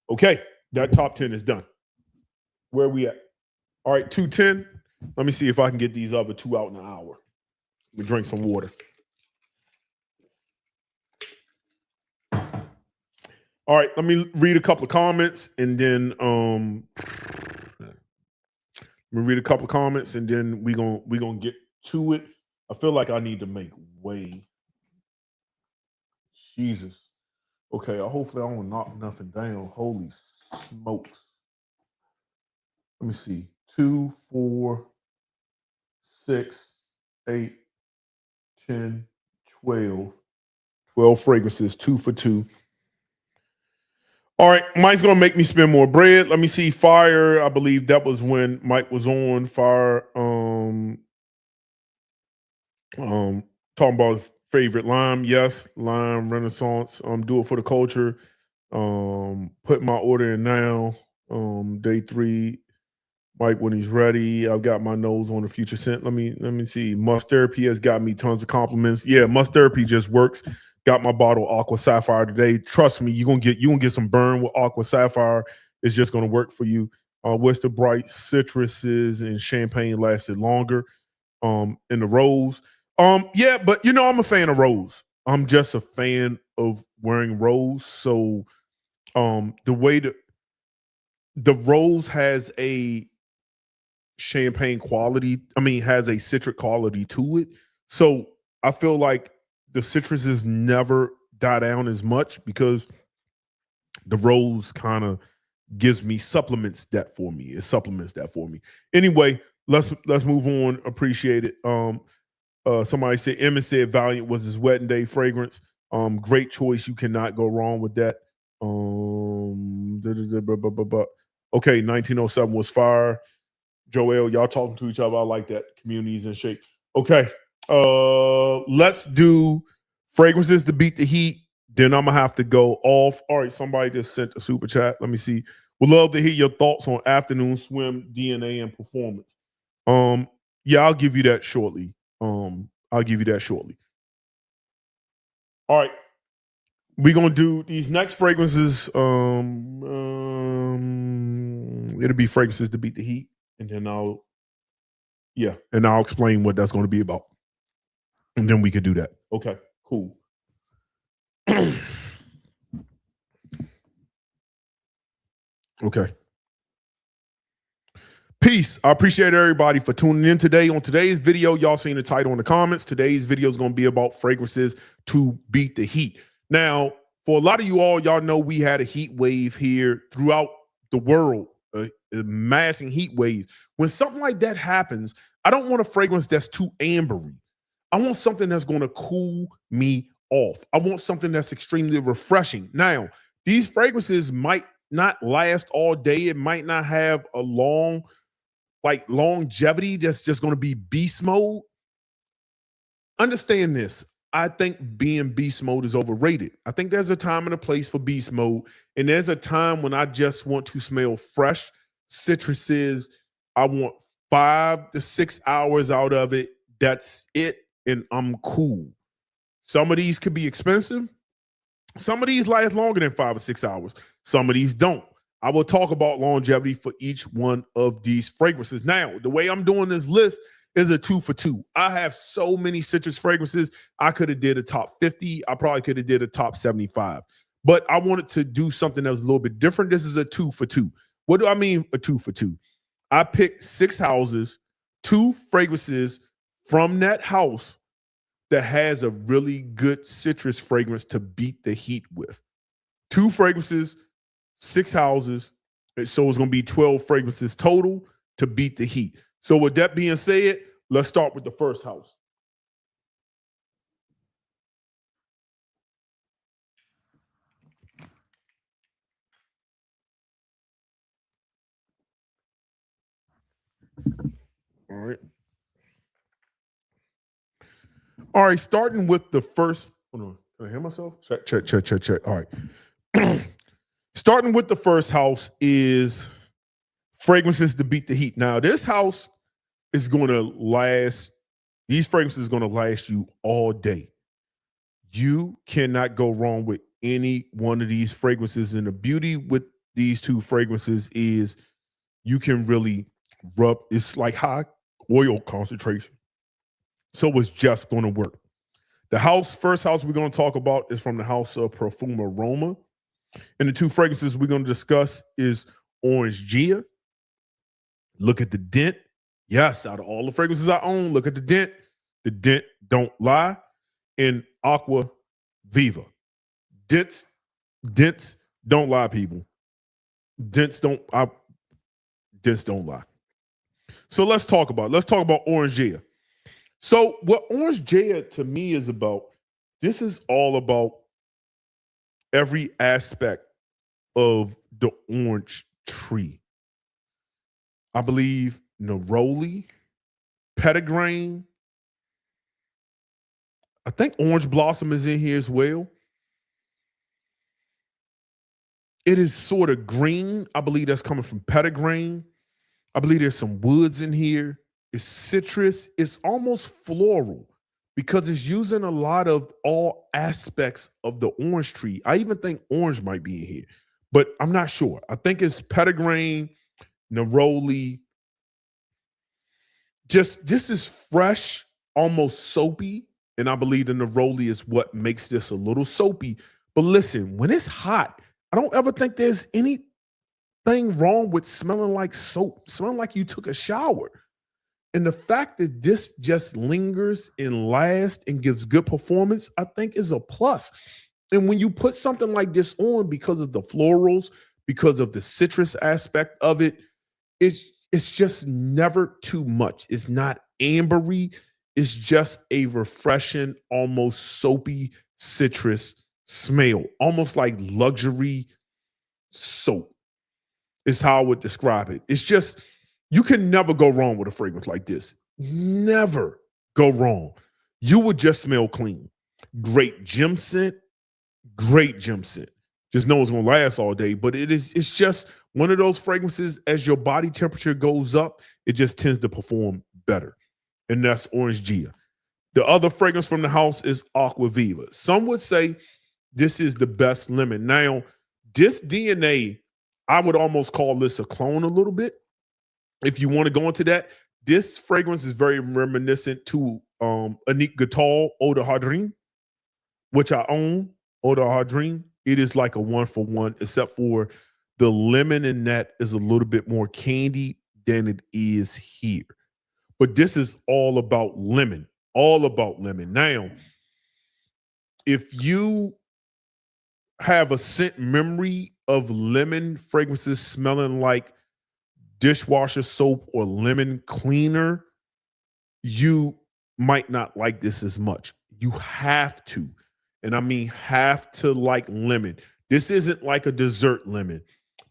Okay, that top 10 is done. Where are we at? All right, 210. Let me see if I can get these other two out in an hour. Let me drink some water. All right, let me read a couple of comments and then we gonna get to it. I feel like I need to make way. Jesus. Okay, hopefully I don't knock nothing down. Holy smokes. Let me see. 2, 4, 6, 8, 10, 12. 12 fragrances, 2 for 2. All right, Mike's gonna make me spend more bread. Let me see. Fire. I believe that was when Mike was on fire. Talking about his favorite lime. Yes, lime Renaissance. Do it for the culture. Put my order in now. Day 3. Mike, when he's ready. I've got my nose on the future scent. Let me see. Must Therapy has got me tons of compliments. Yeah, Must Therapy just works. Got my bottle of Aqua Sapphire today. Trust me, you're gonna get some burn with Aqua Sapphire. It's just gonna work for you. Wish the bright citruses and champagne lasted longer. In the rose. Yeah, but I'm a fan of rose. I'm just a fan of wearing rose. So the way the rose has a champagne quality, has a citric quality to it. So I feel like the citruses never die down as much because the rose kind of supplements that for me. It supplements that for me. Anyway, let's move on. Appreciate it. Somebody said Emmett said Valiant was his wedding day fragrance. Great choice. You cannot go wrong with that. Okay, 1907 was fire. Joel, y'all talking to each other. I like that. Communities in shape. Okay. Let's do fragrances to beat the heat. Then I'm gonna have to go off. All right, somebody just sent a super chat. Let me see. Would love to hear your thoughts on afternoon swim, DNA, and performance. Yeah, I'll give you that shortly. All right. We're gonna do these next fragrances. It'll be fragrances to beat the heat, and then I'll explain what that's gonna be about. And then we could do that. Okay, cool. Okay. Peace. I appreciate everybody for tuning in today. On today's video, y'all seen the title in the comments. Today's video is going to be about fragrances to beat the heat. Now, for a lot of you all, y'all know we had a heat wave here throughout the world, a massing heat wave. When something like that happens, I don't want a fragrance that's too ambery. I want something that's going to cool me off. I want something that's extremely refreshing. Now, these fragrances might not last all day. It might not have a longevity that's just going to be beast mode. Understand this. I think being beast mode is overrated. I think there's a time and a place for beast mode, and there's a time when I just want to smell fresh citruses. I want 5 to 6 hours out of it. That's it, and I'm cool. Some of these could be expensive. Some of these last longer than 5 or 6 hours. Some of these don't. I will talk about longevity for each one of these fragrances. Now, the way I'm doing this list is a 2 for 2. I have so many citrus fragrances. I could have did a top 50. I probably could have did a top 75. But I wanted to do something that was a little bit different. This is a 2 for 2. What do I mean a 2 for 2? I picked 6 houses, 2 fragrances from that house that has a really good citrus fragrance to beat the heat with. 2 fragrances, 6 houses. So it's going to be 12 fragrances total to beat the heat. So with that being said, let's start with the first house. All right. All right, starting with the first. Hold on. Can I hear myself? Check. All right. Starting with the first house is fragrances to beat the heat. Now, this house is going to last, these fragrances are going to last you all day. You cannot go wrong with any one of these fragrances. And the beauty with these two fragrances is you can really rub, it's like high oil concentration. So it's just going to work. The first house we're going to talk about is from the house of Perfume Aroma. And the two fragrances we're going to discuss is Orange Gia. Look at the dent. Yes, out of all the fragrances I own, look at the dent. The dent don't lie. And Aqua Viva. Dents don't lie, people. Dents don't lie. So let's talk about Orange Gia. So what Orange Gia to me is about, this is all about every aspect of the orange tree. I believe neroli, petitgrain. I think orange blossom is in here as well. It is sort of green. I believe that's coming from petitgrain. I believe there's some woods in here. It's citrus. It's almost floral because it's using a lot of all aspects of the orange tree. I even think orange might be in here, but I'm not sure. I think it's petitgrain, neroli. This is fresh, almost soapy, and I believe the neroli is what makes this a little soapy. But listen, when it's hot, I don't ever think there's anything wrong with smelling like soap, smelling like you took a shower. And the fact that this just lingers and lasts and gives good performance, I think is a plus. And when you put something like this on because of the florals, because of the citrus aspect of it, it's just never too much. It's not ambery. It's just a refreshing, almost soapy citrus smell, almost like luxury soap is how I would describe it. It's just, you can never go wrong with a fragrance like this. Never go wrong. You would just smell clean. Great gem scent. Just know it's going to last all day, but it's just one of those fragrances, as your body temperature goes up, it just tends to perform better. And that's Orange Gia. The other fragrance from the house is Aqua Viva. Some would say this is the best lemon. Now, this DNA, I would almost call this a clone a little bit. If you want to go into that, this fragrance is very reminiscent to Anik Gatoll Eau de Hadrin, which I own, Eau de Hadrin. It is like a 1-for-1, except for the lemon in that is a little bit more candy than it is here. But this is all about lemon, Now, if you have a scent memory of lemon fragrances smelling like dishwasher soap or lemon cleaner, you might not like this as much. You have to, and I mean have to, like lemon. This isn't like a dessert lemon.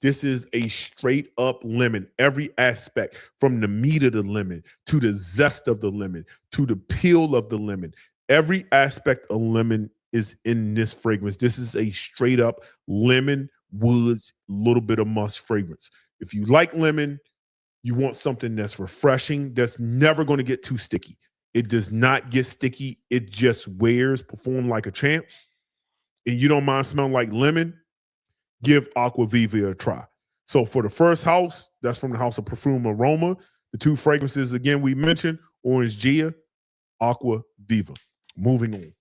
This is a straight up lemon. Every aspect, from the meat of the lemon to the zest of the lemon to the peel of the lemon, every aspect of lemon is in this fragrance. This is a straight up lemon, woods, little bit of musk fragrance. If you like lemon, you want something that's refreshing, that's never going to get too sticky. It does not get sticky. It just wears, perform like a champ. And you don't mind smelling like lemon, give Aqua Viva a try. So for the first house, that's from the house of Perfume Aroma. The two fragrances, again, we mentioned, Orange Gia, Aqua Viva. Moving on.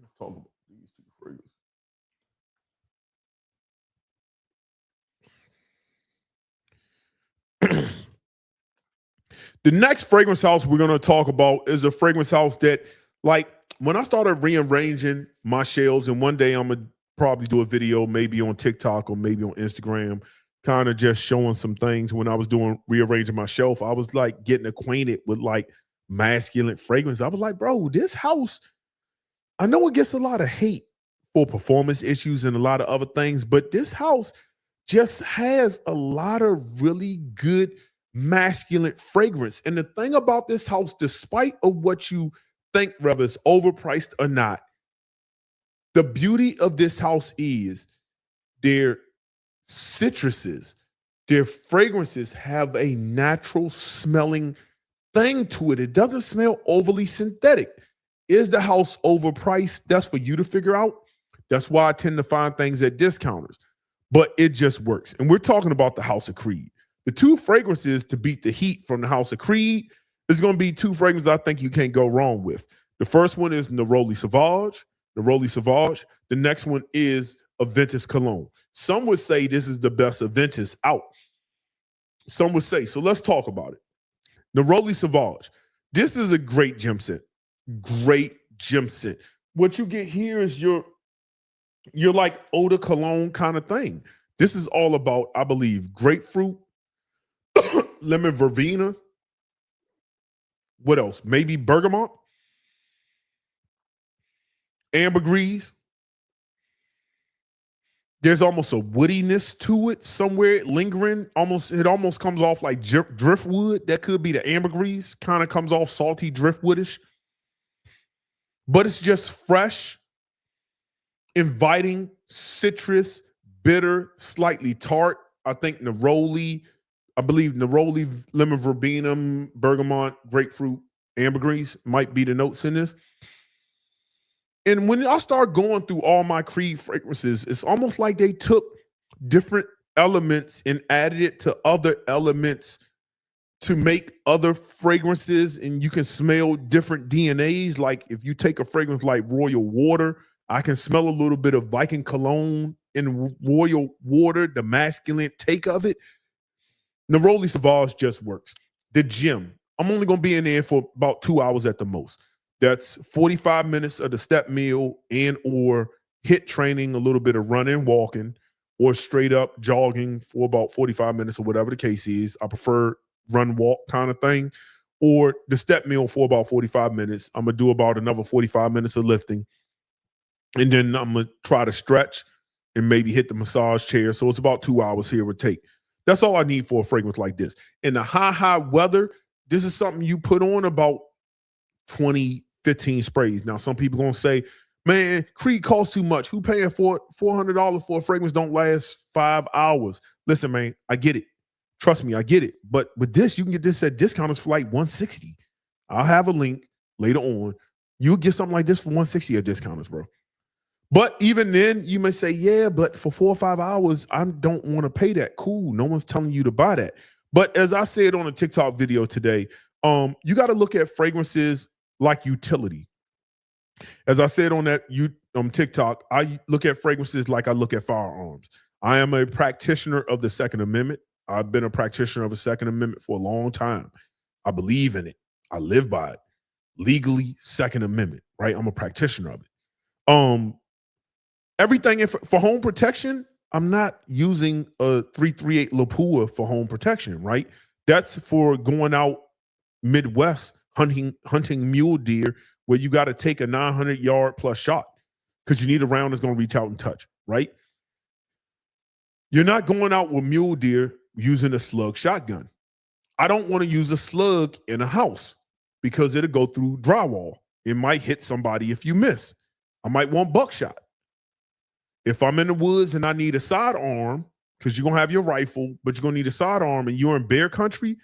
Let's talk about these two fragrances. The next fragrance house we're going to talk about is a fragrance house that, like, when I started rearranging my shelves, and one day I'm going to probably do a video maybe on TikTok or maybe on Instagram, kind of just showing some things when I was doing rearranging my shelf. I was like getting acquainted with like masculine fragrance. I was like, bro, this house, I know it gets a lot of hate for performance issues and a lot of other things, but this house just has a lot of really good masculine fragrance. And the thing about this house, despite of what you think, whether it's overpriced or not, the beauty of this house is their citruses, their fragrances have a natural smelling thing to it. It doesn't smell overly synthetic. Is the house overpriced? That's for you to figure out. That's why I tend to find things at discounters, but it just works. And we're talking about the House of Creed. The two fragrances to beat the heat from the House of Creed is going to be two fragrances I think you can't go wrong with. The first one is Neroli Sauvage. Neroli Sauvage. The next one is Aventus Cologne. Some would say this is the best Aventus out. Some would say. So let's talk about it. Neroli Sauvage. This is a great gem scent. Great gem scent. What you get here is your like eau de cologne kind of thing. This is all about, I believe, grapefruit, lemon verbena. What else? Maybe bergamot, ambergris. There's almost a woodiness to it somewhere lingering. It almost comes off like driftwood. That could be the ambergris. Kind of comes off salty driftwoodish. But it's just fresh, inviting, citrus, bitter, slightly tart. I think Neroli, lemon verbena, bergamot, grapefruit, ambergris might be the notes in this. And when I start going through all my Creed fragrances, it's almost like they took different elements and added it to other elements to make other fragrances, and you can smell different DNAs. Like if you take a fragrance like Royal Water, I can smell a little bit of Viking cologne in Royal Water, the masculine take of it. Neroli Sauvage just works. The gym, I'm only going to be in there for about 2 hours at the most. That's 45 minutes of the step meal and or HIIT training, a little bit of running, walking, or straight up jogging for about 45 minutes or whatever the case is. I prefer run, walk kind of thing, or the step meal for about 45 minutes. I'm going to do about another 45 minutes of lifting. And then I'm going to try to stretch and maybe hit the massage chair. So it's about 2 hours here would take. That's all I need for a fragrance like this. In the high weather, this is something you put on about 20, 15 sprays. Now, some people going to say, man, Creed costs too much. Who paying for $400 for a fragrance don't last 5 hours? Listen, man, I get it. Trust me, I get it. But with this, you can get this at discounters for like $160. I'll have a link later on. You'll get something like this for $160 at discounters, bro. But even then, you may say, yeah, but for 4 or 5 hours, I don't want to pay that. Cool. No one's telling you to buy that. But as I said on a TikTok video today, you got to look at fragrances like utility. As I said on that TikTok, I look at fragrances like I look at firearms. I am a practitioner of the Second Amendment. I've been a practitioner of the Second Amendment for a long time. I believe in it. I live by it. Legally, Second Amendment, right? I'm a practitioner of it. Everything for home protection, I'm not using a 338 Lapua for home protection, right? That's for going out Midwest hunting mule deer where you got to take a 900-yard plus shot because you need a round that's going to reach out and touch, right? You're not going out with mule deer using a slug shotgun. I don't want to use a slug in a house because it'll go through drywall. It might hit somebody if you miss. I might want buckshot. If I'm in the woods and I need a sidearm, because you're going to have your rifle, but you're going to need a sidearm and you're in bear country,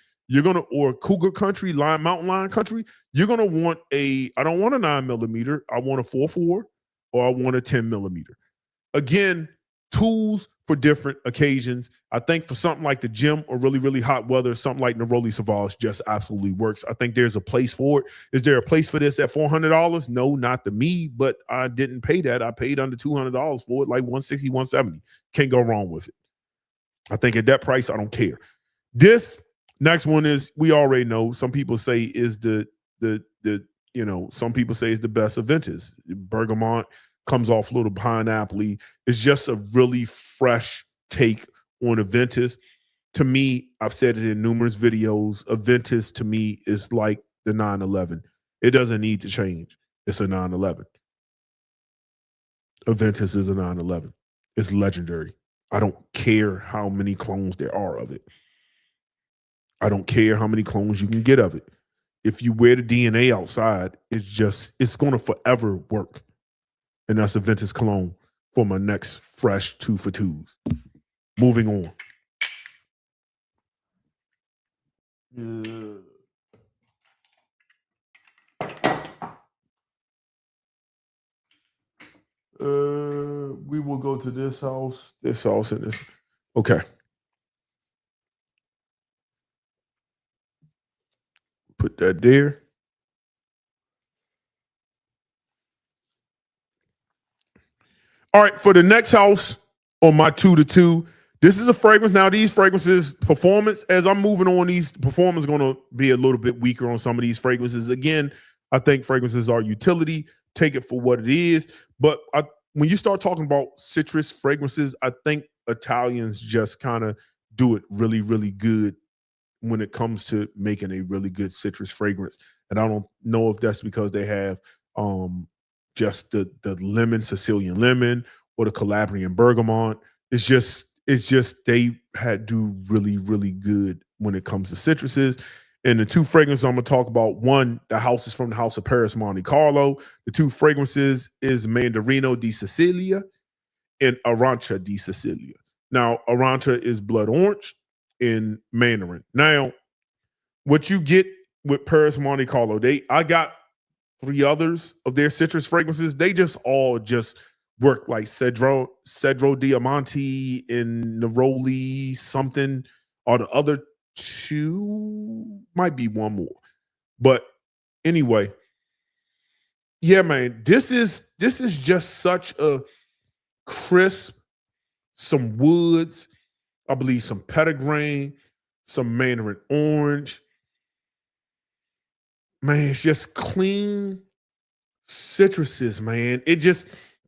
or cougar country, mountain lion country, you're going to want I don't want a 9mm, I want a 4.4 or I want a 10mm. Again, tools for different occasions. I think for something like the gym or really, really hot weather, something like Neroli Sauvage just absolutely works. I think there's a place for it. Is there a place for this at $400? No, not to me, but I didn't pay that. I paid under $200 for it, like $160, $170. Can't go wrong with it. I think at that price, I don't care. This next one is, we already know, some people say is some people say is the best Aventus. Bergamot, comes off a little pineapple-y. It's just a really fresh take on Aventus. To me, I've said it in numerous videos, Aventus to me is like the 911. It doesn't need to change. It's a 911. Aventus is a 911. It's legendary. I don't care how many clones there are of it. I don't care how many clones you can get of it. If you wear the DNA outside, it's going to forever work. And that's Aventus cologne for my next fresh 2 for 2s. Moving on. We will go to this house, and this. Okay. Put that there. All right, for the next house on my 2 to 2, this is a fragrance. Now, these fragrances, performance, as I'm moving on, these performance is going to be a little bit weaker on some of these fragrances. Again, I think fragrances are utility. Take it for what it is. But when you start talking about citrus fragrances, I think Italians just kind of do it really, really good when it comes to making a really good citrus fragrance. And I don't know if that's because they have just the lemon, Sicilian lemon, or the Calabrian bergamot. It's just they do really, really good when it comes to citruses. And the 2 fragrances I'm going to talk about, one, the house is from the House of Paris Monte Carlo. The 2 fragrances is Mandarino di Sicilia and Arancia di Sicilia. Now, Arancia is blood orange in Mandarin. Now, what you get with Paris Monte Carlo, I got 3 others of their citrus fragrances. They just all work like Cedro Diamante and Neroli something, or the other 2 might be one more. But anyway, yeah, man, this is just such a crisp, some woods, I believe some petitgrain, some Mandarin orange. Man, it's just clean citruses, man.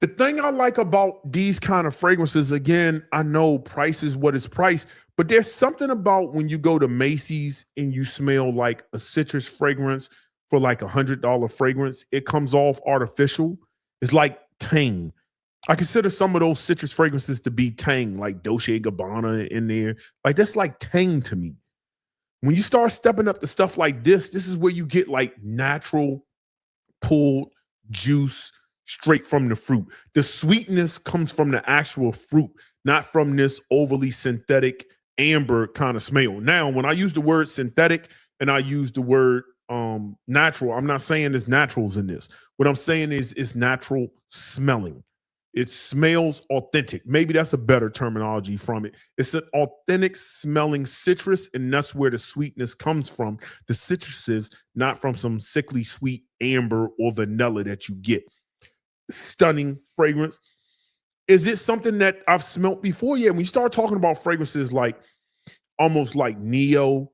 The thing I like about these kind of fragrances, again, I know price is what is price, but there's something about when you go to Macy's and you smell like a citrus fragrance for like $100 fragrance, it comes off artificial. It's like tang. I consider some of those citrus fragrances to be tang, like Dolce & Gabbana in there. Like that's like tang to me. When you start stepping up to stuff like this is where you get like natural pulled juice straight from the fruit. The sweetness comes from the actual fruit, not from this overly synthetic amber kind of smell. Now, when I use the word synthetic and I use the word natural, I'm not saying there's naturals in this. What I'm saying is it's natural smelling. It smells authentic. Maybe that's a better terminology from it. It's an authentic smelling citrus, and that's where the sweetness comes from. The citruses, not from some sickly sweet amber or vanilla that you get. Stunning fragrance. Is it something that I've smelt before? Yeah, when you start talking about fragrances like almost like Neo,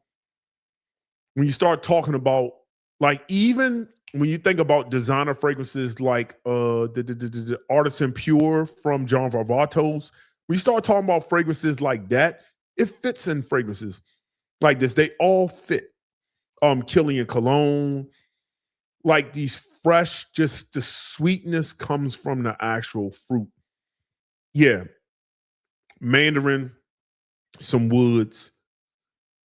when you start talking about like even when you think about designer fragrances like the Artisan Pure from John Varvatos, when you start talking about fragrances like that, it fits in fragrances like this. They all fit. Killian Cologne, like these fresh, just the sweetness comes from the actual fruit. Yeah. Mandarin, some woods,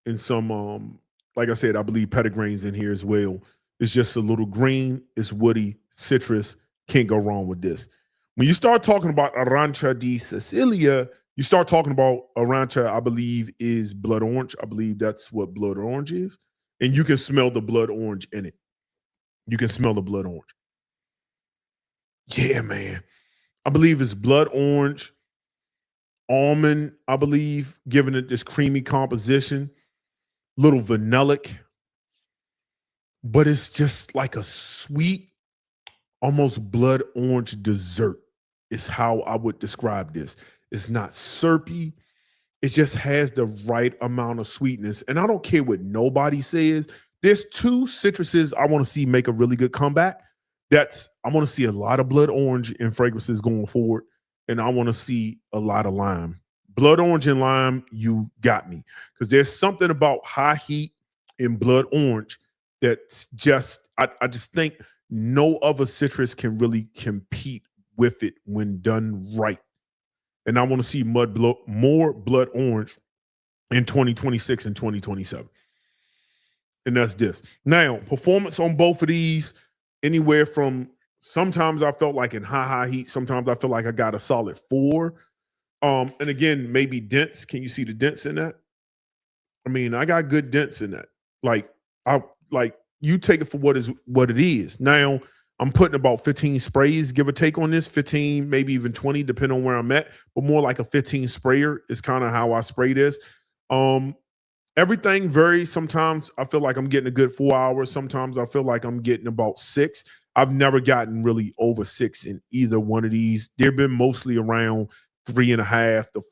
and some like I said, I believe petitgrains in here as well. It's just a little green, it's woody, citrus. Can't go wrong with this. When you start talking about Arancia di Sicilia, you start talking about Arancia, I believe, is blood orange. I believe that's what blood orange is. And you can smell the blood orange in it. You can smell the blood orange. Yeah, man. I believe it's blood orange, almond, I believe, giving it this creamy composition, little vanillic, but it's just like a sweet, almost blood orange dessert is how I would describe this. It's not syrupy. It just has the right amount of sweetness. And I don't care what nobody says. There's 2 citruses I want to see make a really good comeback. I want to see a lot of blood orange in fragrances going forward, and I want to see a lot of lime. Blood orange and lime, you got me. Because there's something about high heat in blood orange that's just, I just think no other citrus can really compete with it when done right. And I want to see more blood orange in 2026 and 2027. And that's this. Now, performance on both of these, anywhere from sometimes I felt like in high heat, sometimes I feel like I got a solid 4. And again, maybe dents. Can you see the dents in that? I mean, I got good dents in that. Like you take it for what it is. Now, I'm putting about 15 sprays, give or take, on this, 15, maybe even 20, depending on where I'm at, but more like a 15 sprayer is kind of how I spray this. Everything varies. Sometimes I feel like I'm getting a good 4 hours. Sometimes I feel like I'm getting about 6. I've never gotten really over 6 in either one of these. They've been mostly around 3.5 to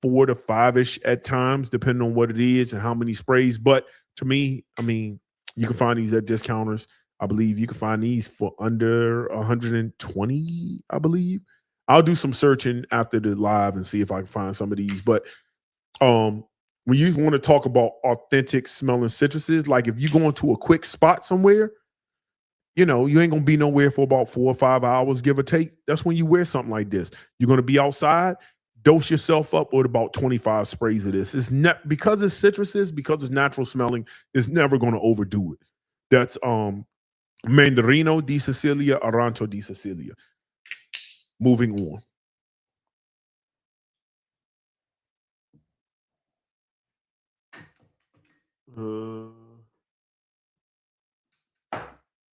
4 to 5-ish at times, depending on what it is and how many sprays. But to me, I mean, you can find these at discounters. I believe you can find these for under 120, I believe. I'll do some searching after the live and see if I can find some of these. But when you want to talk about authentic smelling citruses, like if you go into a quick spot somewhere, you know, you ain't going to be nowhere for about 4 or 5 hours, give or take. That's when you wear something like this. You're going to be outside, dose yourself up with about 25 sprays of this. It's not because it's citruses, because it's natural smelling, it's never going to overdo it. That's Mandarino di Sicilia, Arancio di Sicilia. Moving on.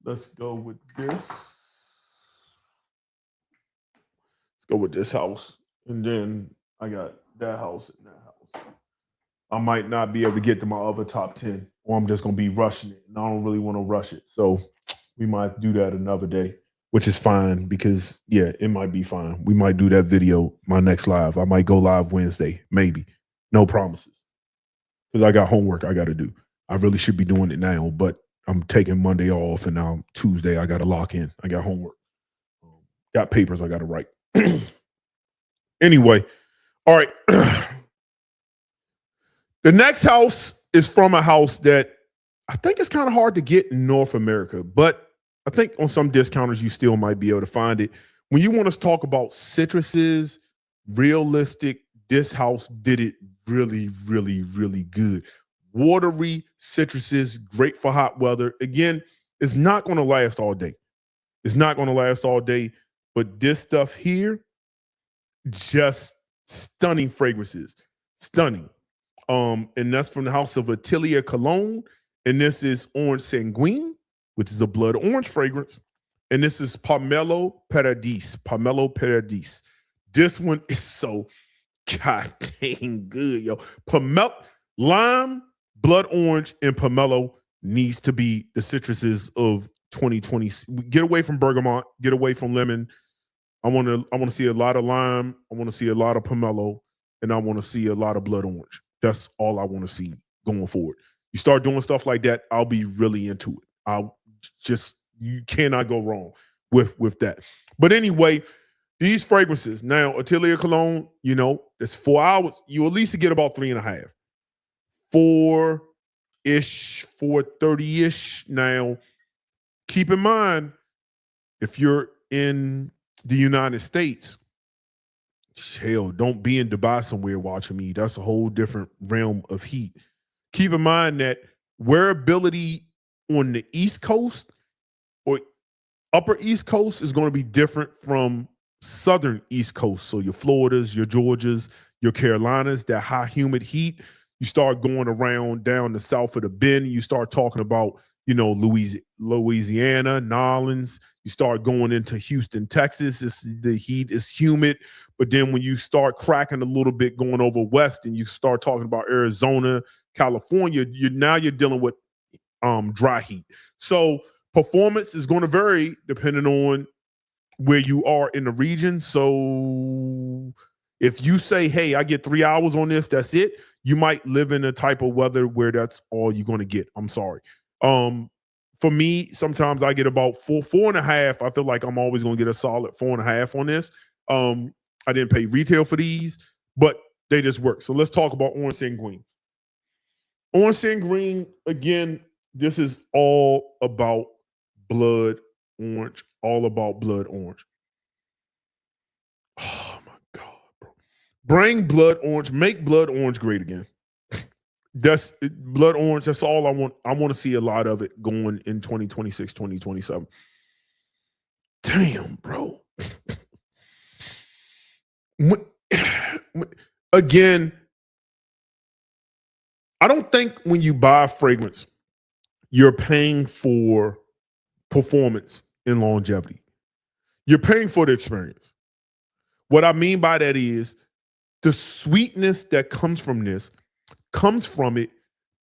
Let's go with this. Let's go with this house. And then I got that house and that house. I might not be able to get to my other top 10, or I'm just going to be rushing it. And I don't really want to rush it. So we might do that another day, which is fine because, yeah, it might be fine. We might do that video, my next live. I might go live Wednesday, maybe. No promises. Because I got homework I got to do. I really should be doing it now, but I'm taking Monday off, and now Tuesday I got to lock in. I got homework. Got papers I got to write. Anyway, all right. The next house is from a house that I think it's kind of hard to get in North America, but I think on some discounters you still might be able to find it. When you want us to talk about citruses, realistic, this house did it really, really, really good. Watery citruses, great for hot weather. Again, it's not going to last all day. It's not going to last all day, but this stuff here, just stunning fragrances. Stunning. And that's from the house of Atelier Cologne. And this is Orange Sanguine, which is a blood orange fragrance. And this is Pomelo Paradis. Pomelo Paradis. This one is so god dang good, yo. Lime, blood orange, and pomelo needs to be the citruses of 2020. Get away from bergamot. Get away from lemon. I want to see a lot of lime. I want to see a lot of pomelo, and I want to see a lot of blood orange. That's all I want to see going forward. You start doing stuff like that, I'll be really into it. You cannot go wrong with that. But anyway, these fragrances, now Atelier Cologne, you know, it's 4 hours. You at least get about 3.5. 4-ish, 4:30-ish. Now, keep in mind, if you're in the United States, hell, don't be in Dubai somewhere watching me. That's a whole different realm of heat. Keep in mind that wearability on the East Coast or upper East Coast is going to be different from southern East Coast. So your Floridas, your Georgias, your Carolinas, that high humid heat. You start going around down the south of the bend. You start talking about, you know, Louisiana, Nolens. You start going into Houston, Texas. The heat is humid. But then when you start cracking a little bit going over west and you start talking about Arizona, California, you're dealing with dry heat. So performance is going to vary depending on where you are in the region. So if you say, hey, I get 3 hours on this, that's it, you might live in a type of weather where that's all you're going to get. I'm sorry. for me, sometimes I get about 4.5. I feel like I'm always going to get a solid 4.5 on this. I didn't pay retail for these, but they just work. So let's talk about Orange Sanguine. Orange Sanguine, again, this is all about blood orange, all about blood orange. Oh my God, bro. Bring blood orange, make blood orange great again. That's blood orange. That's all I want. I want to see a lot of it going in 2026, 2027. Damn, bro. Again, I don't think when you buy a fragrance, you're paying for performance and longevity. You're paying for the experience. What I mean by that is the sweetness that comes from this comes from it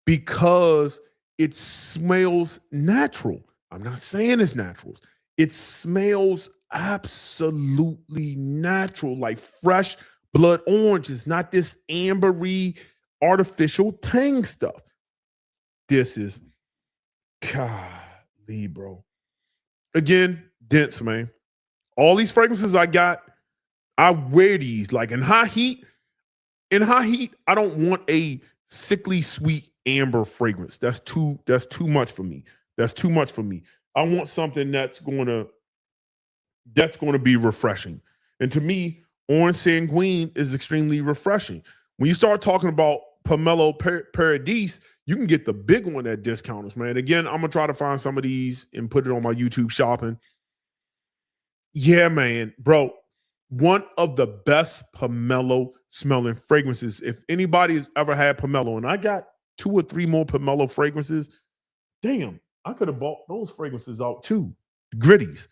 because it smells natural. I'm not saying it's natural. It smells absolutely natural, like fresh blood orange. It's not this ambery, artificial tang stuff. This is, golly, bro. Again, dense, man. All these fragrances I got, I wear these like in high heat. In high heat, I don't want a sickly sweet amber fragrance. That's too much for me. That's too much for me. I want something that's going to be refreshing. And to me, Orange Sanguine is extremely refreshing. When you start talking about Pomelo Paradis, you can get the big one at discounters, man. Again, I'm gonna try to find some of these and put it on my YouTube shopping. Yeah, man, bro. One of the best pomelo smelling fragrances. If anybody has ever had pomelo, and I got 2 or 3 more pomelo fragrances, damn, I could have bought those fragrances out too. Gritties.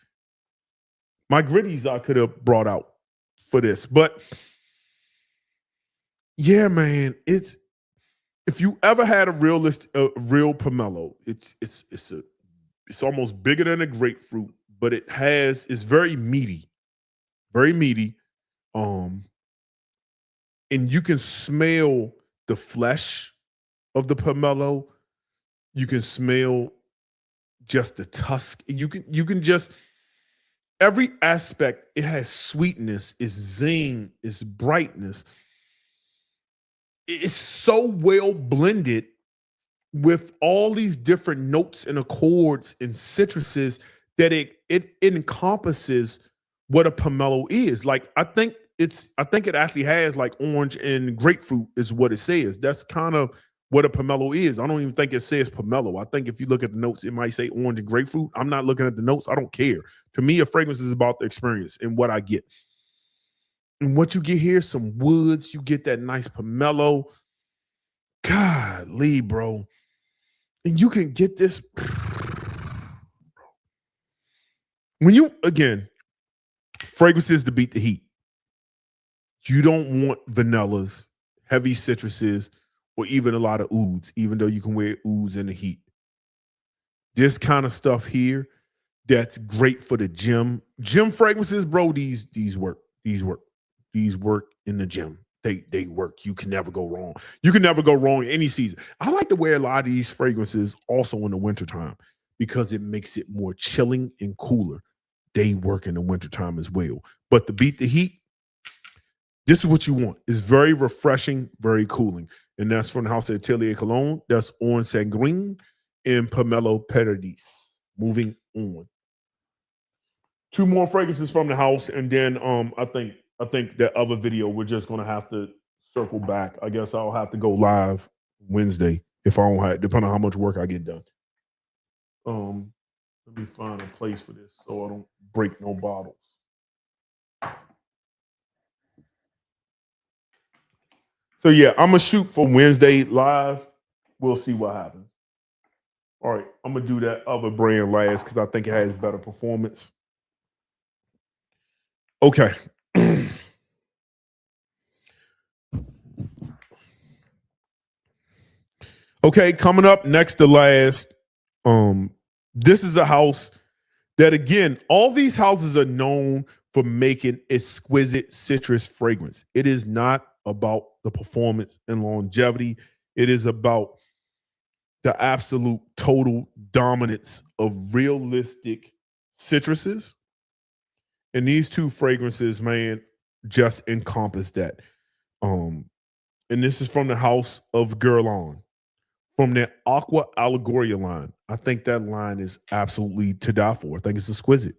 My gritties I could have brought out for this. But yeah, man, it's if you ever had a real pomelo, it's almost bigger than a grapefruit, but it's very meaty. Very meaty. And you can smell the flesh of the pomelo. You can smell just the tusk. You can just every aspect. It has sweetness, it's zing, it's brightness. It's so well blended with all these different notes and accords and citruses that it encompasses what a pomelo is. Like I think it actually has like orange and grapefruit is what it says. That's kind of what a pomelo is. I don't even think it says pomelo. I think if you look at the notes, it might say orange and grapefruit. I'm not looking at the notes. I don't care. To me, a fragrance is about the experience and what I get. And what you get here, some woods, you get that nice pomelo. Golly, bro. And you can get this. When you, again, fragrances to beat the heat. You don't want vanillas, heavy citruses, or even a lot of ouds, even though you can wear ouds in the heat. This kind of stuff here, that's great for the gym. Gym fragrances, bro, these work. These work. These work in the gym. They work. You can never go wrong. You can never go wrong any season. I like to wear a lot of these fragrances also in the wintertime because it makes it more chilling and cooler. They work in the wintertime as well. But to beat the heat, this is what you want. It's very refreshing, very cooling. And that's from the House of Atelier Cologne. That's Orange Sanguine and Pomelo Paradis. Moving on. 2 more fragrances from the house, and then I think that other video we're just gonna have to circle back. I guess I'll have to go live Wednesday if I don't have, depending on how much work I get done. Let me find a place for this so I don't break no bottles. So yeah, I'm gonna shoot for Wednesday live. We'll see what happens. All right, I'm gonna do that other brand last because I think it has better performance. Okay. Okay, coming up next to last. This is a house that, again, all these houses are known for making exquisite citrus fragrance. It is not about the performance and longevity. It is about the absolute total dominance of realistic citruses. And these two fragrances, man, just encompass that. And this is from the house of Guerlain, from their Aqua Allegoria line. I think that line is absolutely to die for. I think it's exquisite.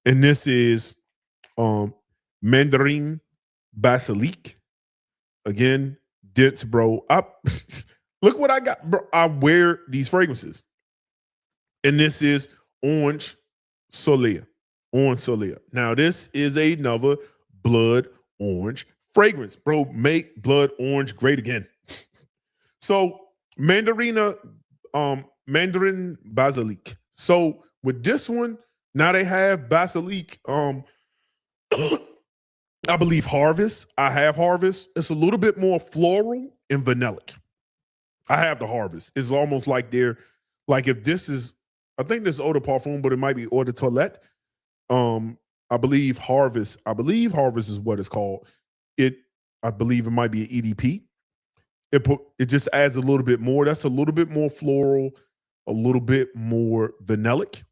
And this is Mandarin Basilic. Again, dense, bro. Look what I got, bro. I wear these fragrances. And this is Orange Soleil. Orange Soleil. Now, this is another blood orange fragrance. Bro, make blood orange great again. So, Mandarin Basilic. So, with this one, now they have Basilic. I believe Harvest. I have Harvest. It's a little bit more floral and vanillic. I have the Harvest. It's almost like they're like if this is, I think this is Eau de Parfum, but it might be Eau de Toilette. I believe Harvest. I believe Harvest is what it's called. I believe it might be an EDP. It just adds a little bit more. That's a little bit more floral, a little bit more vanillic.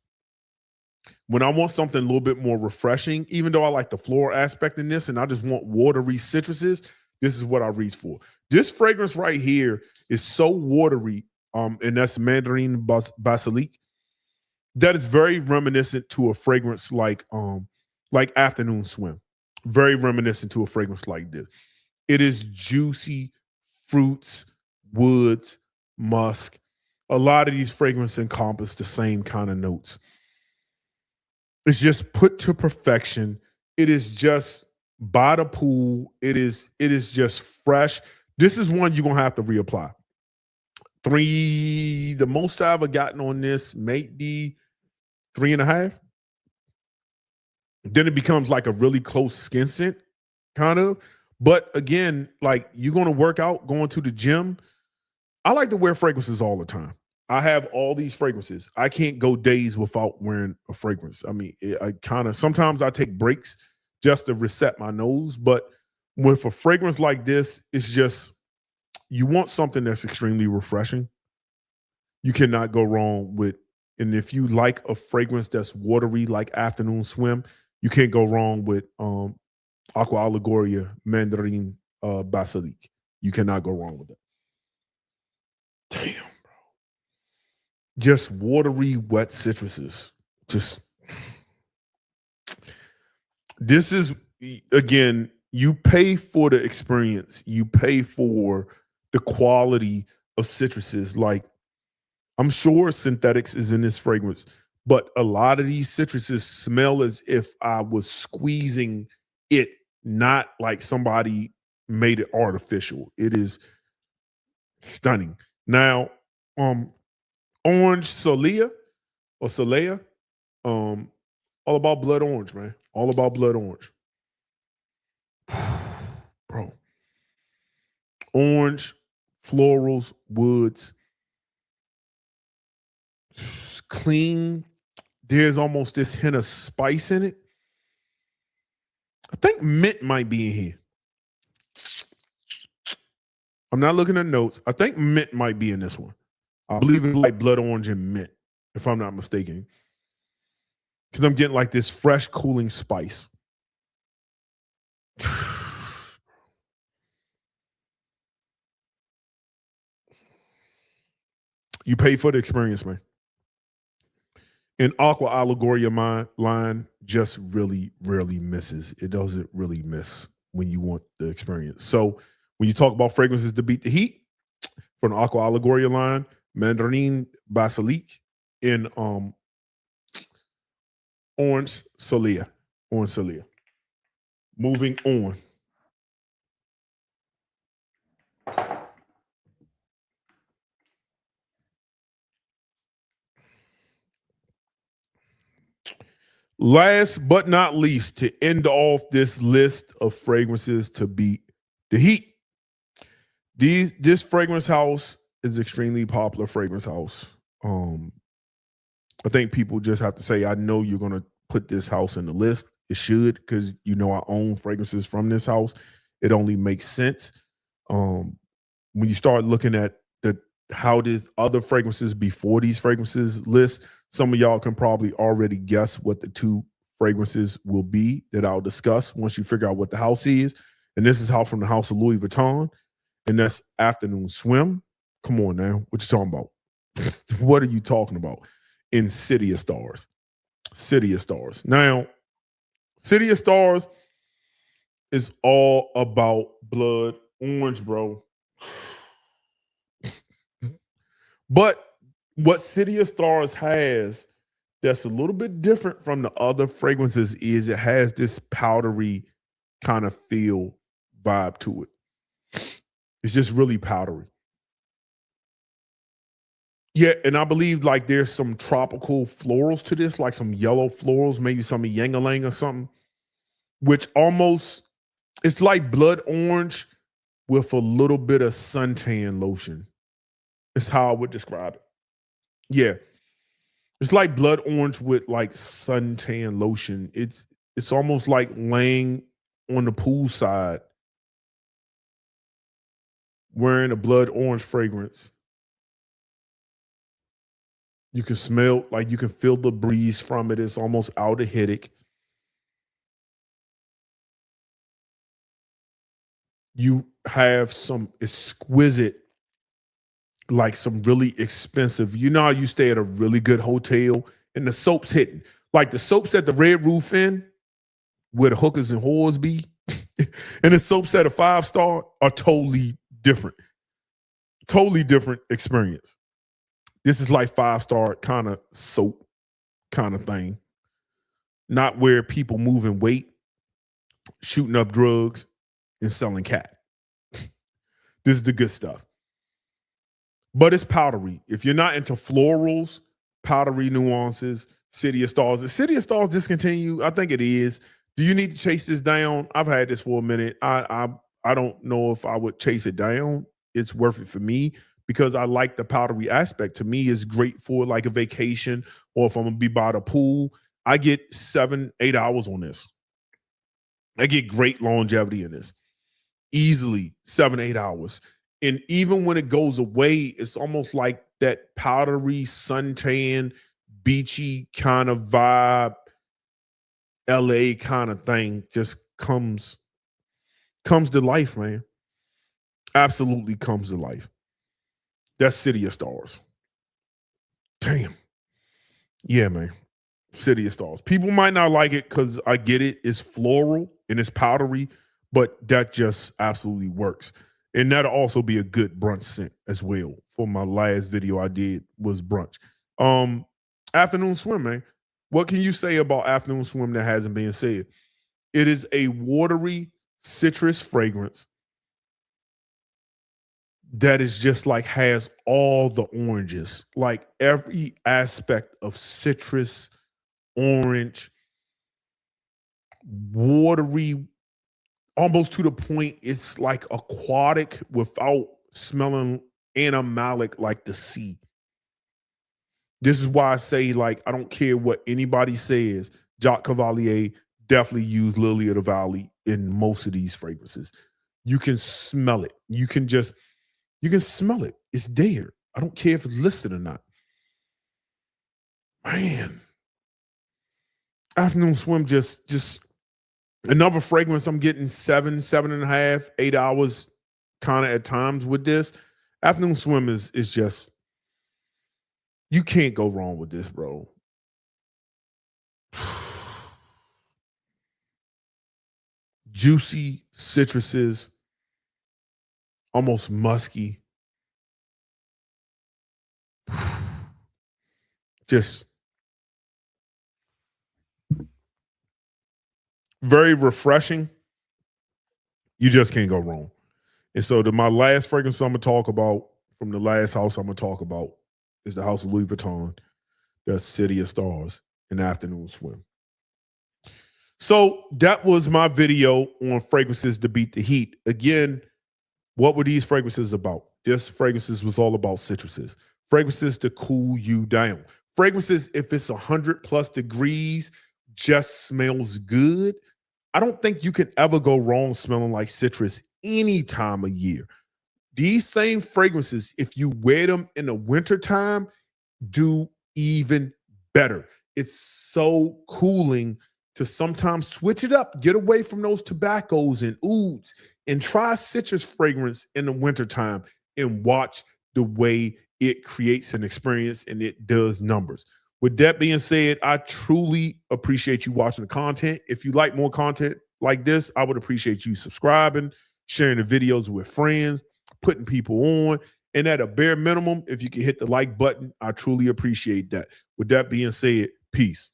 When I want something a little bit more refreshing, even though I like the floral aspect in this and I just want watery citruses, this is what I reach for. This fragrance right here is so watery, and that's Mandarin Basilic, that it's very reminiscent to a fragrance like Afternoon Swim. Very reminiscent to a fragrance like this. It is juicy fruits, woods, musk. A lot of these fragrances encompass the same kind of notes. It's just put to perfection. It is just by the pool. It is just fresh. This is one you're gonna have to reapply. The most I've ever gotten on this may be 3.5. Then it becomes like a really close skin scent, kind of. But again, like you're gonna work out, going to the gym. I like to wear fragrances all the time. I have all these fragrances. I can't go days without wearing a fragrance. I mean, sometimes I take breaks just to reset my nose. But with a fragrance like this, it's just, you want something that's extremely refreshing. You cannot go wrong with, and if you like a fragrance that's watery like Afternoon Swim, you can't go wrong with Aqua Allegoria Mandarin Basilic. You cannot go wrong with that. Damn. Just watery, wet citruses. This is, again, you pay for the experience. You pay for the quality of citruses. Like, I'm sure synthetics is in this fragrance, but a lot of these citruses smell as if I was squeezing it, not like somebody made it artificial. It is stunning. Now, Orange Soleil or Soleil, all about blood orange, man. All about blood orange. Bro. Orange, florals, woods. Clean. There's almost this hint of spice in it. I think mint might be in here. I'm not looking at notes. I think mint might be in this one. I believe it's like blood orange and mint, if I'm not mistaken. Because I'm getting like this fresh, cooling spice. You pay for the experience, man. And Aqua Allegoria line just really, really misses. It doesn't really miss when you want the experience. So when you talk about fragrances to beat the heat, from the Aqua Allegoria line, Mandarin Basilic in Orange Soleil. Orange Soleil. Moving on. Last but not least, to end off this list of fragrances to beat the heat, this fragrance house is extremely popular fragrance house. I think people just have to say, I know you're going to put this house in the list. It should, because you know I own fragrances from this house. It only makes sense. When you start looking at how did other fragrances before these fragrances list. Some of y'all can probably already guess what the 2 fragrances will be that I'll discuss once you figure out what the house is. And this is how from the house of Louis Vuitton, and that's Afternoon Swim. Come on now, what you talking about? What are you talking about? In City of Stars. City of Stars. Now, City of Stars is all about blood orange, bro. But what City of Stars has that's a little bit different from the other fragrances is it has this powdery kind of feel vibe to it. It's just really powdery. Yeah, and I believe like there's some tropical florals to this, like some yellow florals, maybe some ylang-ylang or something, which almost, it's like blood orange with a little bit of suntan lotion. It's how I would describe it. Yeah. It's like blood orange with like suntan lotion. It's almost like laying on the poolside wearing a blood orange fragrance. You can smell, like you can feel the breeze from it. It's almost aldehydic. You have some exquisite, like some really expensive. You know how you stay at a really good hotel and the soap's hitting. Like the soaps at the Red Roof Inn, where the hookers and whores be, and the soaps at a 5-star are totally different. Totally different experience. This is like 5-star kind of soap kind of thing. Not where people moving weight, shooting up drugs, and selling cat. This is the good stuff. But it's powdery. If you're not into florals, powdery nuances, City of Stars. Is City of Stars discontinued? I think it is. Do you need to chase this down? I've had this for a minute. I don't know if I would chase it down. It's worth it for me because I like the powdery aspect. To me, it's great for like a vacation or if I'm gonna be by the pool. I get 7-8 hours on this. I get great longevity in this. Easily 7-8 hours. And even when it goes away, it's almost like that powdery, suntan, beachy kind of vibe, LA kind of thing just comes to life, man. Absolutely comes to life. That's City of Stars. Damn. Yeah, man. City of Stars. People might not like it because I get it. It's floral and it's powdery, but that just absolutely works. And that'll also be a good brunch scent as well. For my last video I did was brunch. Afternoon Swim, man. What can you say about Afternoon Swim that hasn't been said? It is a watery citrus fragrance that is just like has all the oranges, like every aspect of citrus, orange, watery, almost to the point it's like aquatic without smelling animalic like the sea. This is why I say, like, I don't care what anybody says. Jacques Cavalier definitely used Lily of the Valley in most of these fragrances. You can smell it. You can smell it. It's there. I don't care if it's listed or not. Man. Afternoon Swim just another fragrance. I'm getting 7.5, 8 hours kind of at times with this. Afternoon Swim is just, you can't go wrong with this, bro. Juicy citruses, almost musky. Just very refreshing. You just can't go wrong. And so my last fragrance I'm going to talk about from the last house I'm going to talk about is the house of Louis Vuitton, the City of Stars, and Afternoon Swim. So that was my video on fragrances to beat the heat. Again, what were these fragrances about? This fragrances was all about citruses. Fragrances to cool you down. Fragrances, if it's 100+ degrees, just smells good. I don't think you can ever go wrong smelling like citrus any time of year. these same fragrances, if you wear them in the wintertime, do even better. It's so cooling to sometimes switch it up, get away from those tobaccos and ouds, and try citrus fragrance in the wintertime and watch the way it creates an experience and it does numbers. With that being said, I truly appreciate you watching the content. If you like more content like this, I would appreciate you subscribing, sharing the videos with friends, putting people on. And at a bare minimum, if you can hit the like button, I truly appreciate that. With that being said, peace.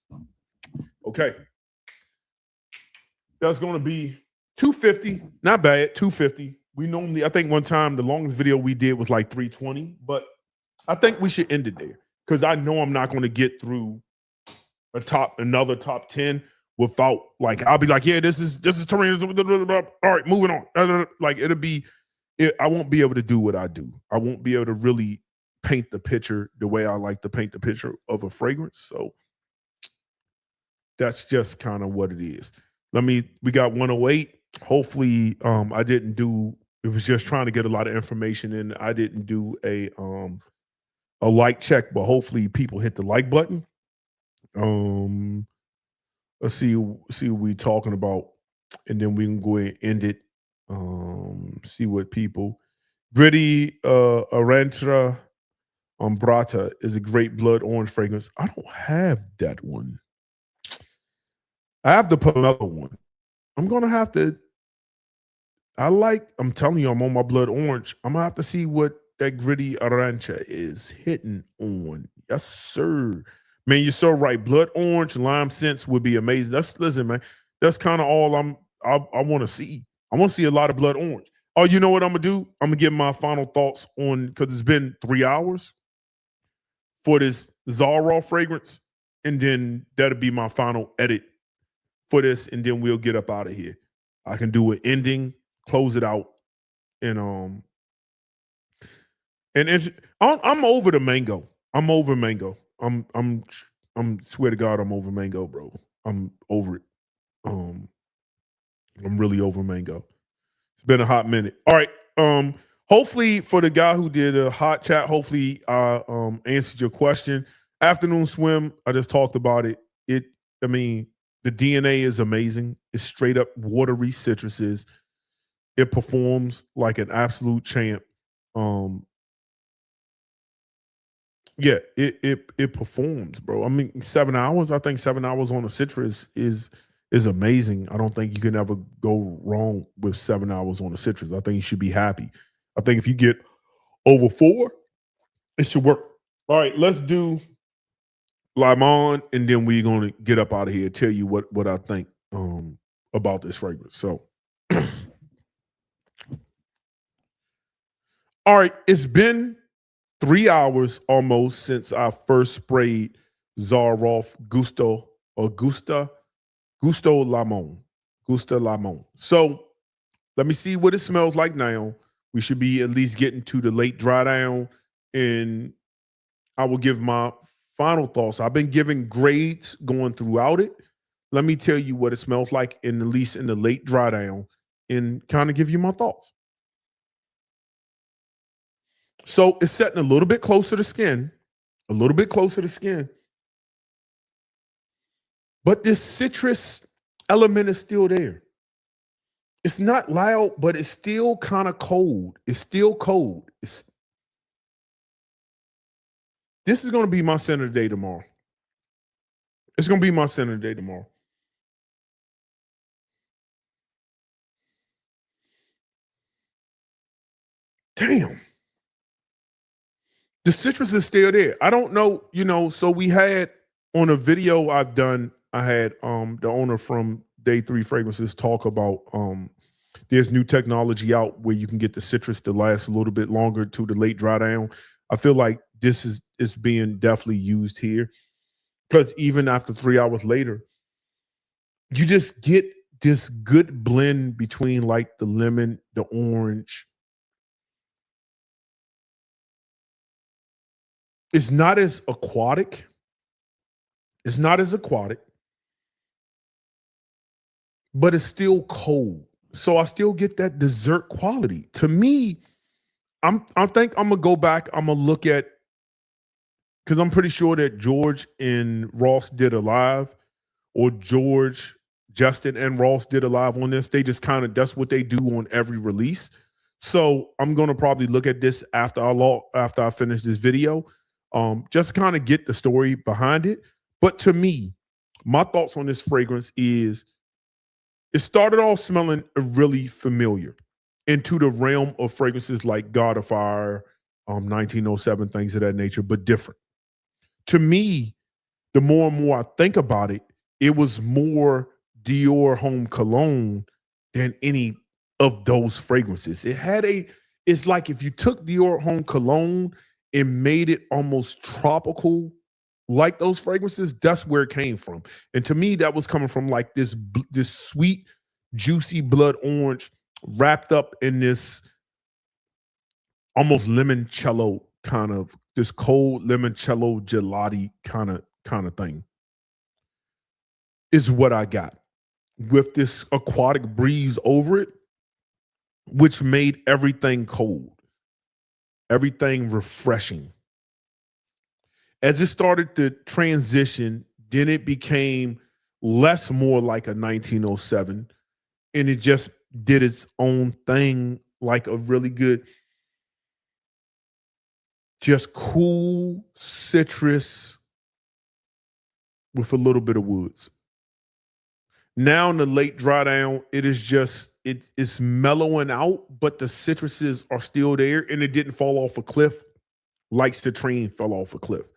Okay. That's going to be 250. Not bad, 250. We normally, I think one time the longest video we did was like 320, but I think we should end it there because I know I'm not going to get through another top 10 without like, I'll be like, yeah, this is Terrain. All right, moving on. Like I won't be able to do what I do. I won't be able to really paint the picture the way I like to paint the picture of a fragrance. So that's just kind of what it is. We got 108. Hopefully, I didn't do, it was just trying to get a lot of information in. I didn't do a like check, but hopefully people hit the like button. Let's see what we talking about, and then we can go ahead and end it. See what people. Gritty Arantra Umbrata is a great blood orange fragrance. I don't have that one. I have to put another one. I'm gonna have to. I'm telling you, I'm on my blood orange. I'm gonna have to see what that Gritty Arancha is hitting on. Yes, sir. Man, you're so right. Blood orange, lime scents would be amazing. Listen, man. That's kind of all I want to see. I want to see a lot of blood orange. Oh, you know what I'm gonna do? I'm gonna give my final thoughts on, because it's been 3 hours for this Zaharroff fragrance, and then that'll be my final edit for this, and then we'll get up out of here. I can do an ending, close it out, and I'm over the mango. I'm over mango. I'm swear to God, I'm over mango, bro. I'm over it. I'm really over mango. It's been a hot minute. All right. Hopefully for the guy who did a hot chat, hopefully I answered your question. Afternoon swim, I just talked about it. The DNA is amazing. It's straight up watery citruses. It performs like an absolute champ. Yeah, it performs, bro. I mean, 7 hours. I think 7 hours on a citrus is amazing. I don't think you can ever go wrong with 7 hours on a citrus. I think you should be happy. I think if you get over 4, it should work. All right, let's do Limon, and then we're gonna get up out of here and tell you what I think about this fragrance. So all right, it's been 3 hours almost since I first sprayed Zaharroff Gusto Limone. Gusto Limone. So let me see what it smells like now. We should be at least getting to the late dry down, and I will give my final thoughts. I've been giving grades going throughout it. Let me tell you what it smells like at least in the late dry down, and kind of give you my thoughts. So it's setting a little bit closer to skin, but this citrus element is still there. It's not loud, but it's still kind of cold. It's still cold. This is going to be my scent of the day tomorrow. It's going to be my scent of the day tomorrow. Damn. The citrus is still there. I don't know, so we had on a video I've done, I had the owner from Day 3 Fragrances talk about there's new technology out where you can get the citrus to last a little bit longer to the late dry down. I feel like this is being definitely used here, because even after 3 hours later, you just get this good blend between like the lemon, the orange. It's not as aquatic. But it's still cold. So I still get that dessert quality. To me, I think I'm gonna go back. I'm gonna look at, because I'm pretty sure that George and Ross did a live, or George, Justin, and Ross did a live on this. They just kind of, that's what they do on every release. So I'm gonna probably look at this after I finish this video, just kind of get the story behind it. But to me, my thoughts on this fragrance is, it started off smelling really familiar into the realm of fragrances like God of Fire, 1907, things of that nature, but different. To me, the more and more I think about it, it was more Dior Homme Cologne than any of those fragrances. It's like if you took Dior Homme Cologne and made it almost tropical, like those fragrances, that's where it came from. And to me, that was coming from like this sweet, juicy blood orange wrapped up in this almost limoncello kind of, this cold limoncello gelati kind of thing, is what I got, with this aquatic breeze over it, which made everything cold, everything refreshing. As it started to transition, then it became less more like a 1907, and it just did its own thing, like a really good, just cool citrus with a little bit of woods. Now in the late dry down, it is just, it's mellowing out, but the citruses are still there, and it didn't fall off a cliff like Citrine fell off a cliff.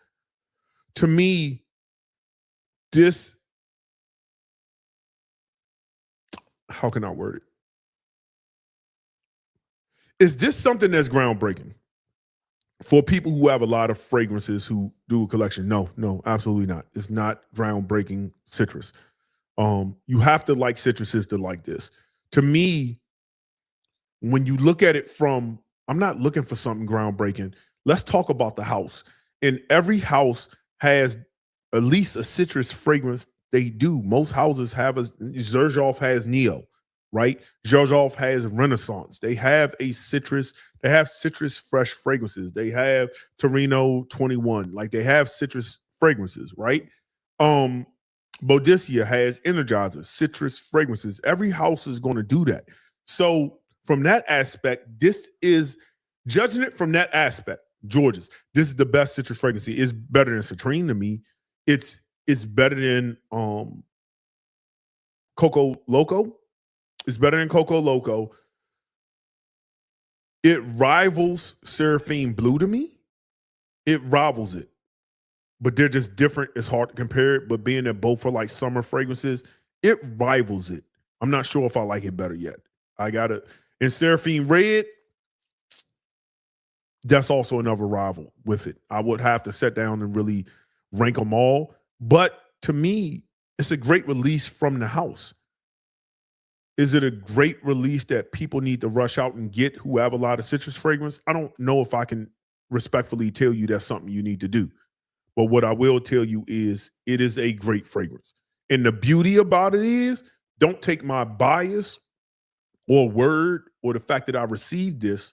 To me, this, how can I word it? Is this something that's groundbreaking for people who have a lot of fragrances who do a collection? No, absolutely not. It's not groundbreaking citrus. You have to like citruses to like this. To me, when you look at it from, I'm not looking for something groundbreaking. Let's talk about the house. And every house has at least a citrus fragrance. They do. Most houses have Zaharroff has Neo, right? Zaharroff has Renaissance. They have citrus fresh fragrances. They have Torino 21. Like, they have citrus fragrances, right? Boudicca has Energizers, citrus fragrances. Every house is going to do that. So from that aspect, this is, judging it from that aspect, George's, this is the best citrus fragrance. It's better than Citrine to me. It's better than Coco Loco. It's better than Coco Loco. It rivals Seraphine Blue to me. It rivals it. But they're just different. It's hard to compare it. But being that both are like summer fragrances, it rivals it. I'm not sure if I like it better yet. I got it. And Seraphine Red, that's also another rival with it. I would have to sit down and really rank them all. But to me, it's a great release from the house. Is it a great release that people need to rush out and get who have a lot of citrus fragrance? I don't know if I can respectfully tell you that's something you need to do. But what I will tell you is it is a great fragrance. And the beauty about it is, don't take my bias or word or the fact that I received this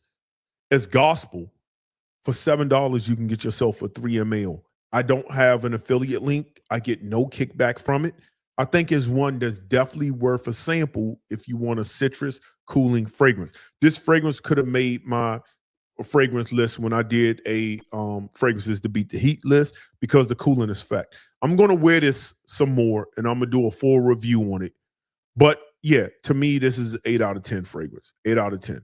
as gospel. For $7, you can get yourself a 3 ml. I don't have an affiliate link. I get no kickback from it. I think it's one that's definitely worth a sample if you want a citrus cooling fragrance. This fragrance could have made my fragrance list when I did a fragrances to beat the heat list, because the cooling effect. I'm going to wear this some more, and I'm going to do a full review on it. But yeah, to me, this is an 8 out of 10 fragrance. 8 out of 10.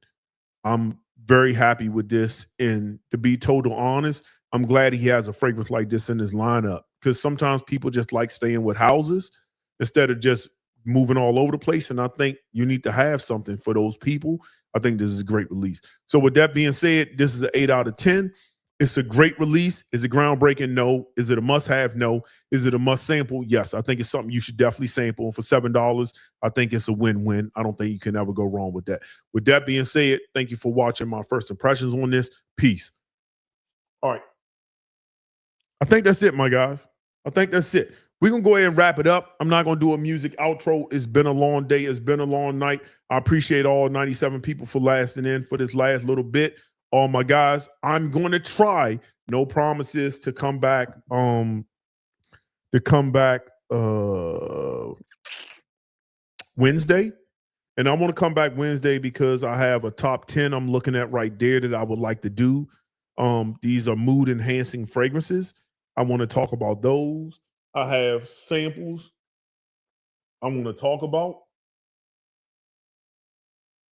I'm very happy with this. And to be total honest, I'm glad he has a fragrance like this in his lineup, because sometimes people just like staying with houses instead of just moving all over the place. And I think you need to have something for those people. I think this is a great release. So with that being said, this is an 8 out of 10. It's a great release. Is it groundbreaking? No. Is it a must-have? No. Is it a must-sample? Yes. I think it's something you should definitely sample. And for $7, I think it's a win-win. I don't think you can ever go wrong with that. With that being said, thank you for watching my first impressions on this. Peace. All right. I think that's it, my guys. I think that's it. We're going to go ahead and wrap it up. I'm not going to do a music outro. It's been a long day. It's been a long night. I appreciate all 97 people for lasting in for this last little bit. all my guys. I'm going to try. No promises to come back. Wednesday. And I want to come back Wednesday because I have a top 10 I'm looking at right there that I would like to do. These are mood enhancing fragrances. I want to talk about those. I have samples I want to talk about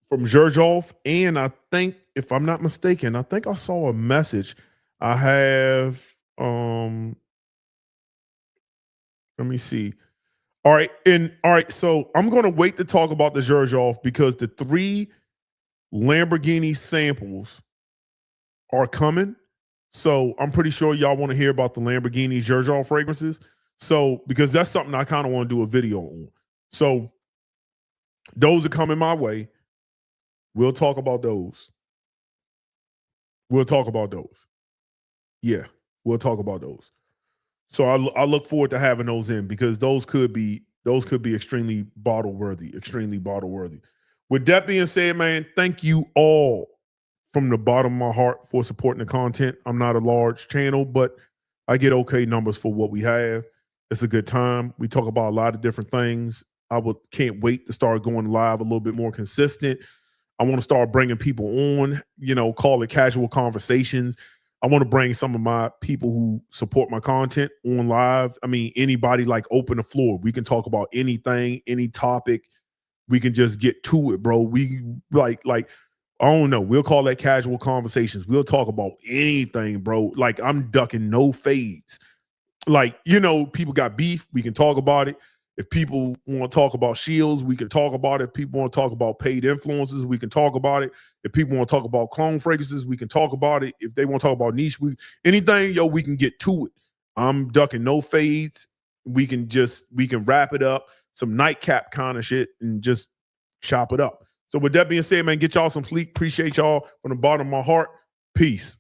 from Zaharroff. And I think, if I'm not mistaken, I think I saw a message. I have, let me see. All right. So I'm going to wait to talk about the Zaharroff because the 3 Lamborghini samples are coming. So I'm pretty sure y'all want to hear about the Lamborghini Zaharroff fragrances. So, because that's something I kind of want to do a video on. So those are coming my way. We'll talk about those. Yeah, we'll talk about those. So I look forward to having those in because those could be extremely bottle worthy. With that being said, man, thank you all from the bottom of my heart for supporting the content. I'm not a large channel, but I get okay numbers for what we have. It's a good time. We talk about a lot of different things. Can't wait to start going live a little bit more consistent. I want to start bringing people on, call it casual conversations. I want to bring some of my people who support my content on live. I mean, anybody, like, open the floor. We can talk about anything, any topic. We can just get to it, bro. We like, I don't know. We'll call that casual conversations. We'll talk about anything, bro. Like, I'm ducking no fades. Like, people got beef. We can talk about it. If people want to talk about shields, we can talk about it. If people want to talk about paid influencers, we can talk about it. If people want to talk about clone fragrances, we can talk about it. If they want to talk about niche, anything, we can get to it. I'm ducking no fades. We can wrap it up, some nightcap kind of shit, and just chop it up. So with that being said, man, get y'all some sleep. Appreciate y'all from the bottom of my heart. Peace.